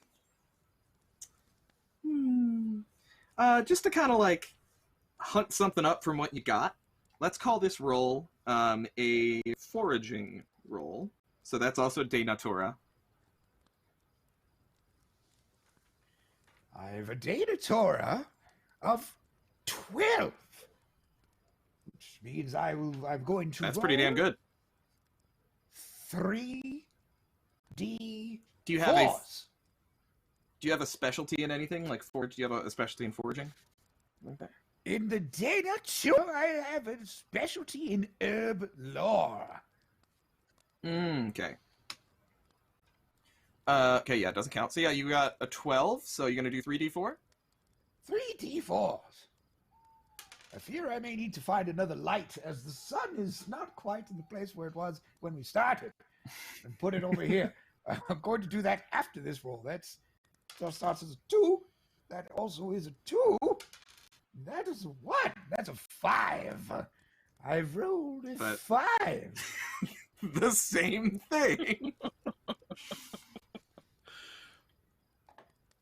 Speaker 1: I... just to kind of like hunt something up from what you got, let's call this roll a foraging roll. So that's also de natura.
Speaker 6: I have a de natura of 12, which means I'm going to.
Speaker 1: That's pretty damn good.
Speaker 6: 3D.
Speaker 1: Do you have a specialty in anything like forage? Do you have a specialty in foraging? Like that?
Speaker 6: In the Dana Tour, I have a specialty in herb lore.
Speaker 1: Okay. Okay, yeah, it doesn't count. So yeah, you got a 12, so you're going to do 3d4?
Speaker 6: 3d4s. I fear I may need to find another light, as the sun is not quite in the place where it was when we started, and put it over here. I'm going to do that after this roll. That starts as a 2. That also is a 2. That is a 1. That's a 5. I've rolled a 5.
Speaker 1: The same thing.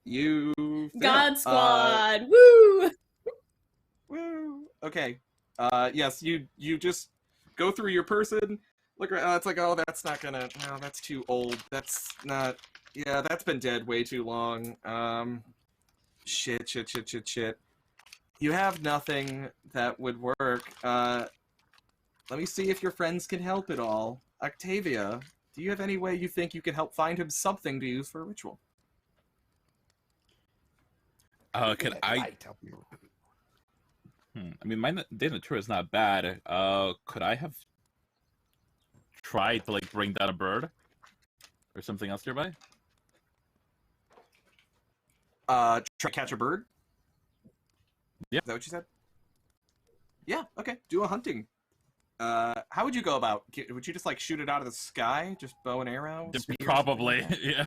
Speaker 1: You fail.
Speaker 4: God Squad! Woo!
Speaker 1: Woo. Okay. Yes, you just go through your person. Look around. It's like, oh, that's not gonna. No, that's too old. That's not. Yeah, that's been dead way too long. Shit. You have nothing that would work. Let me see if your friends can help at all. Octavia, do you have any way you think you could help find him something to use for a ritual?
Speaker 2: Can I? I mean, my day nature is not bad. Could I have tried to like bring down a bird or something else nearby?
Speaker 1: Try to catch a bird?
Speaker 2: Yeah.
Speaker 1: Is that what you said? Yeah, okay. Do a hunting. How would you go about? Would you just like shoot it out of the sky? Just bow and arrow? Spear,
Speaker 2: Probably,
Speaker 1: like
Speaker 2: yeah.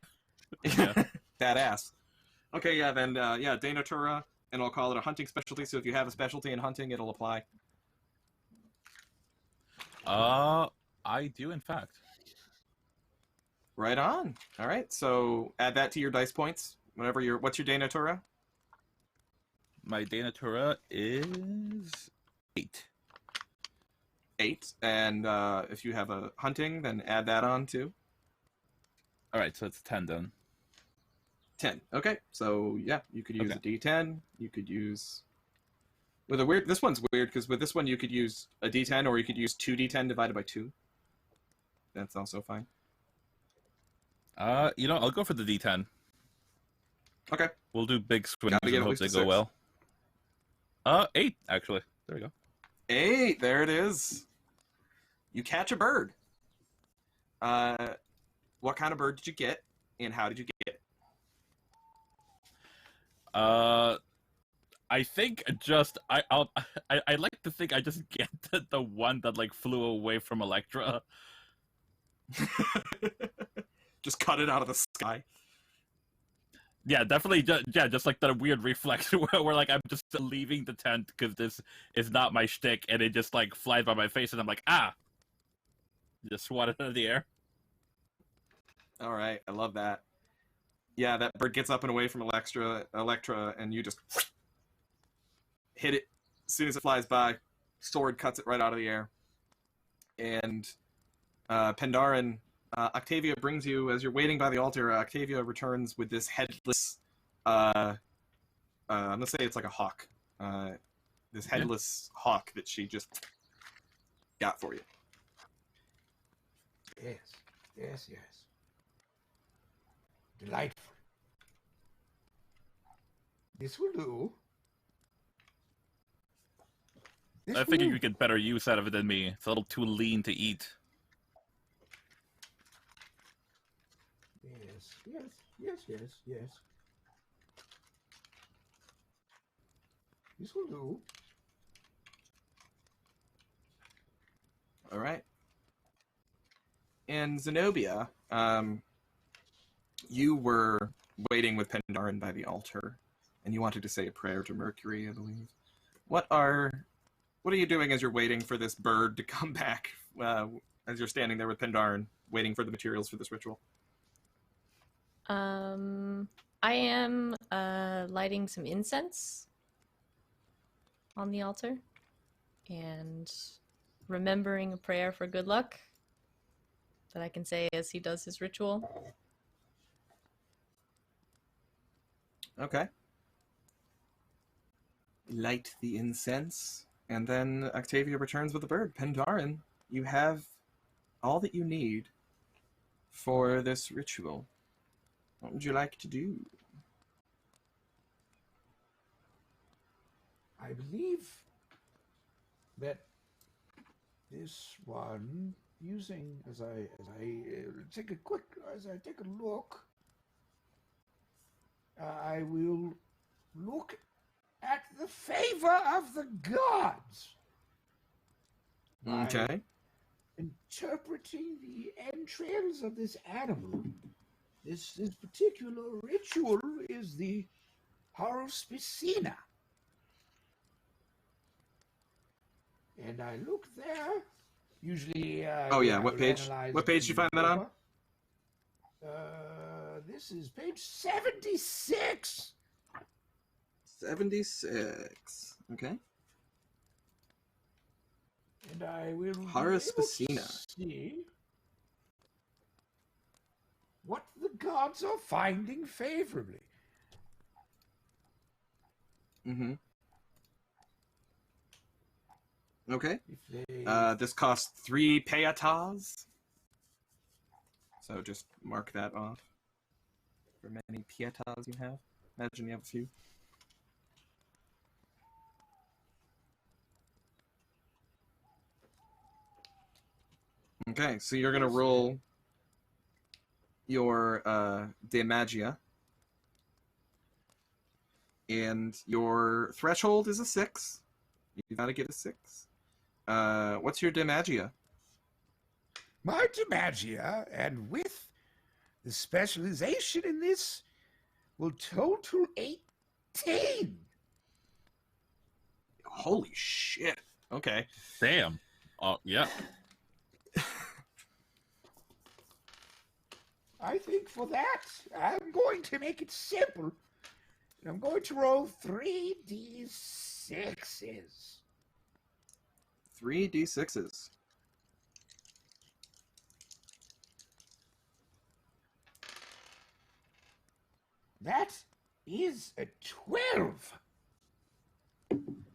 Speaker 1: yeah. Badass. Okay, yeah, then, yeah, De Natura, and I'll call it a hunting specialty, so if you have a specialty in hunting, it'll apply.
Speaker 2: I do, in fact.
Speaker 1: Right on. All right, so add that to your dice points. What's your De Natura?
Speaker 2: My day natura is 8.
Speaker 1: 8, and if you have a hunting, then add that on too.
Speaker 2: All right, so it's 10 then.
Speaker 1: 10. Okay, so yeah, you could use
Speaker 2: Okay.
Speaker 1: a D10. You could use with a weird. This one's weird because with this one you could use a D10, or you could use 2d10 divided by 2. That's also fine.
Speaker 2: I'll go for the D10.
Speaker 1: Okay.
Speaker 2: We'll do big swings
Speaker 1: Gotta
Speaker 2: and
Speaker 1: get at
Speaker 2: hope
Speaker 1: least
Speaker 2: they
Speaker 1: a
Speaker 2: go
Speaker 1: 6.
Speaker 2: well. 8 actually. There we go.
Speaker 1: 8. There it is. You catch a bird. What kind of bird did you get, and how did you get it?
Speaker 2: I think just I like to think I just get the one that like flew away from Elektra.
Speaker 1: Just cut it out of the sky.
Speaker 2: Yeah, definitely. Just like that weird reflex where like I'm just leaving the tent because this is not my shtick, and it just like flies by my face, and I'm like, just swat it out of the air.
Speaker 1: All right, I love that. Yeah, that bird gets up and away from Elektra, and you just hit it as soon as it flies by. Sword cuts it right out of the air. And Pandaren, Octavia brings you, as you're waiting by the altar, Octavia returns with this headless, I'm going to say it's like a hawk. This headless hawk that she just got for you.
Speaker 6: Yes. Delightful. This will do.
Speaker 2: I figured you get better use out of it than me. It's a little too lean to eat.
Speaker 6: Yes. This will do.
Speaker 1: All right. And Znobia, you were waiting with Pendaren by the altar, and you wanted to say a prayer to Mercury, I believe. What are you doing as you're waiting for this bird to come back, as you're standing there with Pendaren, waiting for the materials for this ritual?
Speaker 5: I am lighting some incense on the altar and remembering a prayer for good luck that I can say as he does his ritual.
Speaker 1: Okay. Light the incense, and then Octavia returns with the bird. Pendaren, you have all that you need for this ritual. What would you like to do?
Speaker 6: I believe that this one, using as I take a look, I will look at the favor of the gods.
Speaker 1: Okay.
Speaker 6: By interpreting the entrails of this animal, this particular ritual is the Horuspicina. And I look there. Usually,
Speaker 1: Oh yeah, what page? What page did you find that on?
Speaker 6: This is page 76.
Speaker 1: 76. Okay.
Speaker 6: And I will
Speaker 1: Horuspicina.
Speaker 6: see what the gods are finding favorably.
Speaker 1: Mm-hmm. Okay.
Speaker 6: If they...
Speaker 1: This costs 3 peatas. So just mark that off. For many pietas you have. Imagine you have a few. Okay, so you're gonna roll your de magia. And your threshold is a 6. You gotta get a 6. What's your de magia?
Speaker 6: My Demagia, and with the specialization in this, will total 18.
Speaker 1: Holy shit. Okay.
Speaker 2: Damn. Oh, yeah.
Speaker 6: I think for that, I'm going to make it simple. I'm going to roll 3d6s.
Speaker 1: 3d6s.
Speaker 6: That is a 12.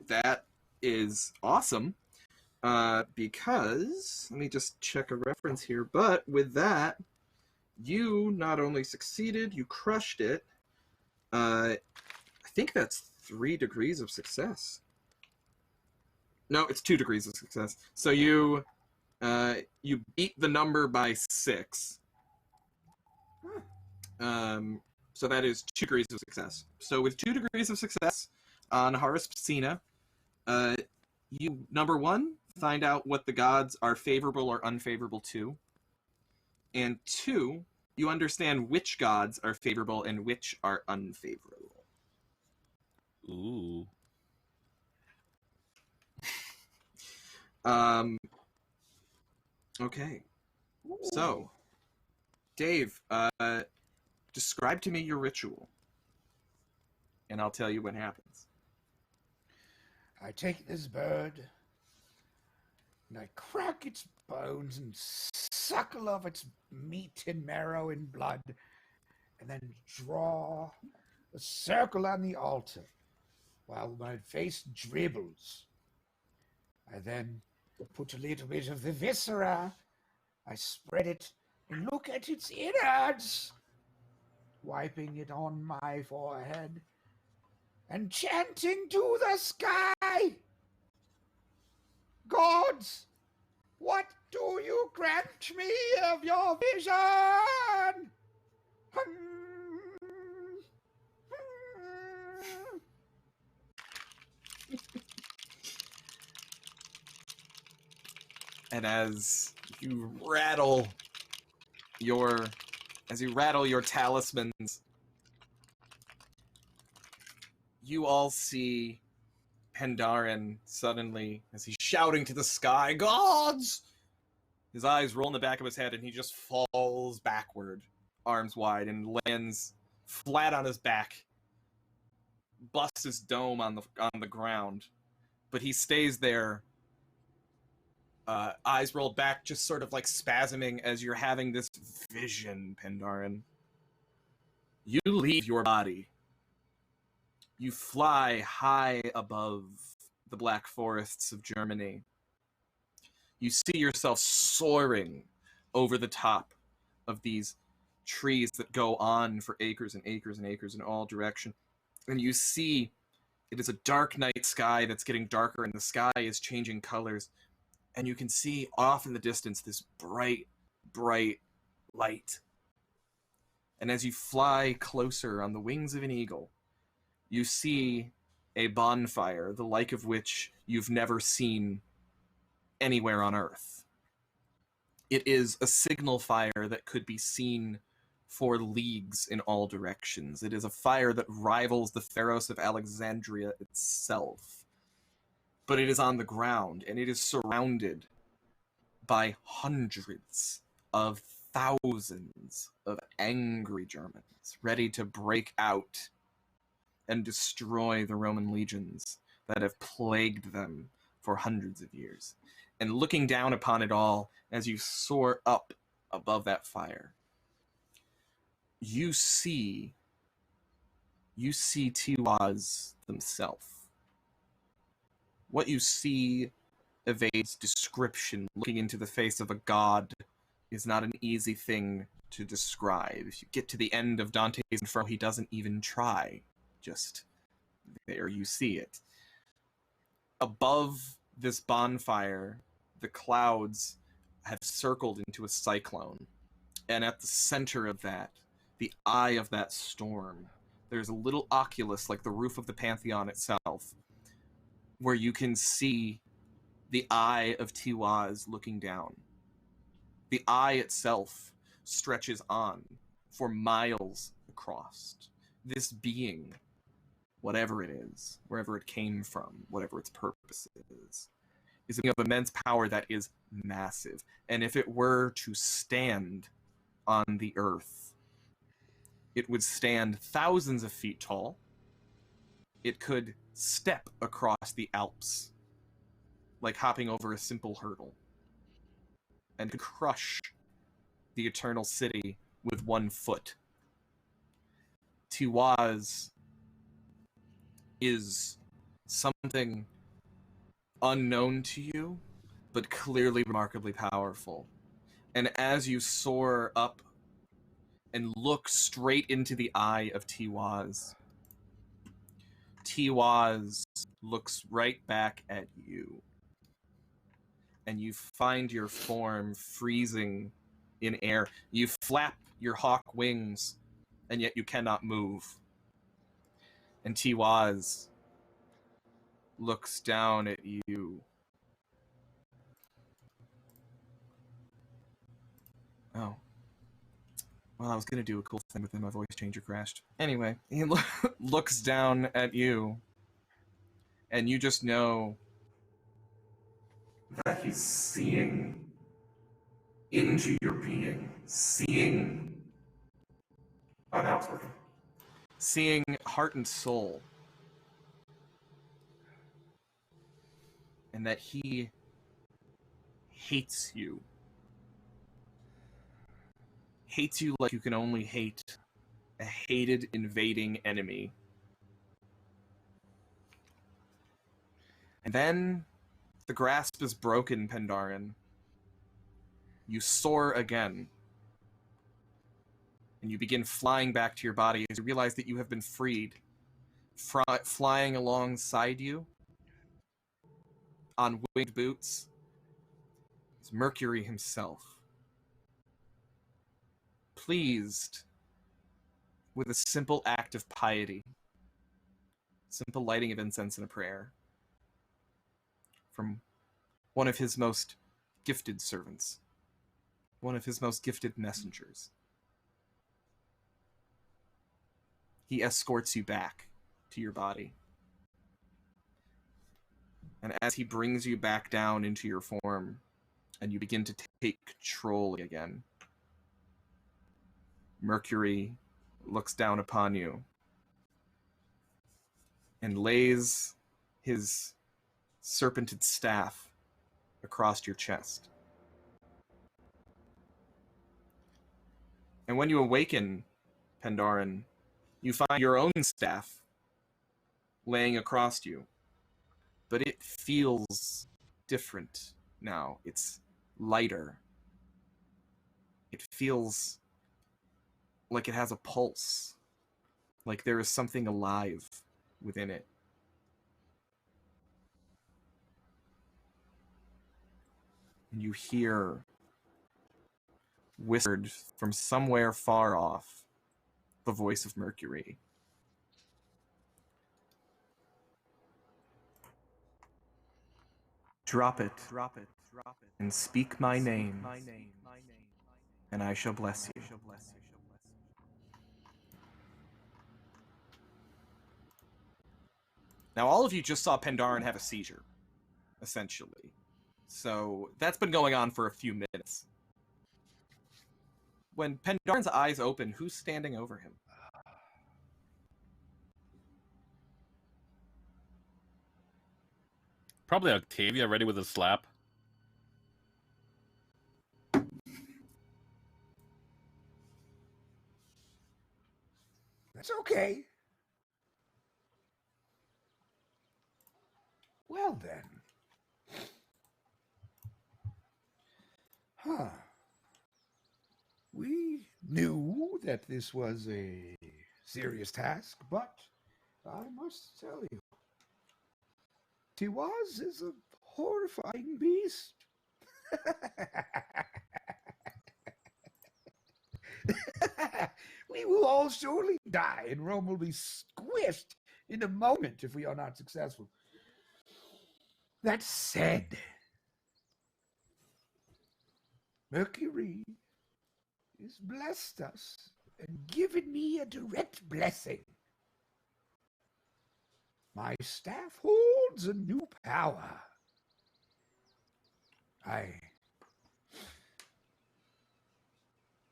Speaker 1: That is awesome. Because, let me just check a reference here, but with that, you not only succeeded, you crushed it. I think that's 3 degrees of success. No, it's 2 degrees of success. So you beat the number by 6. So that is 2 degrees of success. So with 2 degrees of success on Horuspicina, you, number 1, find out what the gods are favorable or unfavorable to. And 2, you understand which gods are favorable and which are unfavorable.
Speaker 2: Ooh.
Speaker 1: Okay. So, Dave, describe to me your ritual. And I'll tell you what happens.
Speaker 6: I take this bird, and I crack its bones and suckle off its meat and marrow and blood, and then draw a circle on the altar while my face dribbles. I then put a little bit of the viscera, I spread it and look at its innards, wiping it on my forehead and chanting to the sky. Gods, what do you grant me of your vision?
Speaker 1: And as you rattle your talismans, you all see Pandaren suddenly, as he's shouting to the sky, "Gods!" His eyes roll in the back of his head, and he just falls backward, arms wide, and lands flat on his back, busts his dome on the ground. But he stays there, eyes rolled back, just sort of like spasming as you're having this vision, Pandaren. You leave your body. You fly high above the black forests of Germany. You see yourself soaring over the top of these trees that go on for acres and acres and acres in all directions. And you see It is a dark night sky that's getting darker, and the sky is changing colors. And you can see off in the distance this bright, bright light. And as you fly closer on the wings of an eagle, you see a bonfire, the like of which you've never seen anywhere on Earth. It is a signal fire that could be seen for leagues in all directions. It is a fire that rivals the Pharos of Alexandria itself. But it is on the ground, and it is surrounded by hundreds of thousands of angry Germans ready to break out and destroy the Roman legions that have plagued them for hundreds of years. And looking down upon it all, as you soar up above that fire, you see Tiwaz themselves. What you see evades description. Looking into the face of a god is not an easy thing to describe. If you get to the end of Dante's Inferno, he doesn't even try. Just there you see it. Above this bonfire, the clouds have circled into a cyclone. And at the center of that, the eye of that storm, there's a little oculus like the roof of the Pantheon itself, where you can see the eye of Tiwaz looking down. The eye itself stretches on for miles across. This being, whatever it is, wherever it came from, whatever its purpose is a being of immense power that is massive. And if it were to stand on the earth, it would stand thousands of feet tall. It could step across the Alps, like hopping over a simple hurdle, and could crush the Eternal City with 1 foot. Tiwaz is something unknown to you, but clearly remarkably powerful. And as you soar up and look straight into the eye of Tiwaz, Tiwaz looks right back at you. And you find your form freezing in air. You flap your hawk wings, and yet you cannot move. And Tiwaz looks down at you. Oh. Well, I was going to do a cool thing, but then my voice changer crashed. Anyway, he looks down at you, and you just know that he's seeing into your being, seeing outward, seeing heart and soul, and that he hates you. Hates you like you can only hate a hated, invading enemy. And then the grasp is broken, Pandaren. You soar again. And you begin flying back to your body as you realize that you have been freed. Flying alongside you, on winged boots, is Mercury himself. Pleased with a simple act of piety, simple lighting of incense and a prayer from one of his most gifted servants, one of his most gifted messengers. He escorts you back to your body. And as he brings you back down into your form, and you begin to take control again, Mercury looks down upon you and lays his serpented staff across your chest. And when you awaken, Pandaren, you find your own staff laying across you. But it feels different now. It's lighter. It feels like it has a pulse, like there is something alive within it. And you hear, whispered from somewhere far off, the voice of Mercury. Drop it, and speak my name, and I shall bless you. Now, all of you just saw Pandaren have a seizure, essentially. So that's been going on for a few minutes. When Pendaren's eyes open, who's standing over him?
Speaker 2: Probably Octavia, ready with a slap.
Speaker 6: That's okay. Well then. Huh. We knew that this was a serious task, but I must tell you, Tiwaz is a horrifying beast. We will all surely die, and Rome will be squished in a moment if we are not successful. That said, Mercury has blessed us and given me a direct blessing. My staff holds a new power.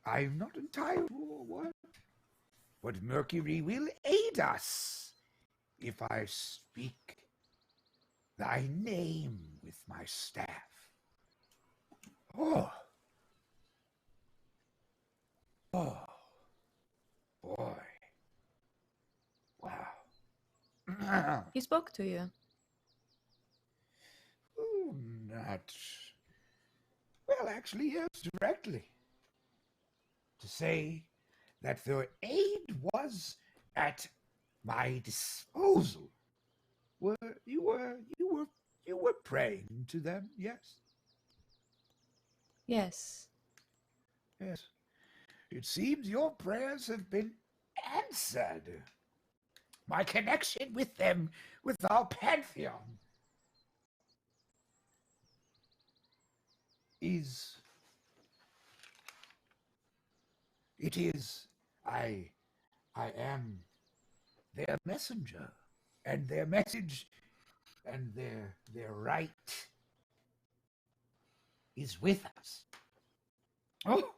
Speaker 6: I'm not entirely sure what, but Mercury will aid us if I speak thy name with my staff. Oh, boy. Wow.
Speaker 5: He spoke to you.
Speaker 6: Oh, not... Well, actually, yes, directly. To say that their aid was at my disposal. You were praying to them, yes?
Speaker 5: Yes.
Speaker 6: Yes. It seems your prayers have been answered. My connection with them, with our pantheon, I am their messenger, and their message and their right is with us. Oh,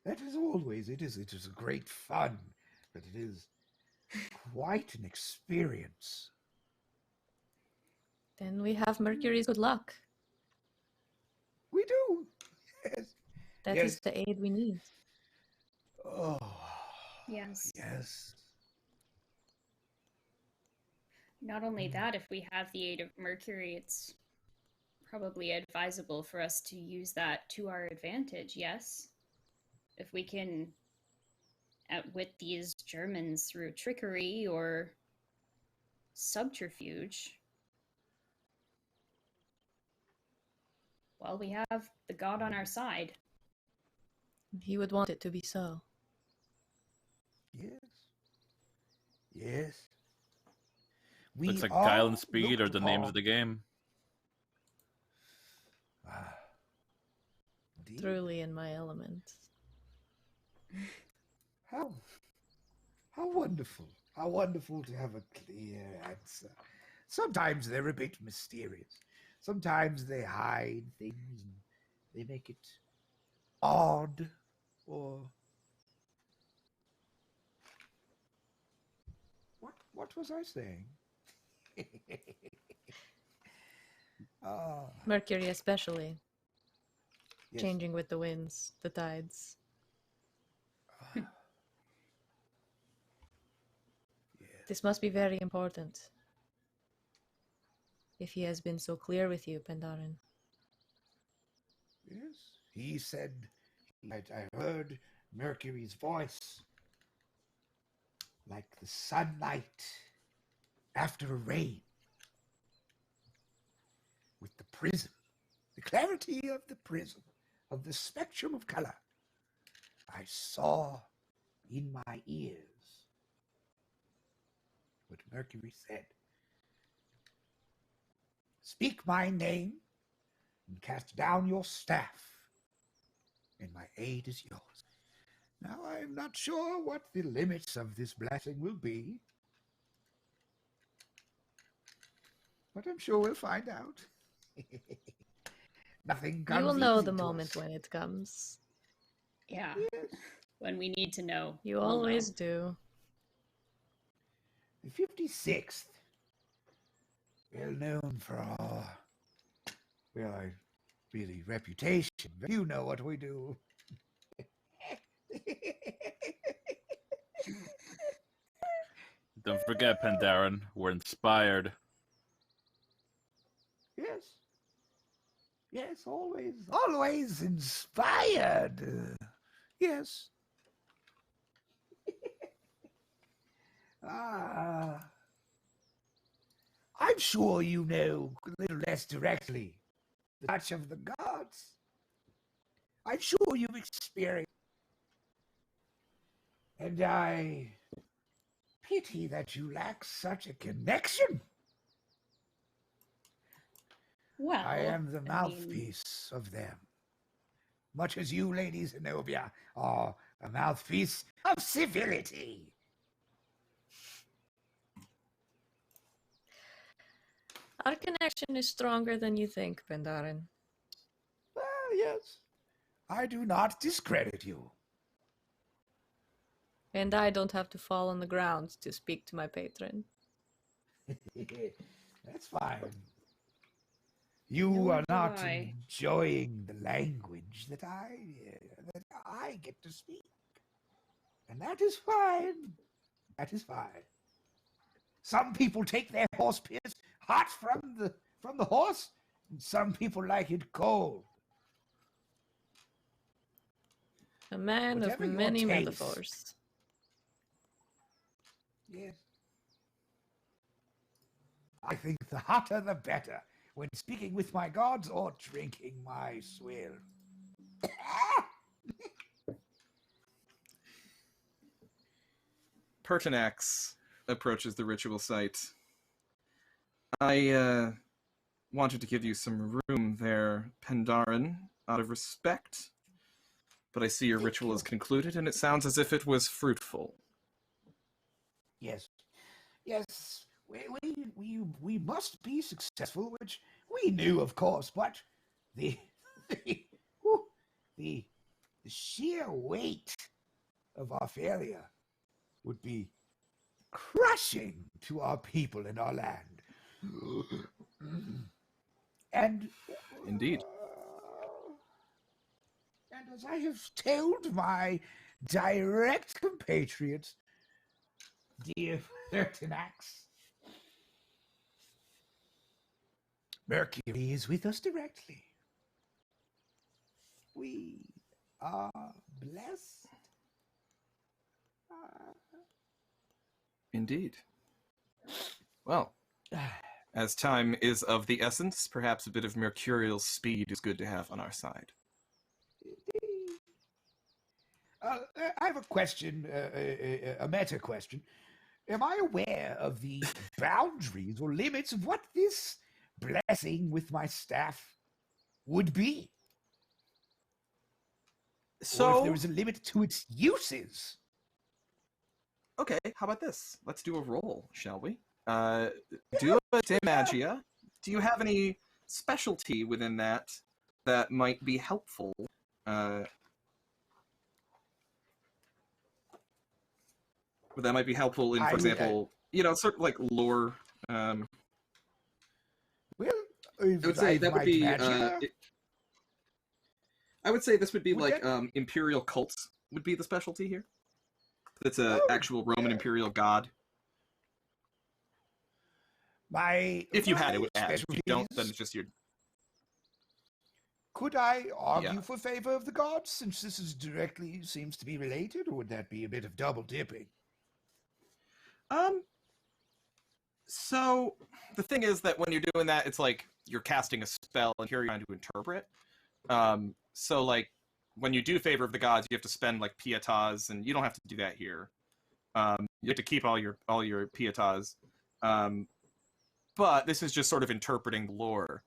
Speaker 6: that is always, it is a great fun, but it is quite an experience.
Speaker 5: Then we have Mercury's good luck.
Speaker 6: We do. Yes.
Speaker 5: That
Speaker 6: Yes.
Speaker 5: is the aid we need.
Speaker 6: Oh,
Speaker 4: Yes.
Speaker 6: yes.
Speaker 4: Not only that, if we have the aid of Mercury, it's probably advisable for us to use that to our advantage, yes? If we can outwit these Germans through trickery or subterfuge, well, we have the god on our side.
Speaker 5: He would want it to be so.
Speaker 6: Yes. Yes.
Speaker 2: Looks like
Speaker 6: are
Speaker 2: Guile and Speed are
Speaker 6: looked
Speaker 2: the names
Speaker 6: upon-
Speaker 2: of the game.
Speaker 6: Ah, indeed.
Speaker 5: Truly in my element.
Speaker 6: How wonderful. How wonderful to have a clear answer. Sometimes they're a bit mysterious. Sometimes they hide things and they make it odd or... What was I saying?
Speaker 5: Mercury especially.
Speaker 6: Yes.
Speaker 5: Changing with the winds, the tides.
Speaker 6: Yes.
Speaker 5: This must be very important. If he has been so clear with you, Pandaren.
Speaker 6: Yes. He said, I heard Mercury's voice like the sunlight after a rain, with the prism, the clarity of the prism, of the spectrum of color. I saw in my ears what Mercury said. Speak my name and cast down your staff, and my aid is yours. Now I am not sure what the limits of this blessing will be, but I'm sure we'll find out. Nothing comes
Speaker 5: You will know
Speaker 6: easy
Speaker 5: the
Speaker 6: to
Speaker 5: moment
Speaker 6: us.
Speaker 5: when it comes.
Speaker 4: Yeah.
Speaker 6: Yes.
Speaker 4: When we need to know.
Speaker 5: You
Speaker 4: we'll
Speaker 5: always
Speaker 4: know.
Speaker 5: do.
Speaker 6: The 56th, well known for our, really reputation. You know what we do.
Speaker 2: Don't forget, Pandaren, we're inspired.
Speaker 6: Yes. Yes, always inspired. Yes. I'm sure you know a little less directly the touch of the gods. I'm sure you've experienced. And I pity that you lack such a connection.
Speaker 4: Well,
Speaker 6: I am the
Speaker 4: I mean,
Speaker 6: mouthpiece of them. Much as you, Lady Znobia, are a mouthpiece of civility.
Speaker 5: Our connection is stronger than you think, Pendaren.
Speaker 6: Well, yes. I do not discredit you.
Speaker 5: And I don't have to fall on the ground to speak to my patron.
Speaker 6: That's fine. You
Speaker 4: Nor
Speaker 6: are
Speaker 4: do
Speaker 6: not
Speaker 4: I.
Speaker 6: enjoying the language that I get to speak. And that is fine. That is fine. Some people take their horse piss hot from the horse, and some people like it cold.
Speaker 5: A man
Speaker 6: Whatever
Speaker 5: of
Speaker 6: your
Speaker 5: many
Speaker 6: taste.
Speaker 5: metaphors.
Speaker 6: Yes. I think the hotter the better when speaking with my gods or drinking my swill.
Speaker 1: Pertinax approaches the ritual site. I wanted to give you some room there, Pandaren, out of respect, but I see your
Speaker 6: Thank
Speaker 1: ritual
Speaker 6: you.
Speaker 1: is concluded, and it sounds as if it was fruitful.
Speaker 6: Yes. Yes. We must be successful, which we knew, of course, but the whew, the sheer weight of our failure would be crushing to our people and our land. And
Speaker 1: Indeed.
Speaker 6: and as I have told my direct compatriots, dear Pertinax, Mercury is with us directly. We are blessed.
Speaker 1: Indeed. Well, as time is of the essence, perhaps a bit of mercurial speed is good to have on our side.
Speaker 6: I have a question, a meta question. Am I aware of the boundaries or limits of what this blessing with my staff would be? Or if
Speaker 1: So,
Speaker 6: there is a limit to its uses?
Speaker 1: okay, how about this? Let's do a roll, shall we? Do a de magia. Do you have any specialty within that that might be helpful? That might be helpful in, for example, sort of like lore.
Speaker 6: Well,
Speaker 1: I would say that would be. I would say this would be
Speaker 6: Would
Speaker 1: like
Speaker 6: that-
Speaker 1: imperial cults would be the specialty here. That's an actual Roman imperial god. If you had it, would add. If you don't, then it's just your.
Speaker 6: Could I argue for favor of the gods, since this is directly seems to be related, or would that be a bit of double dipping?
Speaker 1: So the thing is that when you're doing that, it's like you're casting a spell and here you're trying to interpret. So like when you do favor of the gods, you have to spend like pietas, and you don't have to do that here. You have to keep all your pietas. But this is just sort of interpreting the lore.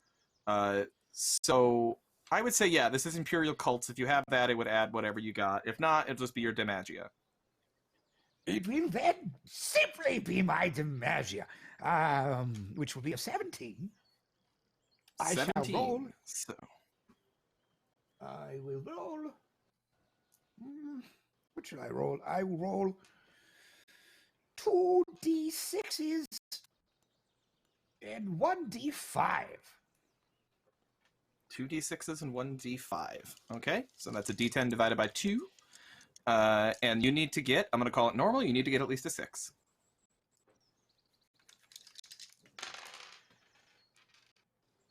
Speaker 1: So I would say, yeah, this is Imperial Cults. If you have that, it would add whatever you got. If not, it'll just be your Demagia.
Speaker 6: It will then simply be my Demagia, which will be a 17. I
Speaker 1: 17.
Speaker 6: shall roll.
Speaker 1: So
Speaker 6: I will roll. What should I roll? I will roll 2d6s and 1d5.
Speaker 1: 2d6s and 1d5. Okay, so that's a d10 divided by 2. And you need to get, I'm going to call it normal, you need to get at least a 6.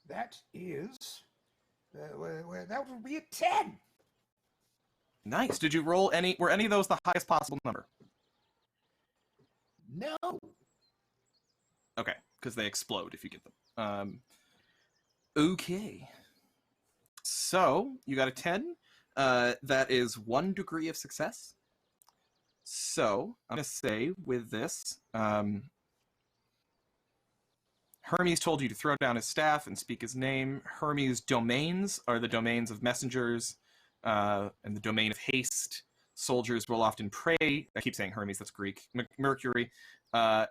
Speaker 6: That is, that would be a 10.
Speaker 1: Nice. Did you roll any, were any of those the highest possible number?
Speaker 6: No.
Speaker 1: Okay, because they explode if you get them. Okay. So, you got a 10. That is 1 degree of success. So, I'm going to say with this, Hermes told you to throw down his staff and speak his name. Hermes' domains are the domains of messengers, and the domain of haste. Soldiers will often pray. I keep saying Hermes, that's Greek. Mercury. The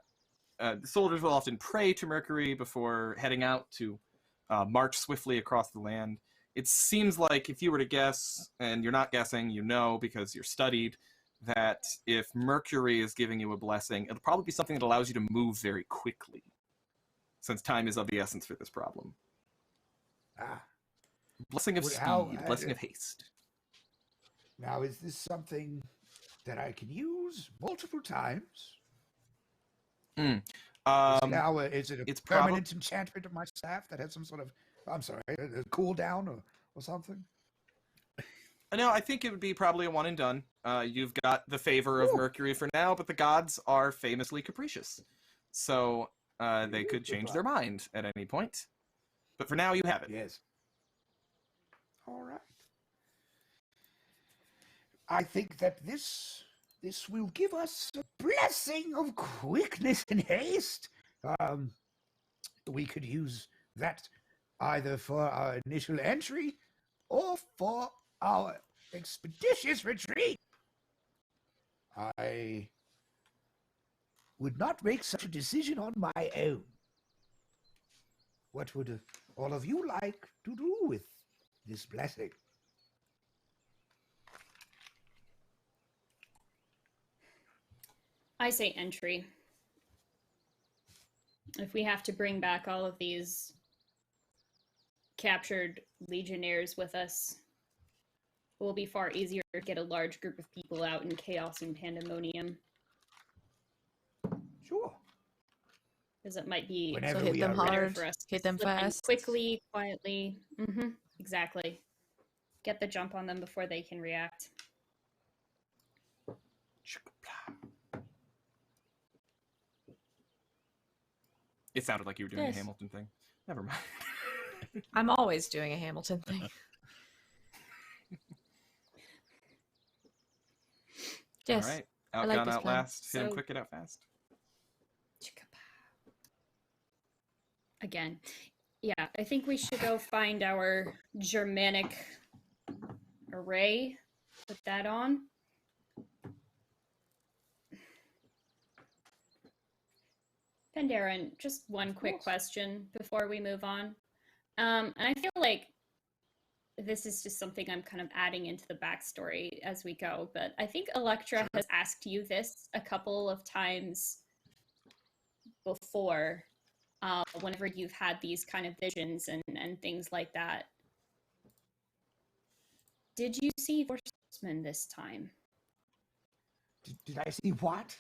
Speaker 1: soldiers will often pray to Mercury before heading out to march swiftly across the land. It seems like if you were to guess, and you're not guessing, you know because you're studied, that if Mercury is giving you a blessing, it'll probably be something that allows you to move very quickly, since time is of the essence for this problem. Blessing of speed, blessing of haste.
Speaker 6: Now, is this something that I can use multiple times? Now, is it a permanent enchantment of my staff that has some sort of, I'm sorry, a cooldown or something?
Speaker 1: No, I think it would be probably a one and done. You've got the favor of Mercury for now, but the gods are famously capricious. So they could change their mind at any point. But for now, you have it.
Speaker 6: Yes. All right. I think that this will give us a blessing of quickness and haste. We could use that either for our initial entry or for our expeditious retreat. I would not make such a decision on my own. What would all of you like to do with this blessing?
Speaker 4: I say entry. If we have to bring back all of these captured legionnaires with us, it will be far easier to get a large group of people out in chaos and pandemonium.
Speaker 6: Sure.
Speaker 4: Because it might be
Speaker 5: so hit them hard,
Speaker 4: for us
Speaker 5: hit them fast,
Speaker 4: quickly, quietly. Exactly. Get the jump on them before they can react.
Speaker 1: It sounded like you were doing a Hamilton thing. Never mind.
Speaker 5: I'm always doing a Hamilton thing. Yes.
Speaker 1: All right.
Speaker 5: I
Speaker 1: Outgone,
Speaker 5: like this
Speaker 1: outlast,
Speaker 5: plan.
Speaker 1: hit him quick, get out fast.
Speaker 4: Again. Yeah, I think we should go find our Germanic array. Put that on. Pandaren, just one quick question before we move on. And I feel like this is just something I'm kind of adding into the backstory as we go, but I think Elektra has asked you this a couple of times before, whenever you've had these kind of visions and things like that. Did you see horsemen this time?
Speaker 6: Did I see what?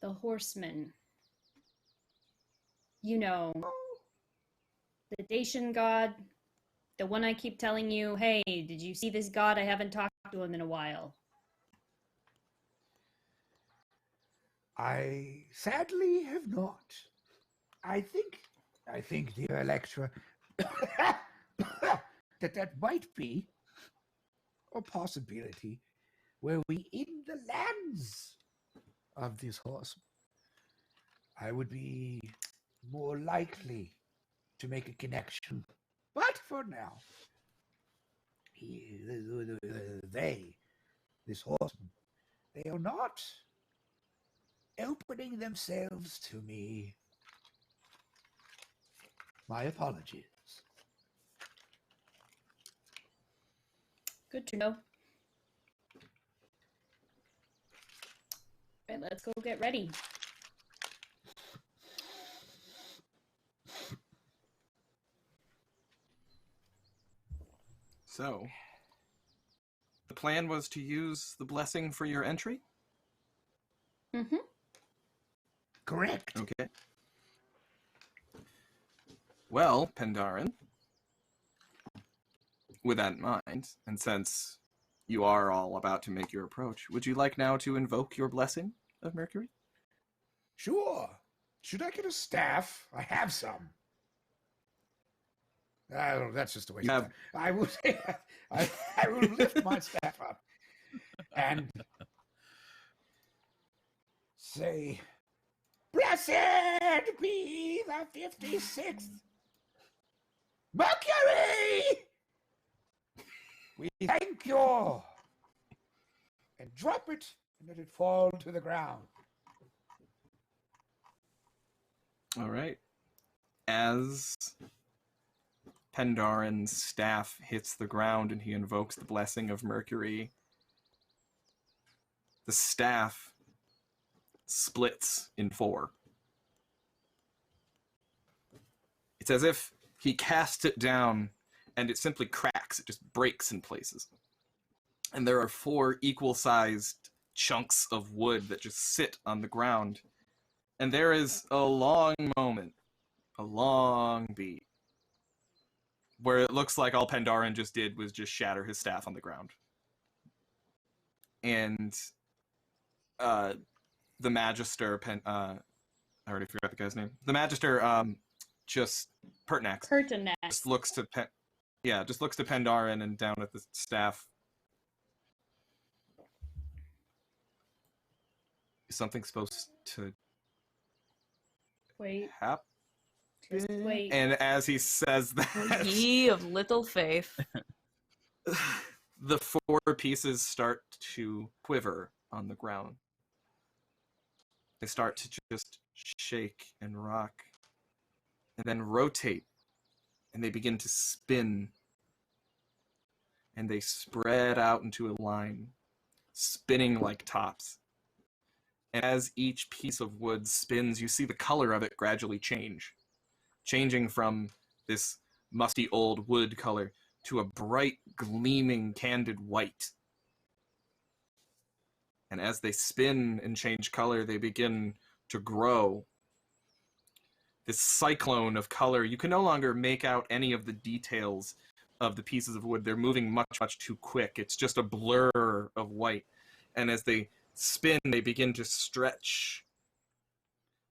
Speaker 4: The horsemen. You know, the Dacian god, the one I keep telling you, hey, did you see this god? I haven't talked to him in a while.
Speaker 6: I sadly have not. I think, dear Elektra, that might be a possibility were we in the lands of this horse. I would be more likely to make a connection. But for now, this horseman, they are not opening themselves to me. My apologies.
Speaker 4: Good to know. Right, let's go get ready.
Speaker 1: So, the plan was to use the blessing for your entry?
Speaker 4: Mm-hmm.
Speaker 6: Correct.
Speaker 1: Okay. Well, Pandaren, with that in mind, and since you are all about to make your approach, would you like now to invoke your blessing of Mercury?
Speaker 6: Sure. Should I get a staff? I have some. That's just a waste of time. I will I will lift my staff up and say, "Blessed be the 56th Mercury! We thank you!" And drop it and let it fall to the ground.
Speaker 1: All right. As Pendaran's staff hits the ground and he invokes the blessing of Mercury, the staff splits in four. It's as if he casts it down and it simply cracks. It just breaks in places. And there are four equal-sized chunks of wood that just sit on the ground. And there is a long moment, a long beat, where it looks like all Pandaren just did was just shatter his staff on the ground. And the Magister, I already forgot the guy's name. The Magister, Pertinax. Just looks to Pandaren and down at the staff. Is something supposed to happen?
Speaker 4: Just wait.
Speaker 1: And as he says that,
Speaker 5: Ye of little faith.
Speaker 1: the four pieces start to quiver on the ground. They start to just shake and rock, and then rotate, and they begin to spin, and they spread out into a line, spinning like tops. And as each piece of wood spins, you see the color of it gradually change, changing from this musty old wood color to a bright, gleaming, candid white. And as they spin and change color, they begin to grow. This cyclone of color, you can no longer make out any of the details of the pieces of wood. They're moving much, much too quick. It's just a blur of white. And as they spin, they begin to stretch.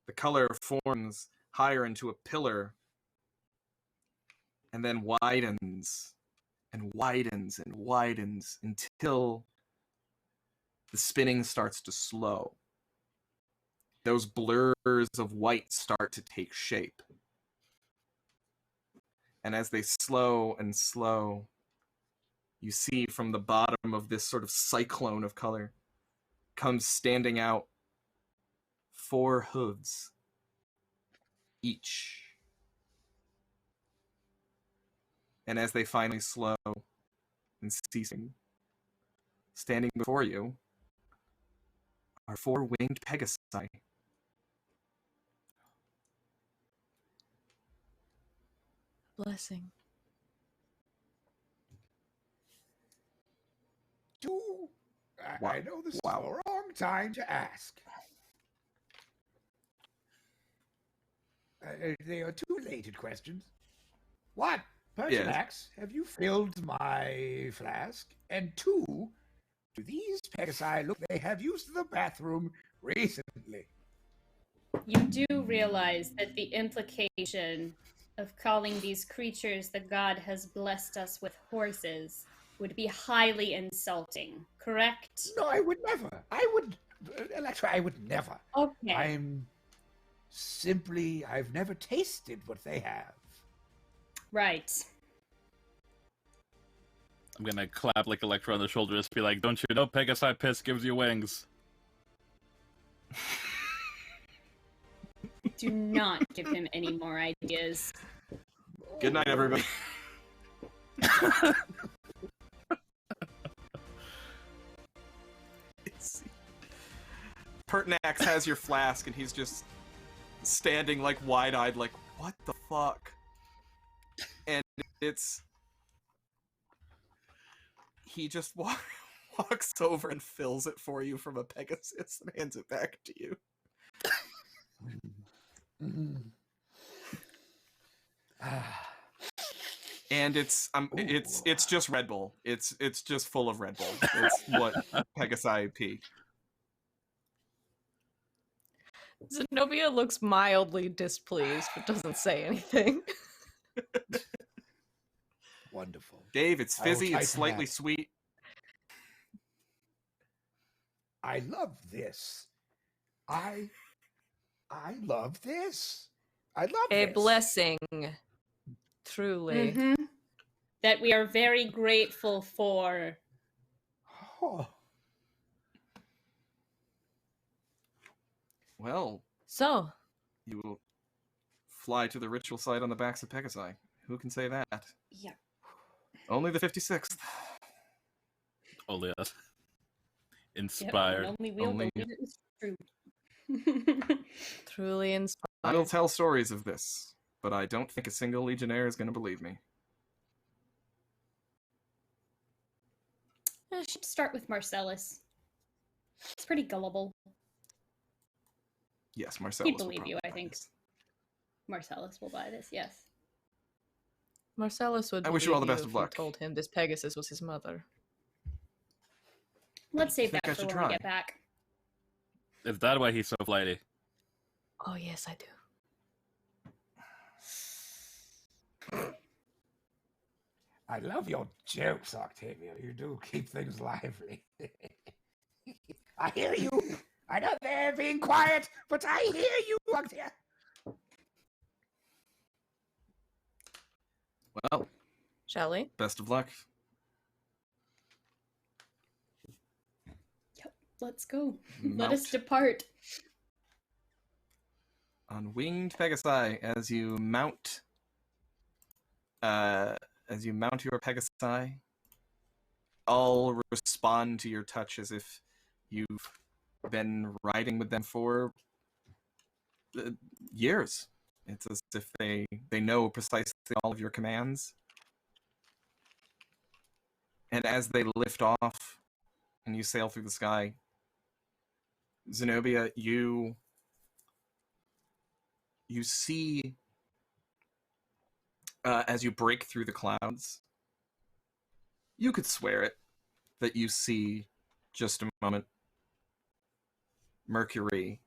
Speaker 1: The color forms higher into a pillar, and then widens and widens and widens until the spinning starts to slow. Those blurs of white start to take shape. And as they slow and slow, you see from the bottom of this sort of cyclone of color comes standing out 4 hooves each. And as they finally slow and ceasing, standing before you are 4 winged Pegasi.
Speaker 5: Blessing.
Speaker 6: I know this is the wrong time to ask. They are 2 related questions. 1, Pertinax, have you filled my flask? And 2, do these Pegasi look they have used the bathroom recently?
Speaker 4: you do realize that the implication of calling these creatures the god has blessed us with horses would be highly insulting, correct?
Speaker 6: No, I would never. I would, Elektra, I would never.
Speaker 4: Okay.
Speaker 6: I've never tasted what they have.
Speaker 4: Right.
Speaker 2: I'm gonna clap like Elektra on the shoulder and be like, "Don't you know Pegasi piss gives you wings?"
Speaker 4: Do not give him any more ideas.
Speaker 1: Good night, everybody. Pertinax has your flask, and he's just standing like wide-eyed, like, what the fuck? And he just walks over and fills it for you from a Pegasus and hands it back to you. And it's just Red Bull. It's just full of Red Bull. It's what Pegasi pee.
Speaker 5: Znobia looks mildly displeased, but doesn't say anything.
Speaker 6: Wonderful.
Speaker 1: Dave, it's fizzy, it's slightly sweet.
Speaker 6: I love this. I love this. I love
Speaker 5: A
Speaker 6: this.
Speaker 5: blessing, truly.
Speaker 4: Mm-hmm. That we are very grateful for.
Speaker 6: Oh.
Speaker 1: Well,
Speaker 5: So,
Speaker 1: you will fly to the ritual site on the backs of Pegasi. Who can say that?
Speaker 4: Yeah.
Speaker 1: Only the 56th.
Speaker 2: Only us. Inspired.
Speaker 4: Yep, only we'll
Speaker 1: Only-
Speaker 4: believe it was true.
Speaker 5: truly inspired.
Speaker 1: I will tell stories of this, but I don't think a single Legionnaire is going to believe me.
Speaker 4: I should start with Marcellus. It's pretty gullible.
Speaker 1: Yes, Marcellus.
Speaker 4: He'd
Speaker 1: will
Speaker 4: believe you,
Speaker 1: probably
Speaker 4: I think.
Speaker 1: this.
Speaker 4: Marcellus will buy this, yes.
Speaker 5: Marcellus would
Speaker 1: I wish you all the
Speaker 5: believe
Speaker 1: best
Speaker 5: if
Speaker 1: of
Speaker 5: you
Speaker 1: luck.
Speaker 5: told him this Pegasus was his mother.
Speaker 4: Let's save
Speaker 1: think I
Speaker 4: that for
Speaker 1: should
Speaker 4: when we
Speaker 1: try.
Speaker 4: get back.
Speaker 2: Is that why he's so flighty?
Speaker 5: Oh, yes, I do.
Speaker 6: I love your jokes, Octavia. You do keep things lively. I hear you. I know they're being quiet, but I hear you, Octavia.
Speaker 1: Well,
Speaker 5: Shall we?
Speaker 1: best of luck.
Speaker 4: Let's go. Let
Speaker 1: Mount
Speaker 4: us depart.
Speaker 1: on winged Pegasi as you mount. As you mount your Pegasi, all respond to your touch as if you've been riding with them for years. It's as if they know precisely all of your commands. And as they lift off and you sail through the sky, Znobia, you see, as you break through the clouds, you could swear it, that you see, just a moment, Mercury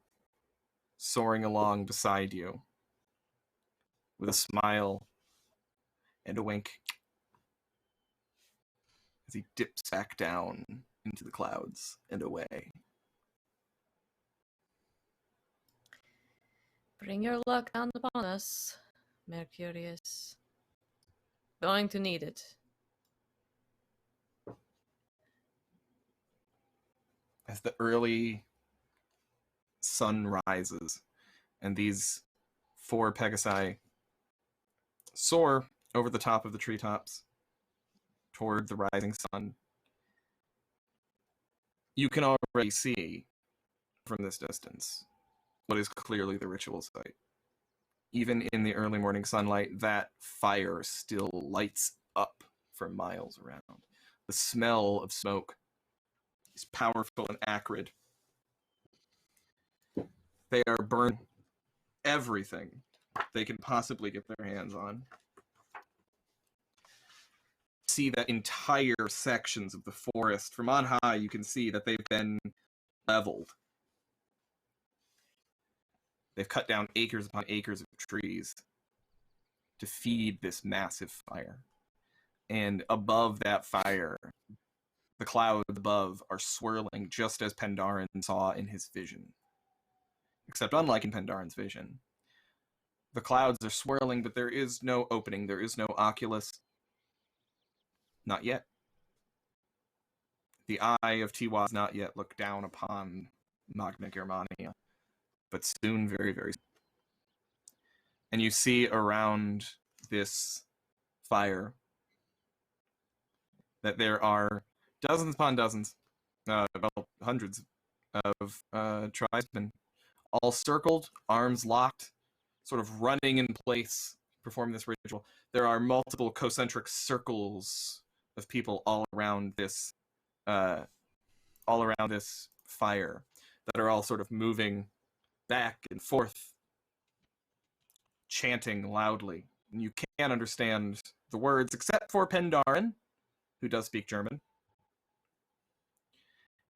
Speaker 1: soaring along beside you with a smile and a wink as he dips back down into the clouds and away.
Speaker 5: Bring your luck down upon us, Mercurius. Going to need it.
Speaker 1: As the early sun rises and these 4 Pegasi soar over the top of the treetops toward the rising sun, you can already see from this distance what is clearly the ritual site. Even in the early morning sunlight, that fire still lights up for miles around. The smell of smoke is powerful and acrid. They are burning everything they can possibly get their hands on. See that entire sections of the forest from on high, you can see that they've been leveled. They've cut down acres upon acres of trees to feed this massive fire. And above that fire, the clouds above are swirling just as Pandaren saw in his vision. Except unlike in Pandaren's vision, the clouds are swirling, but there is no opening, there is no oculus. Not yet. The eye of Tiwa has not yet looked down upon Magna Germania, but soon, very, very soon. And you see around this fire that there are dozens upon dozens, well, hundreds of tribesmen, all circled, arms locked, sort of running in place, performing this ritual. There are multiple concentric circles of people all around this fire that are all sort of moving back and forth, chanting loudly. And you can't understand the words except for Pendaren, who does speak German.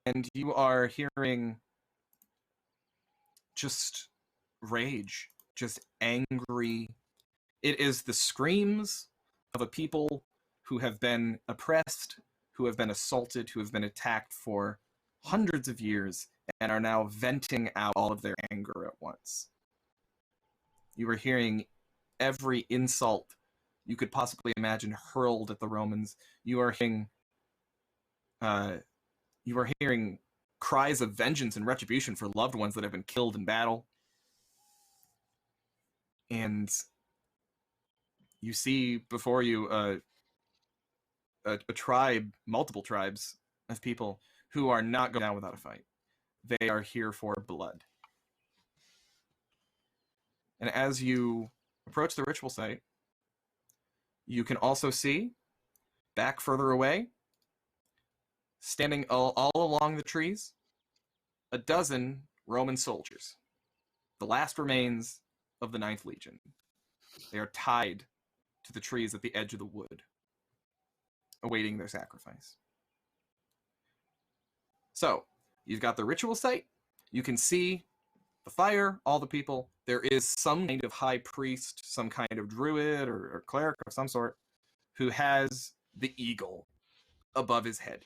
Speaker 1: And you are hearing just rage, just angry. It is the screams of a people who have been oppressed, who have been assaulted, who have been attacked for hundreds of years, and are now venting out all of their anger at once. You are hearing every insult you could possibly imagine hurled at the Romans. You are hearing cries of vengeance and retribution for loved ones that have been killed in battle. And you see before you a tribe, multiple tribes of people who are not going down without a fight. They are here for blood. And as you approach the ritual site, you can also see, back further away, standing all along the trees, a dozen Roman soldiers, the last remains of the 9th Legion. They are tied to the trees at the edge of the wood, awaiting their sacrifice. So, you've got the ritual site, you can see the fire, all the people. There is some kind of high priest, some kind of druid or cleric of some sort, who has the eagle above his head.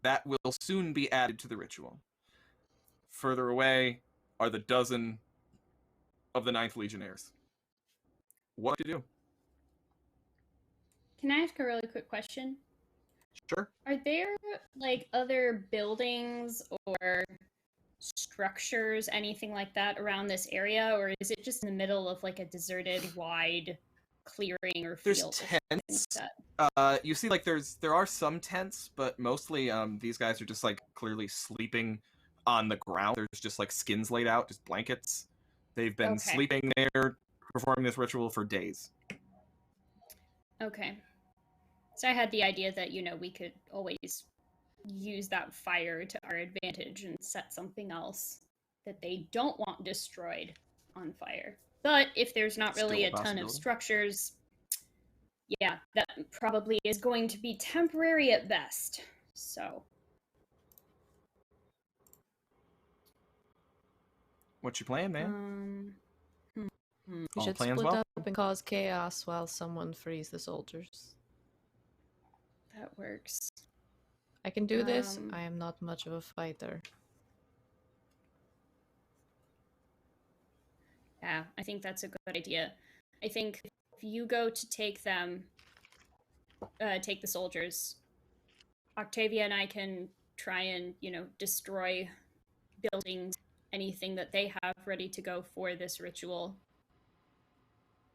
Speaker 1: That will soon be added to the ritual. Further away are the dozen of the 9th Legionnaires. What to do?
Speaker 4: Can I ask a really quick question?
Speaker 1: Sure.
Speaker 4: Are there, like, other buildings or structures, anything like that, around this area? Or is it just in the middle of, like, a deserted, wide clearing or field?
Speaker 1: There's tents. You see, like, there are some tents, but mostly these guys are just, like, clearly sleeping on the ground. There's just, like, skins laid out, just blankets. They've been sleeping there, performing this ritual for days.
Speaker 4: Okay. So I had the idea that, you know, we could always use that fire to our advantage and set something else that they don't want destroyed on fire. But if there's not really a ton of structures, yeah, that probably is going to be temporary at best. So.
Speaker 1: What's your plan, man?
Speaker 5: We should split up and cause chaos while someone frees the soldiers.
Speaker 4: That works.
Speaker 5: I can do this. I am not much of a fighter.
Speaker 4: Yeah, I think that's a good idea. I think if you go to take them, take the soldiers, Octavia and I can try and, you know, destroy buildings, anything that they have ready to go for this ritual.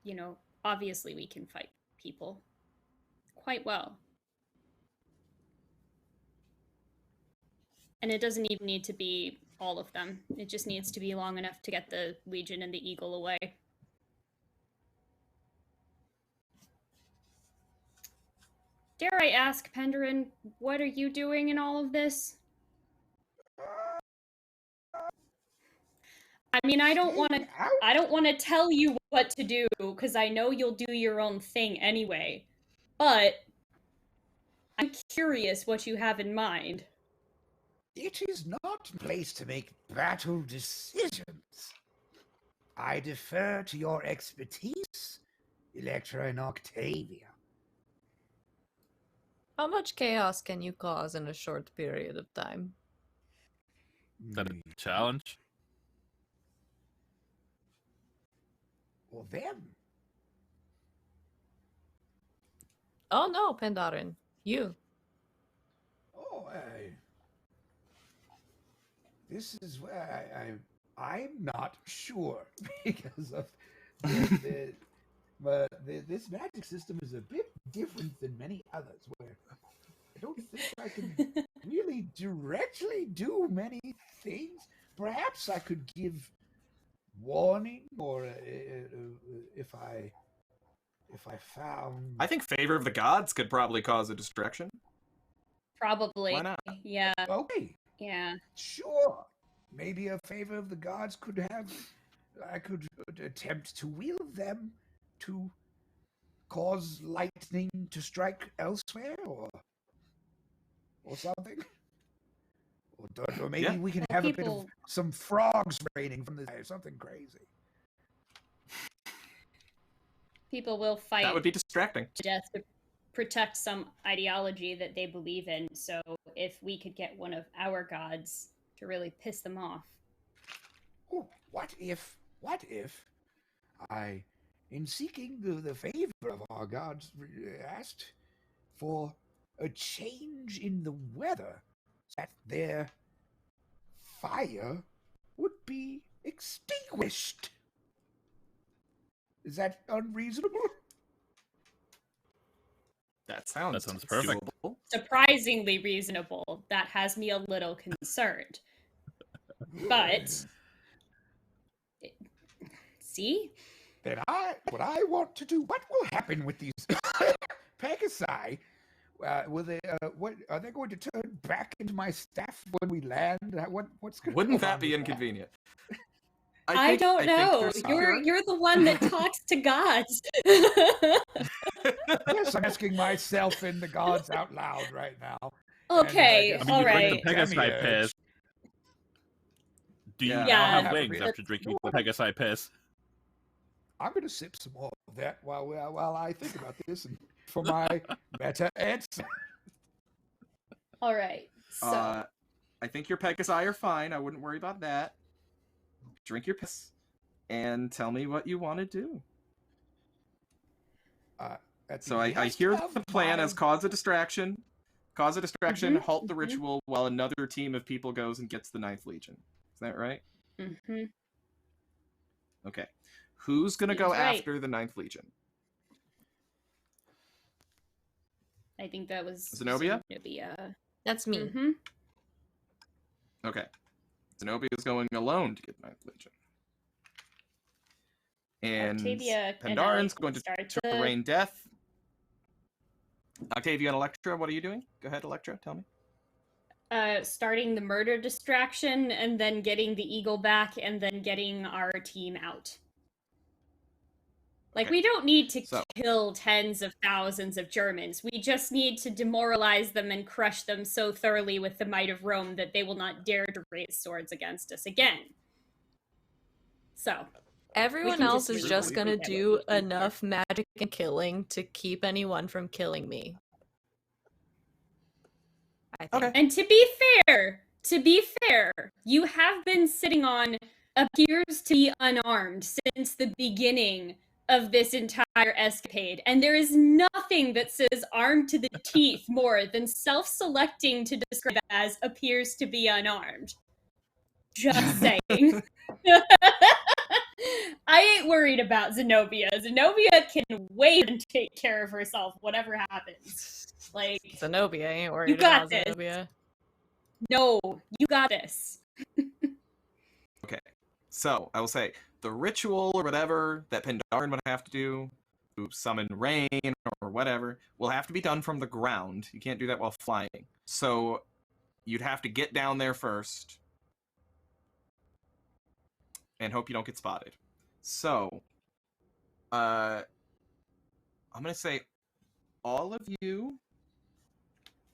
Speaker 4: You know, obviously we can fight people quite well. And it doesn't even need to be all of them. It just needs to be long enough to get the Legion and the Eagle away. Dare I ask, Pandaren, what are you doing in all of this? I mean, I don't want to tell you what to do, because I know you'll do your own thing anyway. But I'm curious what you have in mind.
Speaker 6: It is not a place to make battle decisions. I defer to your expertise, Elektra and Octavia.
Speaker 5: How much chaos can you cause in a short period of time?
Speaker 2: Is that a challenge?
Speaker 6: Or them?
Speaker 5: Oh no, Pandaren. You.
Speaker 6: Oh, this is where I'm not sure because of this magic system is a bit different than many others. Where I don't think I can really directly do many things. Perhaps I could give warning, or if I found.
Speaker 1: I think favor of the gods could probably cause a distraction.
Speaker 4: Probably.
Speaker 1: Why not?
Speaker 4: Yeah.
Speaker 6: Okay.
Speaker 4: Yeah.
Speaker 6: Sure. Maybe a favor of the gods could have. I could attempt to wield them to cause lightning to strike elsewhere, or something. Or maybe we can have a bit of some frogs raining from the sky, or something crazy.
Speaker 4: People will fight
Speaker 1: That would be distracting.
Speaker 4: to death to protect some ideology that they believe in. So if we could get one of our gods to really piss them off.
Speaker 6: Oh, what if I, in seeking the favor of our gods, asked for a change in the weather, that their fire would be extinguished? Is that unreasonable?
Speaker 1: That sounds
Speaker 2: perfect.
Speaker 1: doable.
Speaker 4: Surprisingly reasonable. That has me a little concerned. But see?
Speaker 6: Then what I want to do, what will happen with these Pegasi? Will they? What are they going to turn back into my staff when we land? What's going?
Speaker 1: Wouldn't that be inconvenient?
Speaker 4: I don't know. You're the one that talks to gods.
Speaker 6: Yes, I'm asking myself and the gods out loud right now.
Speaker 4: Okay,
Speaker 6: And,
Speaker 4: all right.
Speaker 2: The Pegasi piss. Do you now have wings after drinking the Pegasi piss?
Speaker 6: I'm going to sip some more of that while I think about this and for my meta answer.
Speaker 4: All right. So
Speaker 1: I think your Pegasi are fine. I wouldn't worry about that. Drink your piss and tell me what you want to do. So I hear the plan as cause a distraction. Cause a distraction, halt the ritual while another team of people goes and gets the 9th Legion. Is that right?
Speaker 4: Mm-hmm.
Speaker 1: Okay. Who's going to go after the 9th Legion?
Speaker 4: I think that was
Speaker 1: Znobia?
Speaker 5: That's me.
Speaker 4: Mm-hmm.
Speaker 1: Okay. Znobia is going alone to get 9th Legion. And
Speaker 4: Octavia
Speaker 1: Pendaran's going to rain death. Octavia and Elektra, what are you doing? Go ahead, Elektra, tell me.
Speaker 4: Starting the murder distraction, and then getting the eagle back, and then getting our team out. Like, we don't need to kill tens of thousands of Germans. We just need to demoralize them and crush them so thoroughly with the might of Rome that they will not dare to raise swords against us again. So...
Speaker 5: Everyone else is just gonna do enough magic and killing to keep anyone from killing me. I think.
Speaker 4: Okay. And to be fair, you have been sitting on appears to be unarmed since the beginning of this entire escapade, and there is nothing that says armed to the teeth more than self-selecting to describe as appears to be unarmed. Just saying. I ain't worried about Znobia. Zenobia can wait and take care of herself, whatever happens. Like,
Speaker 5: Znobia ain't worried about Znobia.
Speaker 4: No, you got this.
Speaker 1: Okay, so I will say the ritual or whatever that Pandaren would have to do to summon rain or whatever will have to be done from the ground. You can't do that while flying. So you'd have to get down there first and hope you don't get spotted. So, I'm going to say, all of you,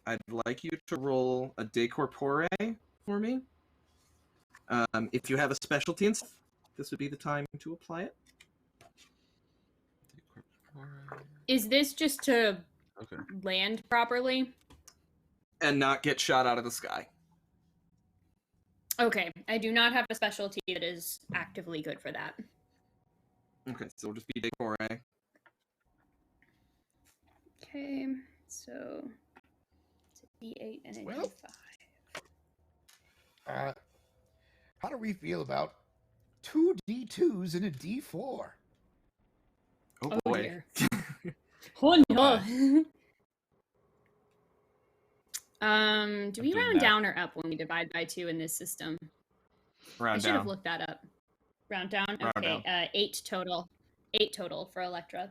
Speaker 1: I'd like you to roll a de corpore for me. If you have a specialty in stuff, this would be the time to apply it.
Speaker 4: Is this just to
Speaker 2: Okay.
Speaker 4: land properly?
Speaker 1: And not get shot out of the sky.
Speaker 4: Okay, I do not have a specialty that is actively good for that.
Speaker 1: Okay, so it'll just be decor.
Speaker 4: Okay, so it's a D8 and a
Speaker 6: Well-
Speaker 4: D5.
Speaker 6: How do we feel about 2 D2s and a D4?
Speaker 1: Oh
Speaker 4: Oh
Speaker 1: boy.
Speaker 4: dear. Oh no. Do we
Speaker 2: doing
Speaker 4: round
Speaker 2: math.
Speaker 4: down or up when we divide by 2 in this system? I
Speaker 1: Round
Speaker 4: should have
Speaker 1: down.
Speaker 4: looked that up. Round down?
Speaker 1: Round
Speaker 4: Okay,
Speaker 1: down.
Speaker 4: 8 total. 8 total for Elektra.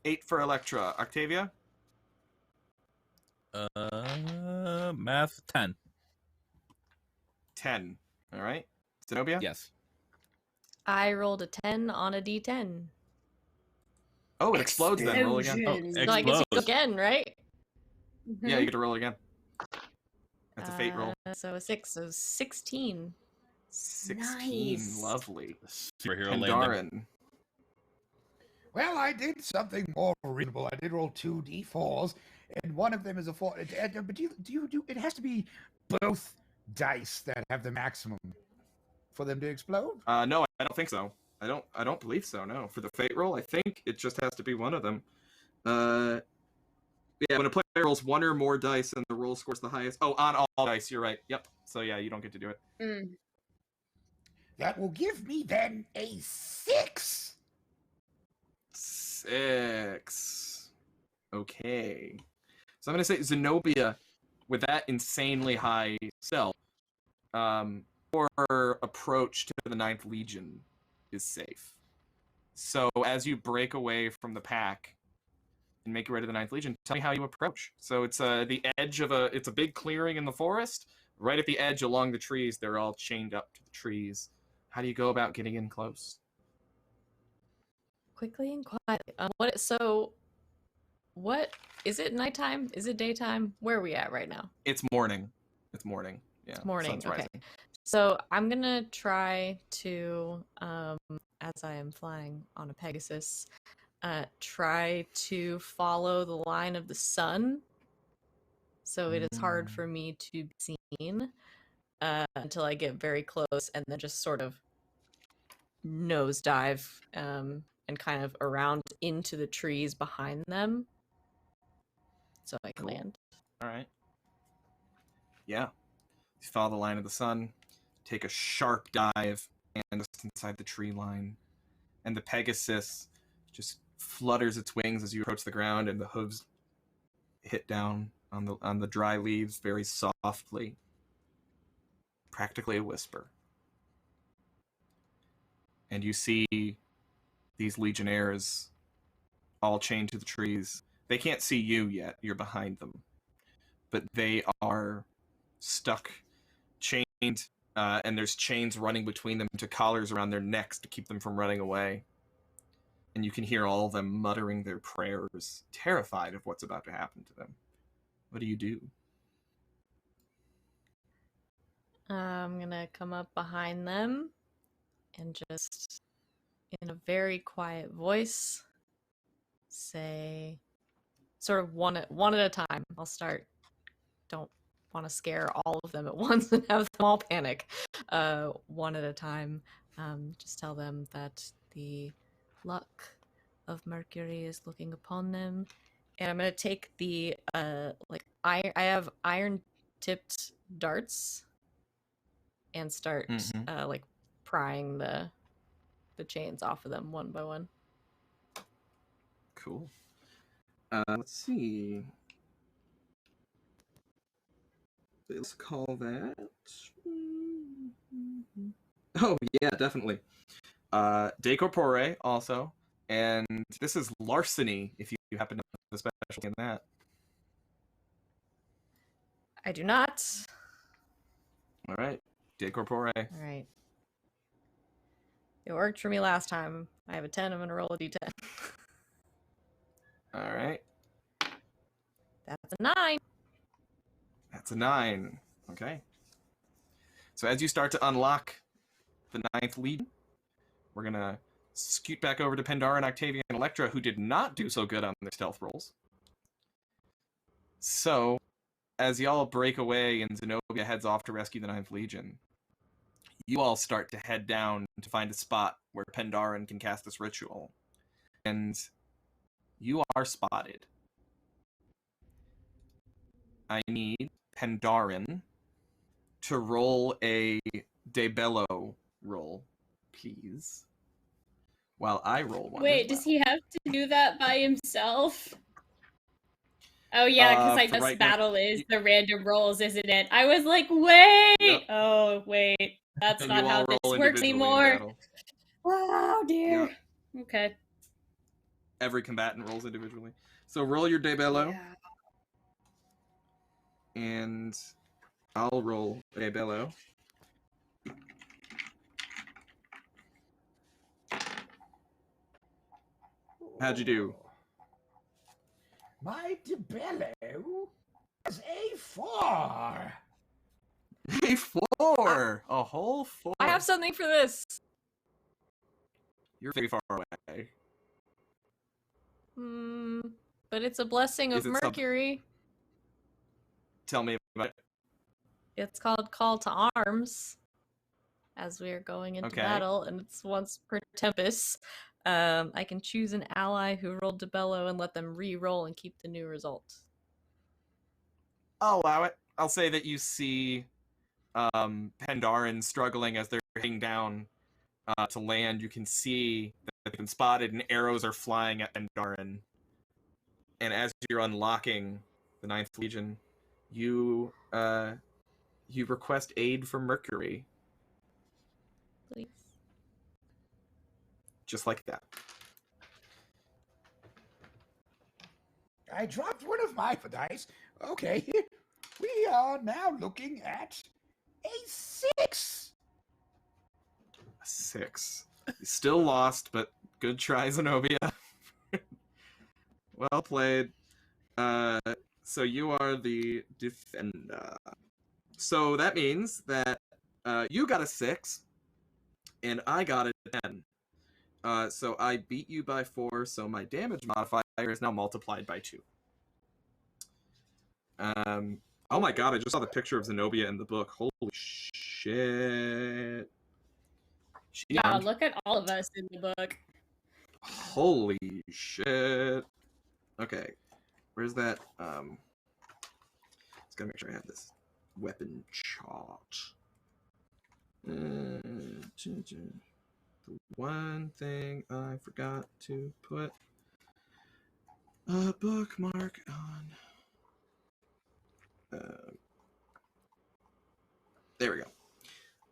Speaker 1: 8 for Elektra. Octavia?
Speaker 2: Math 10.
Speaker 1: 10. All right. Zenobia?
Speaker 2: Yes.
Speaker 5: I rolled a 10 on a d10.
Speaker 1: Oh, it explodes then. Roll again. Oh,
Speaker 4: Explosion.
Speaker 5: So I guess you go
Speaker 2: Explodes.
Speaker 5: again, right?
Speaker 1: yeah, you get to roll again. That's a fate roll.
Speaker 5: So a 6, so 16.
Speaker 1: 16.
Speaker 4: Nice.
Speaker 1: Lovely.
Speaker 2: Superhero landing.
Speaker 1: Pandaren.
Speaker 6: Well, I did something more reasonable. I did roll 2 D4s, and one of them is a 4. But do you do? It has to be both dice that have the maximum for them to explode.
Speaker 1: No, I don't think so. I don't believe so. No, for the fate roll, I think it just has to be one of them. Yeah, when a player rolls 1 or more dice and the roll scores the highest. Oh, on all dice. You're right. Yep. So yeah, you don't get to do it.
Speaker 4: Mm.
Speaker 6: That will give me then a 6.
Speaker 1: 6. Okay. So I'm gonna say Zenobia, with that insanely high stealth, or approach to the 9th Legion is safe. So as you break away from the pack and make your way to the 9th Legion, tell me how you approach. So it's the edge of it's a big clearing in the forest. Right at the edge along the trees, they're all chained up to the trees. How do you go about getting in close?
Speaker 5: Quickly and quietly. What is it? Nighttime? Is it daytime? Where are we at right now?
Speaker 1: It's morning. It's morning. Yeah.
Speaker 5: Morning.
Speaker 1: Sun's
Speaker 5: Okay.
Speaker 1: rising.
Speaker 5: So I'm gonna try to, as I am flying on a Pegasus, try to follow the line of the sun. So it is hard for me to be seen until I get very close, and then just sort of nosedive and kind of around into the trees behind them, so I can
Speaker 1: Cool.
Speaker 5: land.
Speaker 1: All right. Yeah. You follow the line of the sun, take a sharp dive, and just inside the tree line. And the Pegasus just flutters its wings as you approach the ground, and the hooves hit down on the dry leaves very softly. Practically a whisper. And you see these legionnaires all chained to the trees. They can't see you yet. You're behind them. But they are stuck, chained, and there's chains running between them to collars around their necks to keep them from running away. And you can hear all of them muttering their prayers, terrified of what's about to happen to them. What do you do?
Speaker 5: I'm gonna come up behind them and just, in a very quiet voice, say, sort of one at a time. I'll start. Don't want to scare all of them at once and have them all panic. One at a time. Just tell them that the luck of Mercury is looking upon them, and I'm gonna take the I have iron-tipped darts and start prying the chains off of them one by one.
Speaker 1: Cool. Let's see. Let's call that. Oh yeah, definitely. De corpore also, and this is larceny. If you happen to know the specialty in that.
Speaker 5: I do not.
Speaker 1: All right, de corpore.
Speaker 5: All right. It worked for me last time. I have a 10. I'm gonna roll a d10.
Speaker 1: All right,
Speaker 5: That's a 9.
Speaker 1: that's a 9. Okay. So as you start to unlock the 9th Legion, we're going to scoot back over to Pendaran, Octavia, and Elektra, who did not do so good on their stealth rolls. So, as y'all break away and Znobia heads off to rescue the 9th Legion, you all start to head down to find a spot where Pandaren can cast this ritual. And you are spotted. I need Pandaren to roll a Debello roll, please. While I roll one.
Speaker 4: Wait, does he have to do that by himself? Oh yeah, because I guess
Speaker 1: right
Speaker 4: battle
Speaker 1: now,
Speaker 4: is the random rolls, isn't it? I was like, wait!
Speaker 1: Yep.
Speaker 4: Oh, wait. That's not how this works anymore. Oh, dear. Yep. Okay.
Speaker 1: Every combatant rolls individually. So roll your Debello.
Speaker 4: Yeah.
Speaker 1: And I'll roll Debello. How'd you do?
Speaker 6: My Debello is a 4.
Speaker 1: A 4! A whole 4.
Speaker 5: I have something for this.
Speaker 1: You're very far away.
Speaker 5: But it's a blessing of
Speaker 1: Is it
Speaker 5: Mercury.
Speaker 1: Tell me about it.
Speaker 5: It's called Call to Arms. As we are going into battle, and it's once per tempest. I can choose an ally who rolled Debello and let them re-roll and keep the new result.
Speaker 1: I'll allow it. I'll say that you see Pandaren struggling as they're hitting down to land. You can see that they've been spotted and arrows are flying at Pandaren. And as you're unlocking the 9th Legion, you request aid from Mercury.
Speaker 5: Please.
Speaker 1: Just like that.
Speaker 6: I dropped one of my dice. Okay, we are now looking at a 6.
Speaker 1: A 6. Still lost, but good try, Znobia. Well played. So you are the defender. So that means that you got a 6, and I got a 10. So I beat you by 4, so my damage modifier is now multiplied by 2. Oh my god, I just saw the picture of Znobia in the book. Holy shit.
Speaker 4: Yeah, look at all of us in the book.
Speaker 1: Holy shit. Okay, where's that? Just gotta make sure I have this weapon chart. The one thing I forgot to put a bookmark on. There we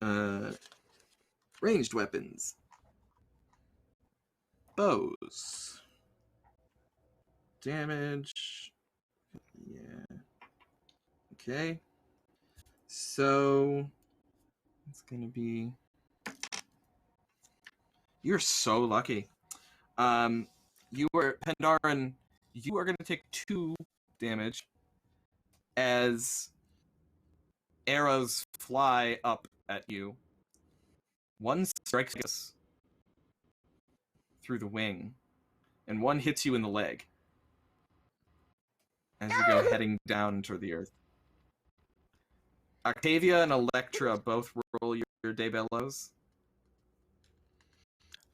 Speaker 1: go. Ranged weapons. Bows. Damage. Yeah. Okay. So it's gonna be. You're so lucky. You were Pandaren. You are gonna take 2 damage as arrows fly up at you. One strikes us through the wing, and one hits you in the leg as you go heading down toward the earth. Octavia and Elektra both roll your Debellos.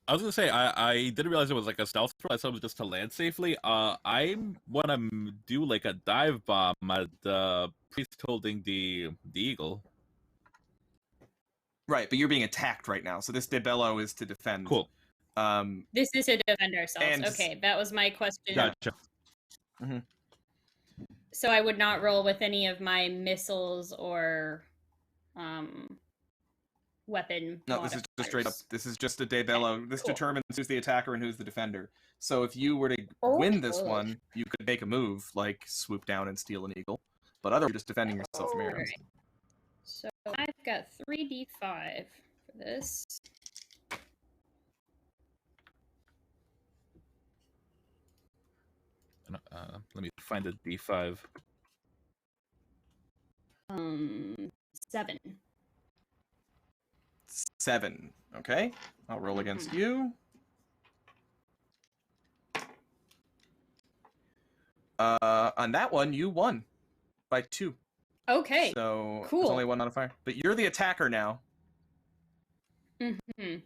Speaker 2: I was gonna say I didn't realize it was like a stealth roll. I thought it was just to land safely. I want to do like a dive bomb at the priest holding the eagle.
Speaker 1: Right, but you're being attacked right now, so this Debello is to defend.
Speaker 2: Cool.
Speaker 4: This is to defend ourselves. Okay, that was my question.
Speaker 2: Gotcha.
Speaker 1: Mm-hmm.
Speaker 4: So I would not roll with any of my missiles or weapon.
Speaker 1: No, this is just straight up. This is just a Debello. This determines who's the attacker and who's the defender. So if you were to win this one, you could make a move like swoop down and steal an eagle. But otherwise, you're just defending yourself from arrows.
Speaker 4: Right. So I've got 3d5 for this.
Speaker 2: Let me find a D5.
Speaker 4: 7.
Speaker 1: 7. Okay, I'll roll against you. On that one, you won by 2.
Speaker 4: Okay.
Speaker 1: So
Speaker 4: Cool.
Speaker 1: there's only 1 modifier. But you're the attacker now.
Speaker 4: Mm-hmm.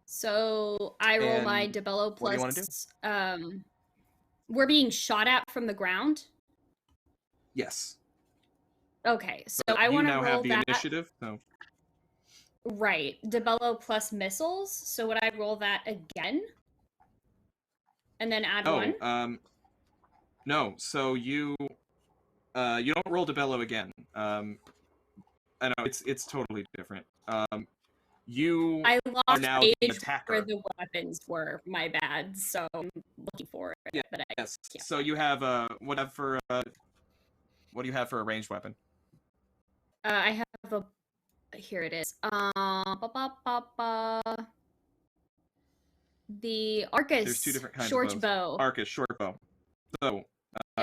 Speaker 4: So I roll
Speaker 1: And
Speaker 4: my Debello plus.
Speaker 1: what do you wanna do?
Speaker 4: We're being shot at from the ground.
Speaker 1: Yes.
Speaker 4: Okay, so
Speaker 1: But
Speaker 4: I want to
Speaker 1: you now
Speaker 4: roll
Speaker 1: have the
Speaker 4: that.
Speaker 1: initiative. So.
Speaker 4: Right, Debello plus missiles. So would I roll that again? And then add 1?
Speaker 1: No. So you don't roll Debello again. I know it's totally different. You
Speaker 4: I
Speaker 1: are
Speaker 4: lost
Speaker 1: now the
Speaker 4: page
Speaker 1: attacker.
Speaker 4: where the weapons were. My bad. So I'm looking for it.
Speaker 1: Yeah,
Speaker 4: but I
Speaker 1: yes.
Speaker 4: can't.
Speaker 1: So you have what do you have for a ranged weapon?
Speaker 4: I have a. Here it is. The Arcus.
Speaker 1: There's 2 different kinds
Speaker 4: short
Speaker 1: of
Speaker 4: bow.
Speaker 1: Arcus short bow. So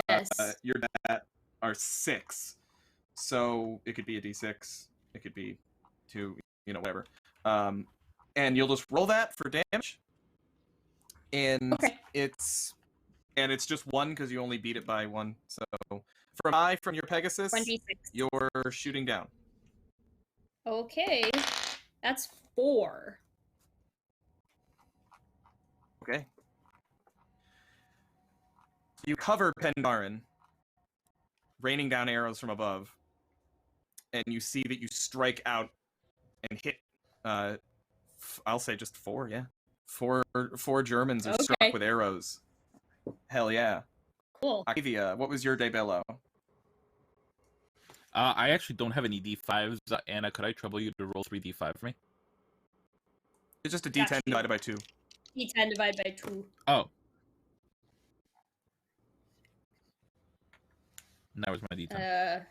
Speaker 4: Yes.
Speaker 1: your dat are 6. So it could be a d6. It could be 2. Whatever. And you'll just roll that for damage. And
Speaker 4: Okay.
Speaker 1: it's just 1 because you only beat it by 1. So from I from your Pegasus,
Speaker 4: 1d6.
Speaker 1: you're shooting down.
Speaker 4: Okay, that's 4.
Speaker 1: Okay. You cover Pendaren, raining down arrows from above, and you see that you strike out and hit. I'll say just 4. Yeah, 4 Germans are struck with arrows. Hell yeah.
Speaker 4: Cool.
Speaker 1: Octavia, what was your Debello?
Speaker 2: I actually don't have any d5s. Anna, could I trouble you to roll 3d5 for me?
Speaker 1: It's just a d10 divided by 2.
Speaker 4: D10 divided by 2.
Speaker 2: Oh. And that was my d10.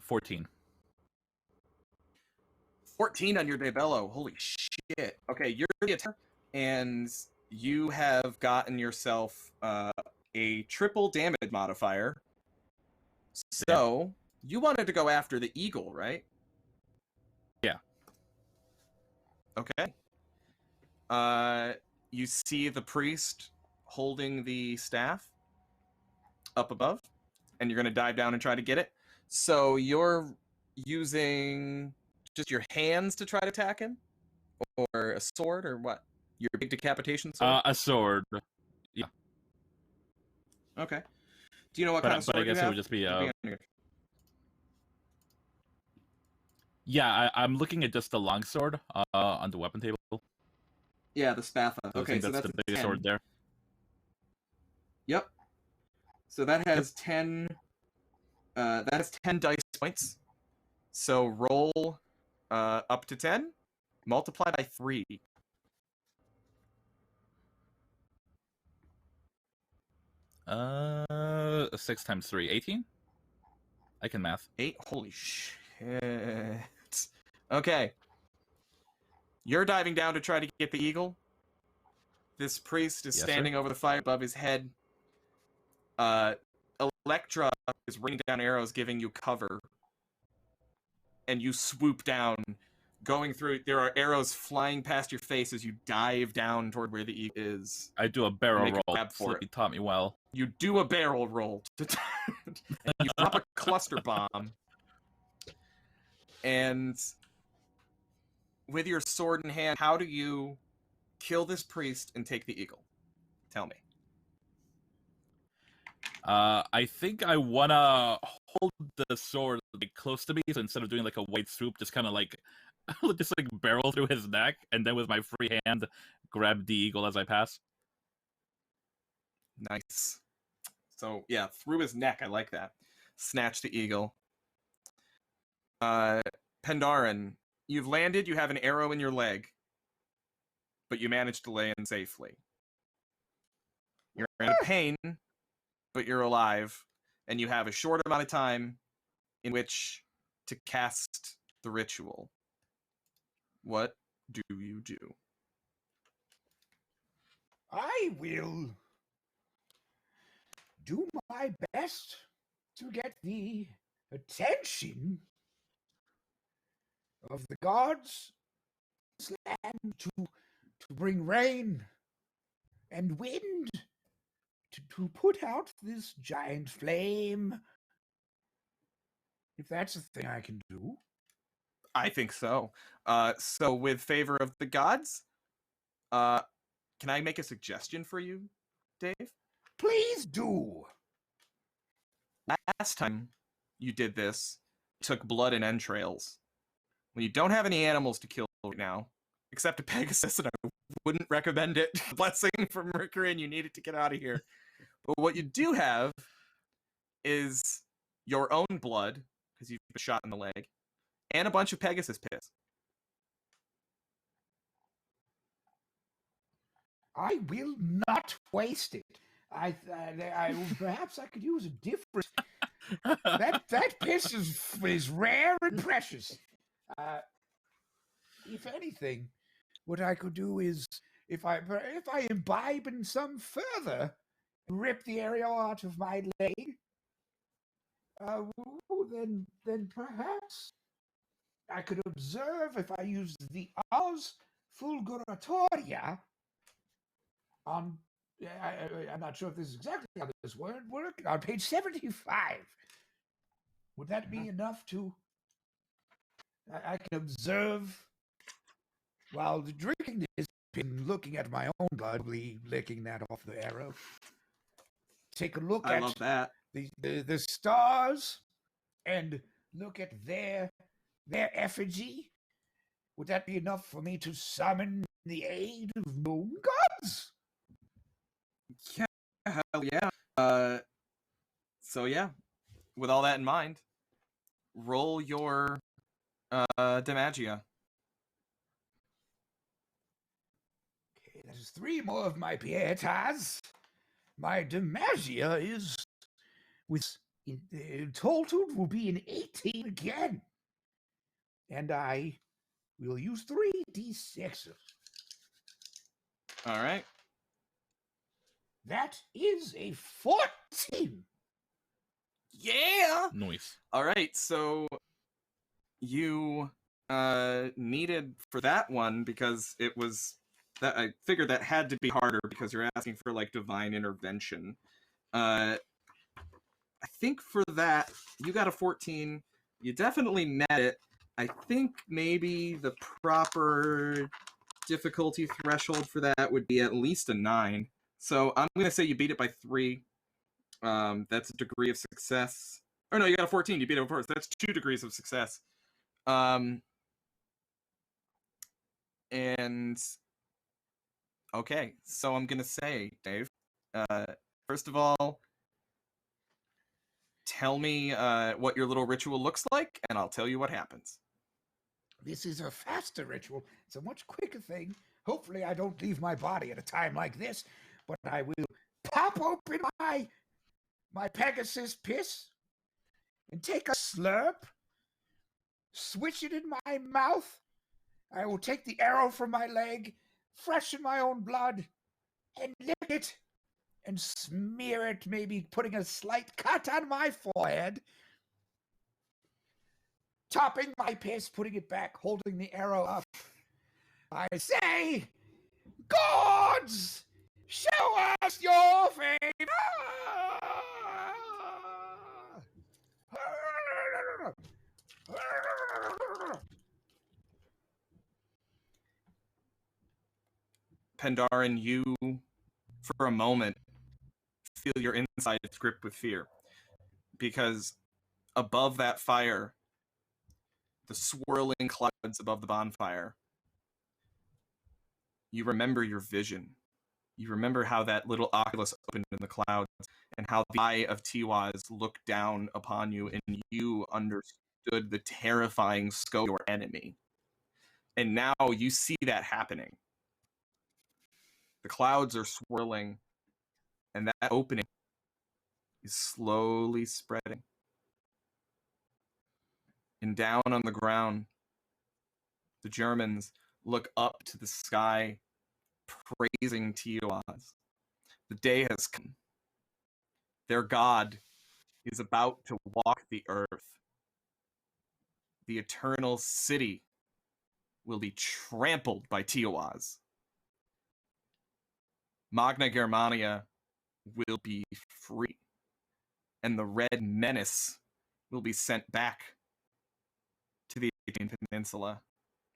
Speaker 2: 14.
Speaker 1: 14 on your Debello. Holy shit. Okay, you're the attacker, and you have gotten yourself a triple damage modifier. So, you wanted to go after the eagle, right?
Speaker 2: Yeah.
Speaker 1: Okay. You see the priest holding the staff up above, and you're going to dive down and try to get it. So, you're using just your hands to try to attack him? Or a sword, or what? Your big decapitation sword?
Speaker 2: A sword. Yeah.
Speaker 1: Okay. Do you know what kind of sword
Speaker 2: I guess
Speaker 1: you
Speaker 2: it
Speaker 1: have?
Speaker 2: would just be yeah, I'm looking at just the longsword on the weapon table.
Speaker 1: Yeah, the Spatha.
Speaker 2: So
Speaker 1: Okay,
Speaker 2: I think
Speaker 1: so
Speaker 2: that's the biggest
Speaker 1: 10.
Speaker 2: sword there.
Speaker 1: Yep. So that has 10. That has 10 dice points. So roll up to 10, multiply by 3.
Speaker 2: 6 times 3, 18? I can math.
Speaker 1: 8. Holy shit. Okay. You're diving down to try to get the eagle. This priest is standing over the fire above his head. Elektra is raining down arrows, giving you cover. And you swoop down, going through. There are arrows flying past your face as you dive down toward where the eagle is.
Speaker 2: I do a barrel roll.
Speaker 1: So
Speaker 2: he taught me well.
Speaker 1: You do a barrel roll. And you drop a cluster bomb. And with your sword in hand, how do you kill this priest and take the eagle? Tell me.
Speaker 2: I think I wanna hold the sword like close to me, so instead of doing like a white swoop, just kind of like just like barrel through his neck, and then with my free hand grab the eagle as I pass.
Speaker 1: Nice. So yeah, through his neck. I like that. Snatch the eagle. Pandaren, you've landed. You have an arrow in your leg, but you managed to land safely. You're in pain, but you're alive, and you have a short amount of time in which to cast the ritual, what do you do?
Speaker 6: I will do my best to get the attention of the gods of this land to bring rain and wind to put out this giant flame. If that's a thing I can do.
Speaker 1: I think so. So with favor of the gods, can I make a suggestion for you, Dave?
Speaker 6: Please do.
Speaker 1: Last time you did this, you took blood and entrails. When you don't have any animals to kill right now, except a Pegasus, and I wouldn't recommend it. Blessing from Mercury, and you need it to get out of here. But what you do have is your own blood, because you've been shot in the leg, and a bunch of Pegasus piss.
Speaker 6: I will not waste it. I perhaps I could use a different. that piss is rare and precious. If anything, what I could do is if I imbibe in some further, rip the area out of my leg. Then perhaps I could observe if I use the Ars Fulguratoria on. I'm not sure if this is exactly how this word works. On page 75. Would that be enough to? I can observe while drinking this, been looking at my own blood, licking that off the arrow. Take a look
Speaker 1: I love that.
Speaker 6: The stars and look at their effigy. Would that be enough for me to summon the aid of known gods?
Speaker 1: Yeah, hell yeah. So yeah, with all that in mind, roll your Demagia.
Speaker 6: Okay, that is 3 more of my pietas. My Demagia is total will be an 18 again. And I will use 3d6.
Speaker 1: All right.
Speaker 6: That is a 14.
Speaker 1: Yeah.
Speaker 2: Nice.
Speaker 1: All right. So you needed for that one because it was that I figured that had to be harder because you're asking for like divine intervention. I think for that you got a 14. You definitely met it. I think maybe the proper difficulty threshold for that would be at least a 9. So I'm gonna say you beat it by 3. That's a degree of success. Oh no, you got a 14. You beat it by 4. So that's 2 degrees of success. And okay, so I'm gonna say, Dave. First of all, tell me what your little ritual looks like, and I'll tell you what happens.
Speaker 6: This is a faster ritual. It's a much quicker thing. Hopefully I don't leave my body at a time like this, but I will pop open my Pegasus piss and take a slurp, switch it in my mouth. I will take the arrow from my leg, freshen my own blood, and lick it and smear it, maybe putting a slight cut on my forehead. Topping my piss, putting it back, holding the arrow up. I say, gods, show us your favor!
Speaker 1: Pandaren, you, for a moment, feel your insides gripped with fear. Because above that fire, the swirling clouds above the bonfire, you remember your vision. You remember how that little oculus opened in the clouds and how the eye of Tiwaz looked down upon you and you understood the terrifying scope of your enemy. And now you see that happening. The clouds are swirling and that opening is slowly spreading. And down on the ground, the Germans look up to the sky, praising Tiawas. The day has come. Their god is about to walk the earth. The eternal city will be trampled by Tiawas. Magna Germania will be free. And the Red Menace will be sent back to the Aegean Peninsula,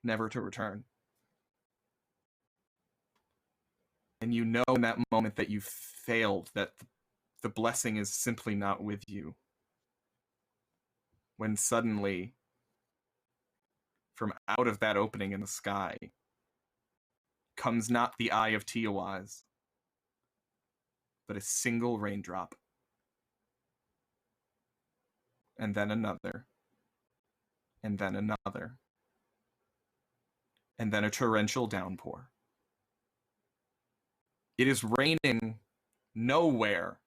Speaker 1: never to return. And you know in that moment that you failed, that the blessing is simply not with you. When suddenly, from out of that opening in the sky, comes not the eye of Tiawas, but a single raindrop. And then another. And then another. And then a torrential downpour. It is raining nowhere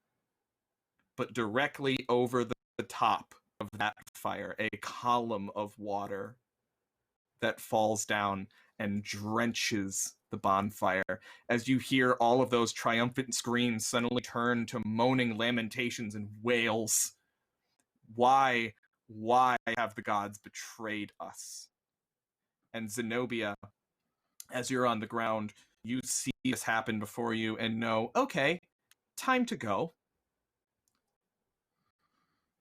Speaker 1: but directly over the top of that fire, a column of water that falls down and drenches the bonfire as you hear all of those triumphant screams suddenly turn to moaning lamentations and wails. Why have the gods betrayed us? And Znobia, as you're on the ground, you see this happen before you and know, okay, time to go.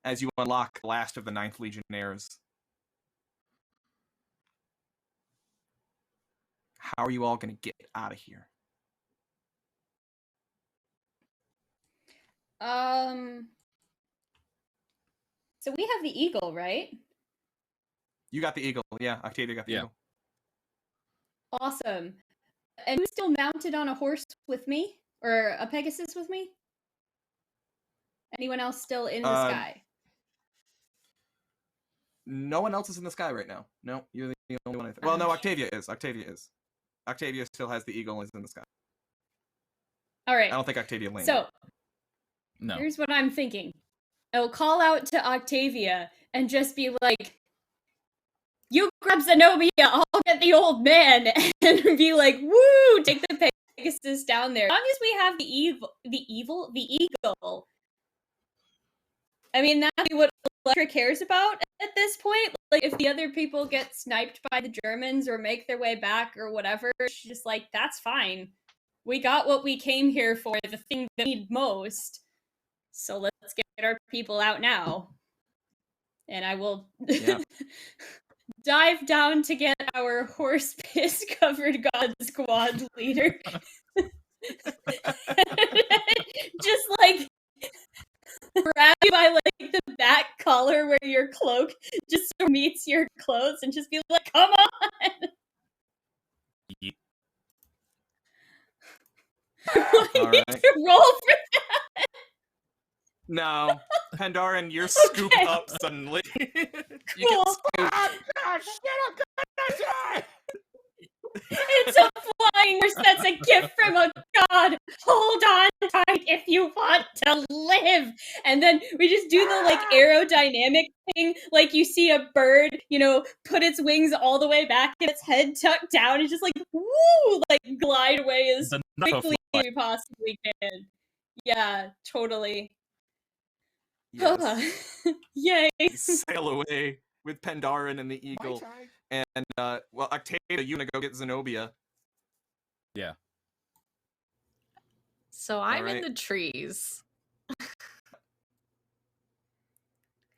Speaker 1: As you unlock the last of the 9th Legionnaires. How are you all going to get out of here?
Speaker 4: So we have the eagle, right?
Speaker 1: You got the eagle. Yeah, Octavia got the eagle.
Speaker 4: Awesome. And who's still mounted on a horse with me? Or a Pegasus with me? Anyone else still in the sky?
Speaker 1: No one else is in the sky right now. No, you're the only one. Well, no, Octavia is. Octavia still has the eagle and is in the sky.
Speaker 4: All right.
Speaker 1: I don't think Octavia landed.
Speaker 4: So,
Speaker 2: no.
Speaker 4: Here's what I'm thinking. I'll call out to Octavia and just be like, you grab Znobia, I'll get the old man, and be like, woo, take the Pegasus down there. As long as we have the eagle. I mean, that's what Elektra cares about at this point. Like, if the other people get sniped by the Germans or make their way back or whatever, she's just like, that's fine. We got what we came here for, the thing that we need most. So let's get our people out now. And I will dive down to get our horse piss covered god squad leader. Just like grab you by like the back collar where your cloak just meets your clothes and just be like, come on! I need to roll for that.
Speaker 1: No, Pandaren, you're scooped up suddenly. You get scooped.
Speaker 4: It's a flying horse that's a gift from a god. Hold on tight if you want to live. And then we just do the like aerodynamic thing, like you see a bird, put its wings all the way back and its head tucked down and just like woo, like glide away as quickly as we possibly can. Yeah, totally.
Speaker 1: Yes.
Speaker 4: Yay.
Speaker 1: Sail away with Pandaren and the eagle. And, well, Octavia, you gonna go get Znobia.
Speaker 2: Yeah.
Speaker 5: So I'm in the trees.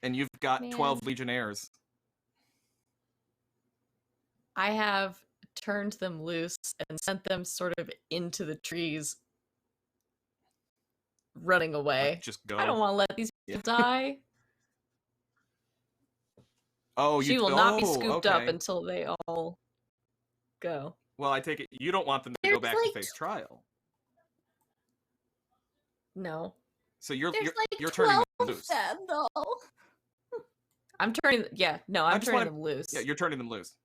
Speaker 1: And you've got 12 Legionnaires.
Speaker 5: I have turned them loose and sent them sort of into the trees, running away.
Speaker 1: Like, just go.
Speaker 5: I don't want to let these people die.
Speaker 1: Oh,
Speaker 5: she will not be scooped up until they all go.
Speaker 1: Well, I take it you don't want them to go back to face trial.
Speaker 5: No.
Speaker 1: So you're
Speaker 4: like
Speaker 1: turning them loose.
Speaker 4: Them, though.
Speaker 5: I'm turning them loose.
Speaker 1: Yeah, you're turning them loose.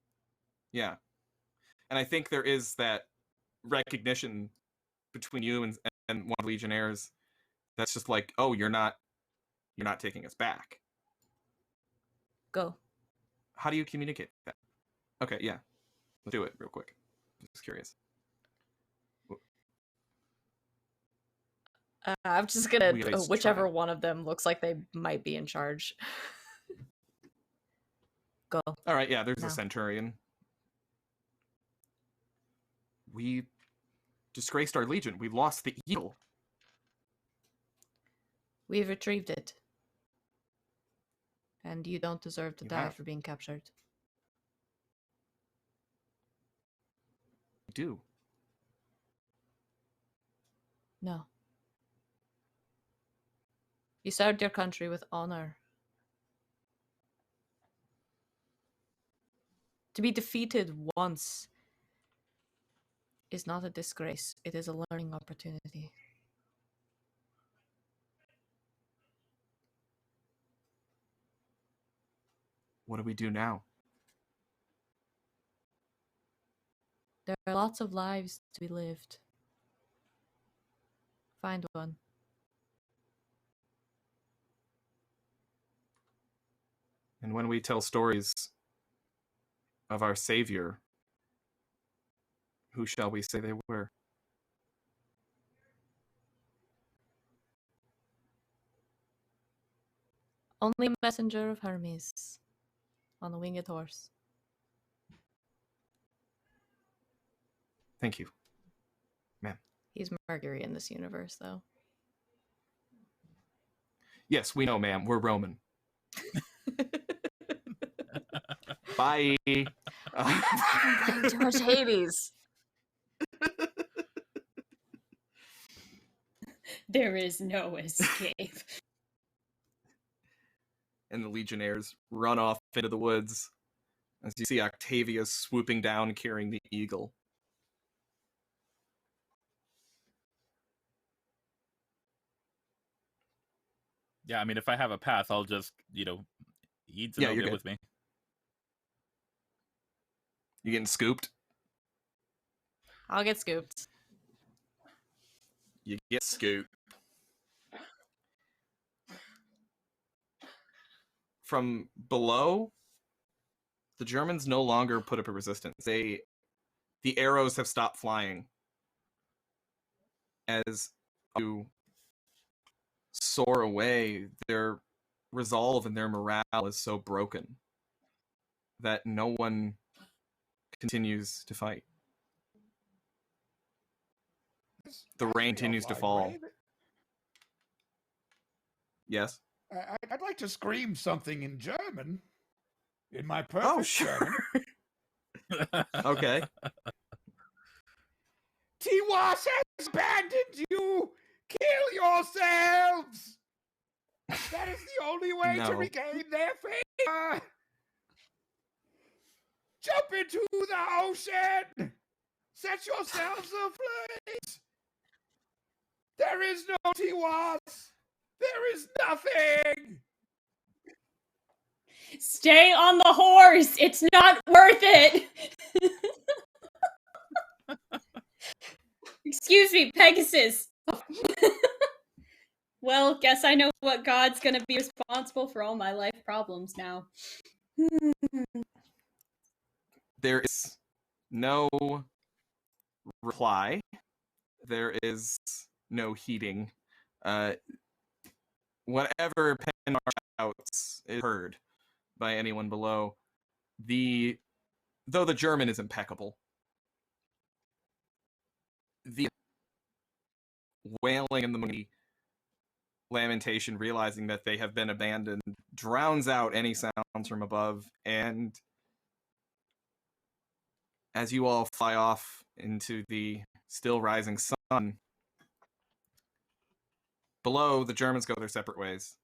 Speaker 1: Yeah. And I think there is that recognition between you and one of the Legionnaires that's just like, oh, you're not taking us back.
Speaker 5: Go.
Speaker 1: How do you communicate that? Okay, yeah. Let's do it real quick. Just curious.
Speaker 5: I'm just gonna
Speaker 1: We have a
Speaker 5: whichever
Speaker 1: tribe.
Speaker 5: one of them looks like they might be in charge. Go.
Speaker 1: All right, yeah, there's
Speaker 5: No.
Speaker 1: a Centurion. We disgraced our legion. We lost the eagle.
Speaker 5: We've retrieved it. And you don't deserve to
Speaker 1: You
Speaker 5: die
Speaker 1: have.
Speaker 5: for being captured.
Speaker 1: We do.
Speaker 5: No. You served your country with honor. To be defeated once is not a disgrace. It is a learning opportunity.
Speaker 1: What do we do now?
Speaker 5: There are lots of lives to be lived. Find one.
Speaker 1: And when we tell stories of our Savior, who shall we say they were?
Speaker 5: Only a messenger of Hermes on a winged horse.
Speaker 1: Thank you, ma'am.
Speaker 5: He's Mercury in this universe, though.
Speaker 1: Yes, we know, ma'am. We're Roman. Bye.
Speaker 5: Playing too much Hades.
Speaker 4: There is no escape.
Speaker 1: And the legionnaires run off into the woods as you see Octavia swooping down carrying the eagle.
Speaker 2: Yeah, I mean, if I have a path, I'll just, eat
Speaker 1: Yeah, you're
Speaker 2: Zenobia
Speaker 1: good.
Speaker 2: with me.
Speaker 1: You getting scooped?
Speaker 5: I'll get scooped.
Speaker 1: You get scooped. From below, the Germans no longer put up a resistance. The arrows have stopped flying as you soar away. Their resolve and their morale is so broken that no one continues to fight. The rain continues to fall. Yes?
Speaker 6: I'd like to scream something in German. In my perfect
Speaker 1: Oh, sure.
Speaker 6: German.
Speaker 1: Okay.
Speaker 6: Tiwas has abandoned you! Kill yourselves! That is the only way to
Speaker 1: No.
Speaker 6: regain their favor! Jump into the ocean! Set yourselves aflame! There is no Tiwas! There is nothing!
Speaker 4: Stay on the horse. It's not worth it. Excuse me, Pegasus. Well, guess I know what god's gonna be responsible for all my life problems now.
Speaker 1: There is no reply. There is no heeding. Whatever Pendaran shouts is heard by anyone below. Though the German is impeccable, the wailing and the lamentation, realizing that they have been abandoned, drowns out any sounds from above, and as you all fly off into the still rising sun, below, the Germans go their separate ways.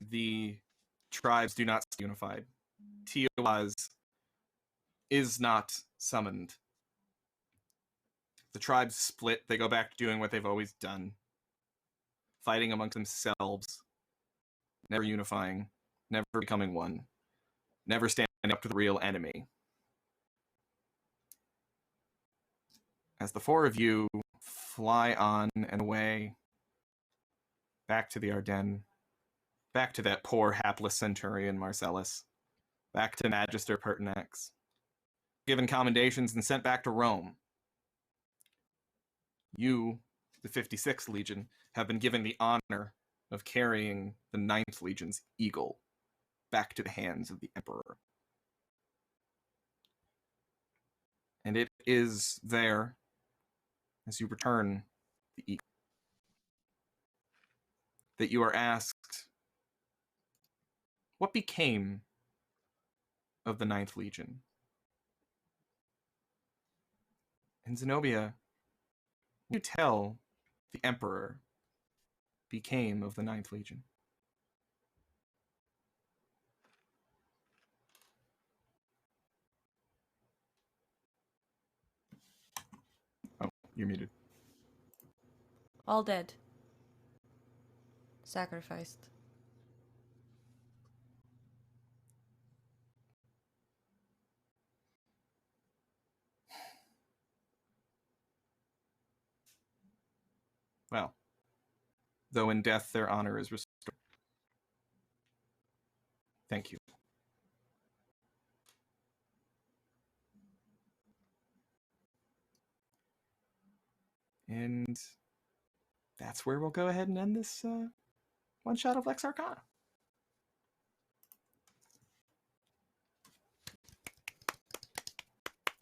Speaker 1: The tribes do not stay unified. Tiwas is not summoned. The tribes split. They go back to doing what they've always done. Fighting amongst themselves. Never unifying. Never becoming one. Never standing up to the real enemy. As the four of you fly on and away, back to the Ardennes, back to that poor hapless Centurion Marcellus, back to Magister Pertinax, given commendations and sent back to Rome. You, the 56th Legion, have been given the honor of carrying the 9th Legion's eagle back to the hands of the Emperor. And it is there, as you return the eagle, that you are asked, what became of the 9th Legion? And Znobia, you tell the Emperor became of the 9th Legion. Oh, you're muted.
Speaker 5: All dead. Sacrificed.
Speaker 1: Well, though in death their honor is restored. Thank you. And that's where we'll go ahead and end this one shot of Lex Arcana.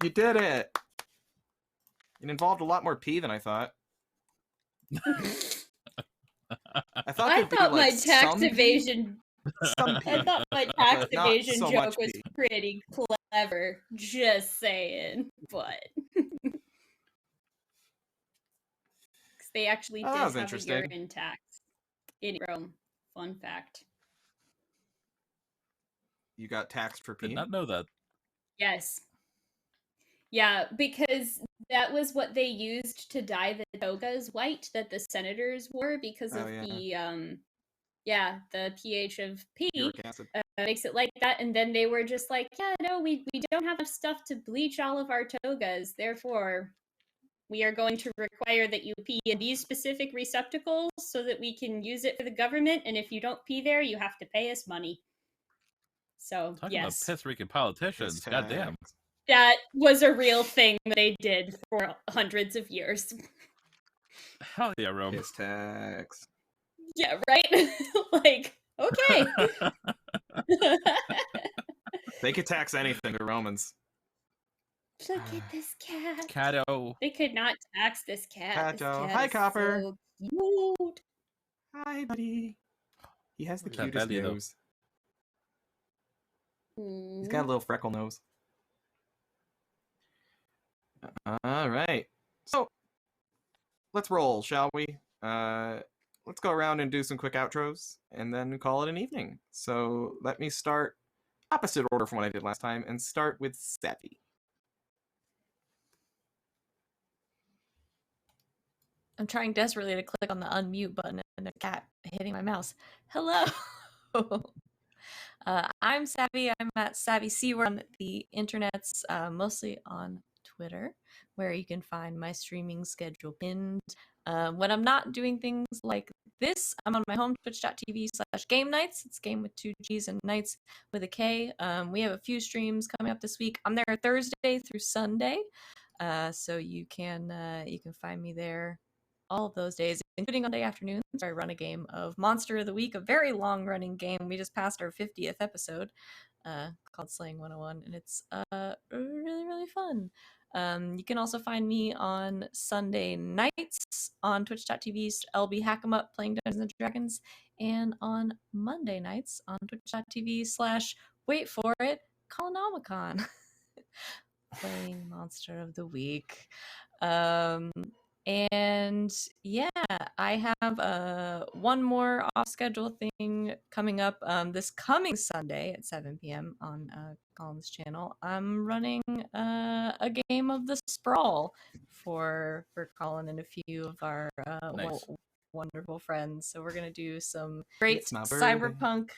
Speaker 1: You did it! It involved a lot more pee than I thought. I thought
Speaker 4: my
Speaker 1: like
Speaker 4: tax evasion.
Speaker 1: some pee.
Speaker 4: I thought my tax
Speaker 1: Not
Speaker 4: evasion
Speaker 1: so
Speaker 4: joke
Speaker 1: much
Speaker 4: was
Speaker 1: pee.
Speaker 4: pretty clever. Just saying, but they actually did
Speaker 1: that was
Speaker 4: have a
Speaker 1: interesting.
Speaker 4: urine tax in Rome. Fun fact.
Speaker 1: You got taxed for
Speaker 2: Did
Speaker 1: peeing?
Speaker 2: not know that.
Speaker 4: Yes. Yeah, because that was what they used to dye the togas white that the senators wore because of the pH of pee
Speaker 1: Uric acid.
Speaker 4: makes it like that. And then they were just like, yeah, no, we don't have enough stuff to bleach all of our togas. Therefore, we are going to require that you pee in these specific receptacles so that we can use it for the government. And if you don't pee there, you have to pay us money. So,
Speaker 2: Talking about
Speaker 4: yes.
Speaker 2: piss-reeking politicians.
Speaker 1: Piss
Speaker 2: Goddamn.
Speaker 1: tax.
Speaker 4: That was a real thing they did for hundreds of years.
Speaker 2: Hell yeah, Rome.
Speaker 1: Piss tax.
Speaker 4: Yeah, right? Like, okay.
Speaker 1: They could tax anything, the Romans.
Speaker 4: Look at this cat.
Speaker 2: Cato.
Speaker 4: They could not tax this cat. This
Speaker 1: Cato.
Speaker 4: cat
Speaker 1: Hi,
Speaker 4: is
Speaker 1: Copper.
Speaker 4: so cute.
Speaker 1: Hi, buddy. He has the
Speaker 3: Look at that
Speaker 1: cutest
Speaker 2: belly, though.
Speaker 1: nose. He's got a little freckle nose. All right. So, let's roll, shall we? Let's go around and do some quick outros, and then call it an evening. So, let me start opposite order from what I did last time, and start with Savvy.
Speaker 5: I'm trying desperately to click on the unmute button and a cat hitting my mouse. Hello. I'm Savvy. I'm at Savvy Seaward on the internets, mostly on Twitter, where you can find my streaming schedule pinned. When I'm not doing things like this, I'm on my home, twitch.tv/game nights. It's game with 2 G's and nights with a K. We have a few streams coming up this week. I'm there Thursday through Sunday, so you can find me there all of those days, including on day afternoons, where I run a game of Monster of the Week, a very long-running game. We just passed our 50th episode, called Slaying 101, and it's really, really fun. You can also find me on Sunday nights on twitch.tv/LBHack'emUp playing Dungeons and Dragons, and on Monday nights on twitch.tv/wait for it, Colonomicon playing Monster of the Week. And yeah, I have one more off-schedule thing coming up this coming Sunday at 7 p.m. on Colin's channel. I'm running a game of the Sprawl for Colin and a few of our
Speaker 2: Nice.
Speaker 5: wonderful friends. So we're gonna do some great
Speaker 1: It's my birthday.
Speaker 5: cyberpunk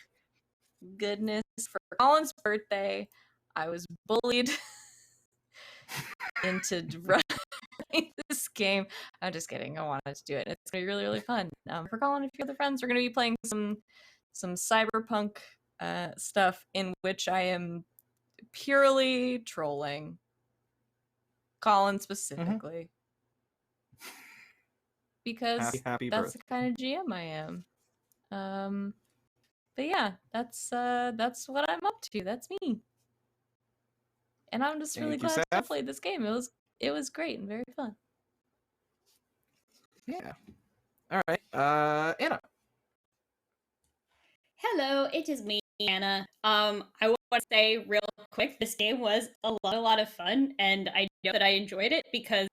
Speaker 5: goodness for Colin's birthday. I was bullied into running this game. I'm just kidding. I wanted to do it. It's gonna be really, really fun. For Colin and a few other friends, we're gonna be playing some cyberpunk stuff in which I am purely trolling Colin specifically. Because
Speaker 1: Happy
Speaker 5: that's
Speaker 1: birth.
Speaker 5: the kind of GM I am. But yeah, that's what I'm up to. That's me. And I'm just really
Speaker 1: Thank you,
Speaker 5: glad to
Speaker 1: Seth.
Speaker 5: play this game. It was great and very fun.
Speaker 1: Yeah. All right. Anna.
Speaker 4: Hello, it is me, Anna. I want to say real quick, this game was a lot of fun, and I know that I enjoyed it because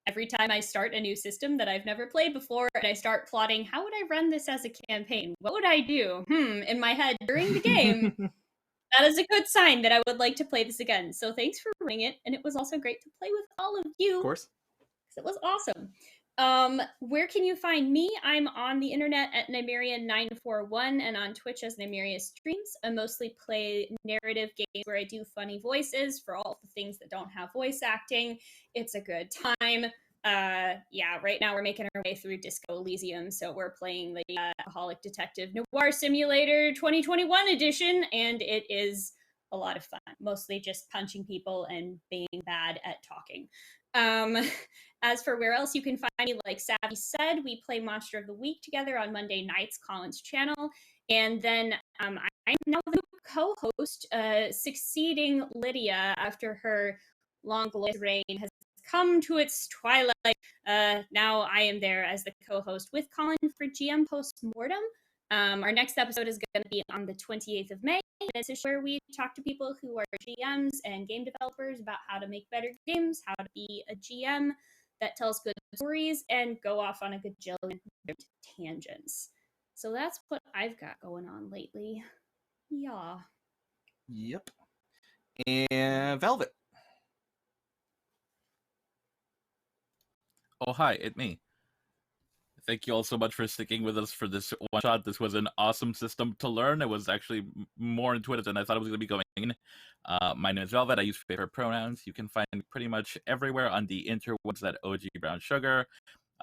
Speaker 4: every time I start a new system that I've never played before, and I start plotting, how would I run this as a campaign? What would I do? In my head during the game. That is a good sign that I would like to play this again. So thanks for running it, and it was also great to play with all of you.
Speaker 1: Of course.
Speaker 4: It was awesome. Where can you find me? I'm on the internet at Nymeria941 and on Twitch as Nymeria Streams. I mostly play narrative games where I do funny voices for all the things that don't have voice acting. It's a good time. Yeah, right now we're making our way through Disco Elysium, so we're playing the Alcoholic Detective Noir Simulator 2021 edition, and it is a lot of fun. Mostly just punching people and being bad at talking. As for where else you can find me, like Savvy said, we play Monster of the Week together on Monday nights, Colin's channel. And then I'm now the co-host, succeeding Lydia after her long glorious reign has come to its twilight. Now I am there as the co-host with Colin for GM Postmortem. Our next episode is going to be on the 28th of May. This is where we talk to people who are GMs and game developers about how to make better games, how to be a GM that tells good stories, and go off on a gajillion tangents. So that's what I've got going on lately. Yeah.
Speaker 1: Yep. And Velvet.
Speaker 2: Oh, hi, it's me. Thank you all so much for sticking with us for this one shot. This was an awesome system to learn. It was actually more intuitive than I thought it was going to be going. My name is Velvet. I use favorite pronouns. You can find me pretty much everywhere on the interwebs at OG Brown Sugar.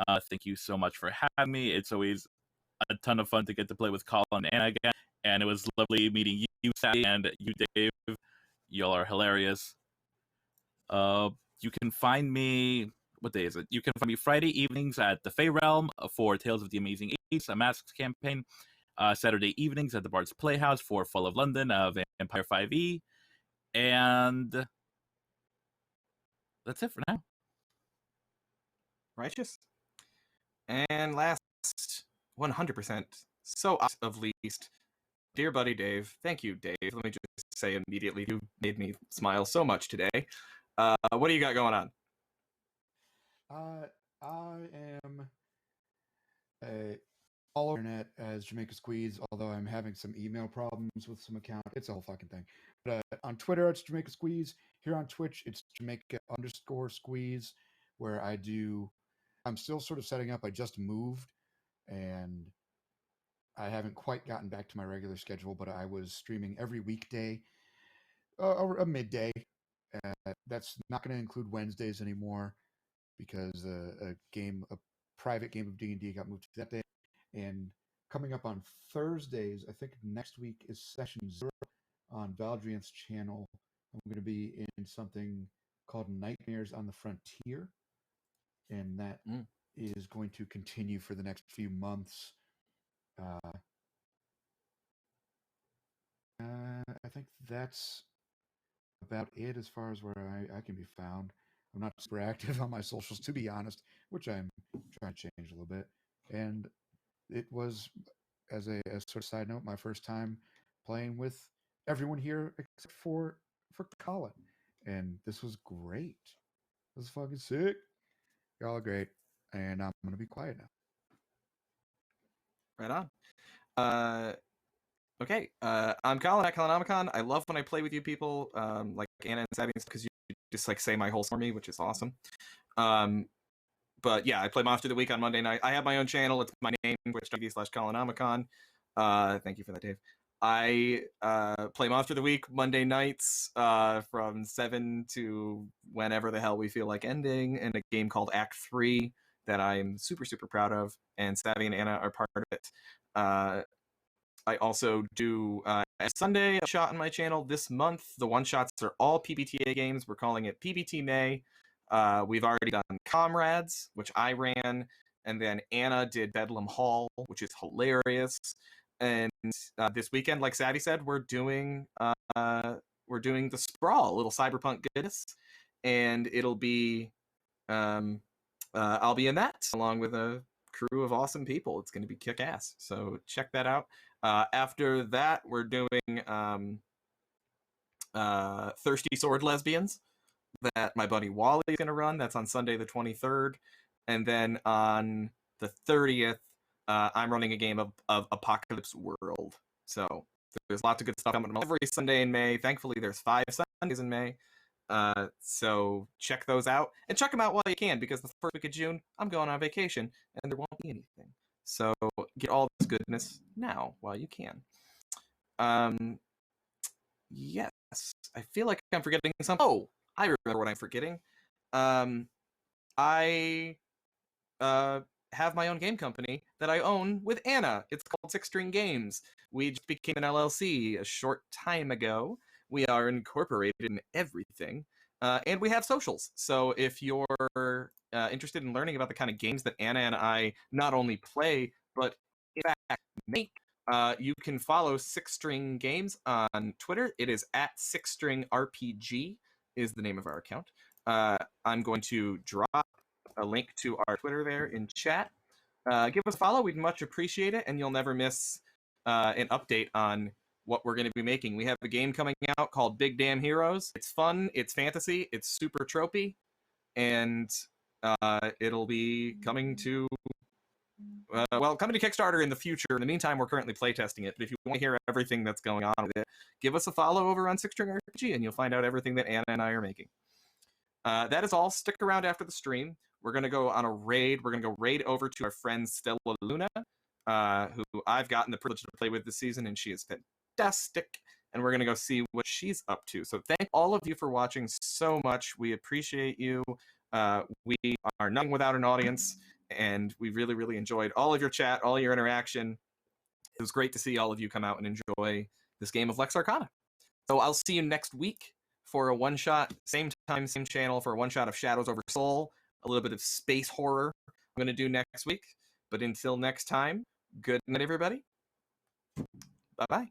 Speaker 2: Thank you so much for having me. It's always a ton of fun to get to play with Colin and Anna again. And it was lovely meeting you, Sally, and you, Dave. Y'all are hilarious. You can find me... What day is it? You can find me Friday evenings at the Fey Realm for Tales of the Amazing Ace, a Masks campaign. Saturday evenings at the Bard's Playhouse for Fall of London, Vampire 5e. And that's it for now.
Speaker 1: Righteous. And last, 100%, so of least, dear buddy Dave. Thank you, Dave. Let me just say immediately, you made me smile so much today. What do you got going on?
Speaker 3: I am all over the internet as Jamaica Squeeze, although I'm having some email problems with some account. It's a whole fucking thing. But on Twitter, it's Jamaica Squeeze. Here on Twitch, it's Jamaica_Squeeze, where I'm still sort of setting up. I just moved, and I haven't quite gotten back to my regular schedule, but I was streaming every weekday, a midday. That's not going to include Wednesdays anymore, because a private game of D&D got moved to that day. And coming up on Thursdays, I think next week is Session 0 on Valdrian's channel. I'm going to be in something called Nightmares on the Frontier, and that is going to continue for the next few months. I think that's about it as far as where I can be found. I'm not super active on my socials, to be honest, which I'm trying to change a little bit. And it was, as sort of side note, my first time playing with everyone here except for Colin. And this was great. This was fucking sick. Y'all are great. And I'm going to be quiet now.
Speaker 1: Right on. Okay, I'm Colin at Colonomicon. I love when I play with you people, like Anna and Savvy, because you just like say my whole story, which is awesome. But yeah, I play Monster of the Week on Monday night. I have my own channel. It's my name, twitch.tv/Colonomicon. Thank you for that, Dave. I play Monster of the Week Monday nights from 7 to whenever the hell we feel like ending in a game called Act 3 that I'm super, super proud of, and Savvy and Anna are part of it. I also do Sunday a shot on my channel. This month, the one-shots are all PBTA games. We're calling it PBT May. We've already done Comrades, which I ran, and then Anna did Bedlam Hall, which is hilarious. And this weekend, like Savvy said, we're doing the Sprawl, a little cyberpunk goodness, and it'll be I'll be in that along with a crew of awesome people. It's going to be kick-ass, so check that out. After that, we're doing Thirsty Sword Lesbians that my buddy Wally is going to run. That's on Sunday the 23rd. And then on the 30th, I'm running a game of Apocalypse World. So there's lots of good stuff coming every Sunday in May. Thankfully, there's 5 Sundays in May. So check those out. And check them out while you can, because the first week of June, I'm going on vacation, and there won't be anything. So get all this goodness now while you can. Yes, I feel like I'm forgetting something. Oh, I remember what I'm forgetting. I have my own game company that I own with Anna. It's called Six String Games. We just became an LLC a short time ago. We are incorporated in everything. And we have socials. So if you're interested in learning about the kind of games that Anna and I not only play, but in fact make, you can follow Six String Games on Twitter. It is at Six String RPG is the name of our account. I'm going to drop a link to our Twitter there in chat. Give us a follow. We'd much appreciate it, and you'll never miss an update on what we're going to be making. We have a game coming out called Big Damn Heroes. It's fun, it's fantasy, it's super tropey, and it'll be coming to coming to Kickstarter in the future. In the meantime, we're currently playtesting it, but if you want to hear everything that's going on with it, give us a follow over on Six String RPG, and you'll find out everything that Anna and I are making. That is all. Stick around after the stream. We're going to go on a raid. We're going to go raid over to our friend Stella Luna, who I've gotten the privilege to play with this season, and she is fantastic. And we're going to go see what she's up to. So thank all of you for watching so much. We appreciate you. We are nothing without an audience, and we really, really enjoyed all of your chat, all your interaction. It was great to see all of you come out and enjoy this game of Lex Arcana. So I'll see you next week for a one-shot, same time, same channel, for a one-shot of Shadows over Soul, a little bit of space horror I'm going to do next week. But until next time, good night, everybody. Bye-bye.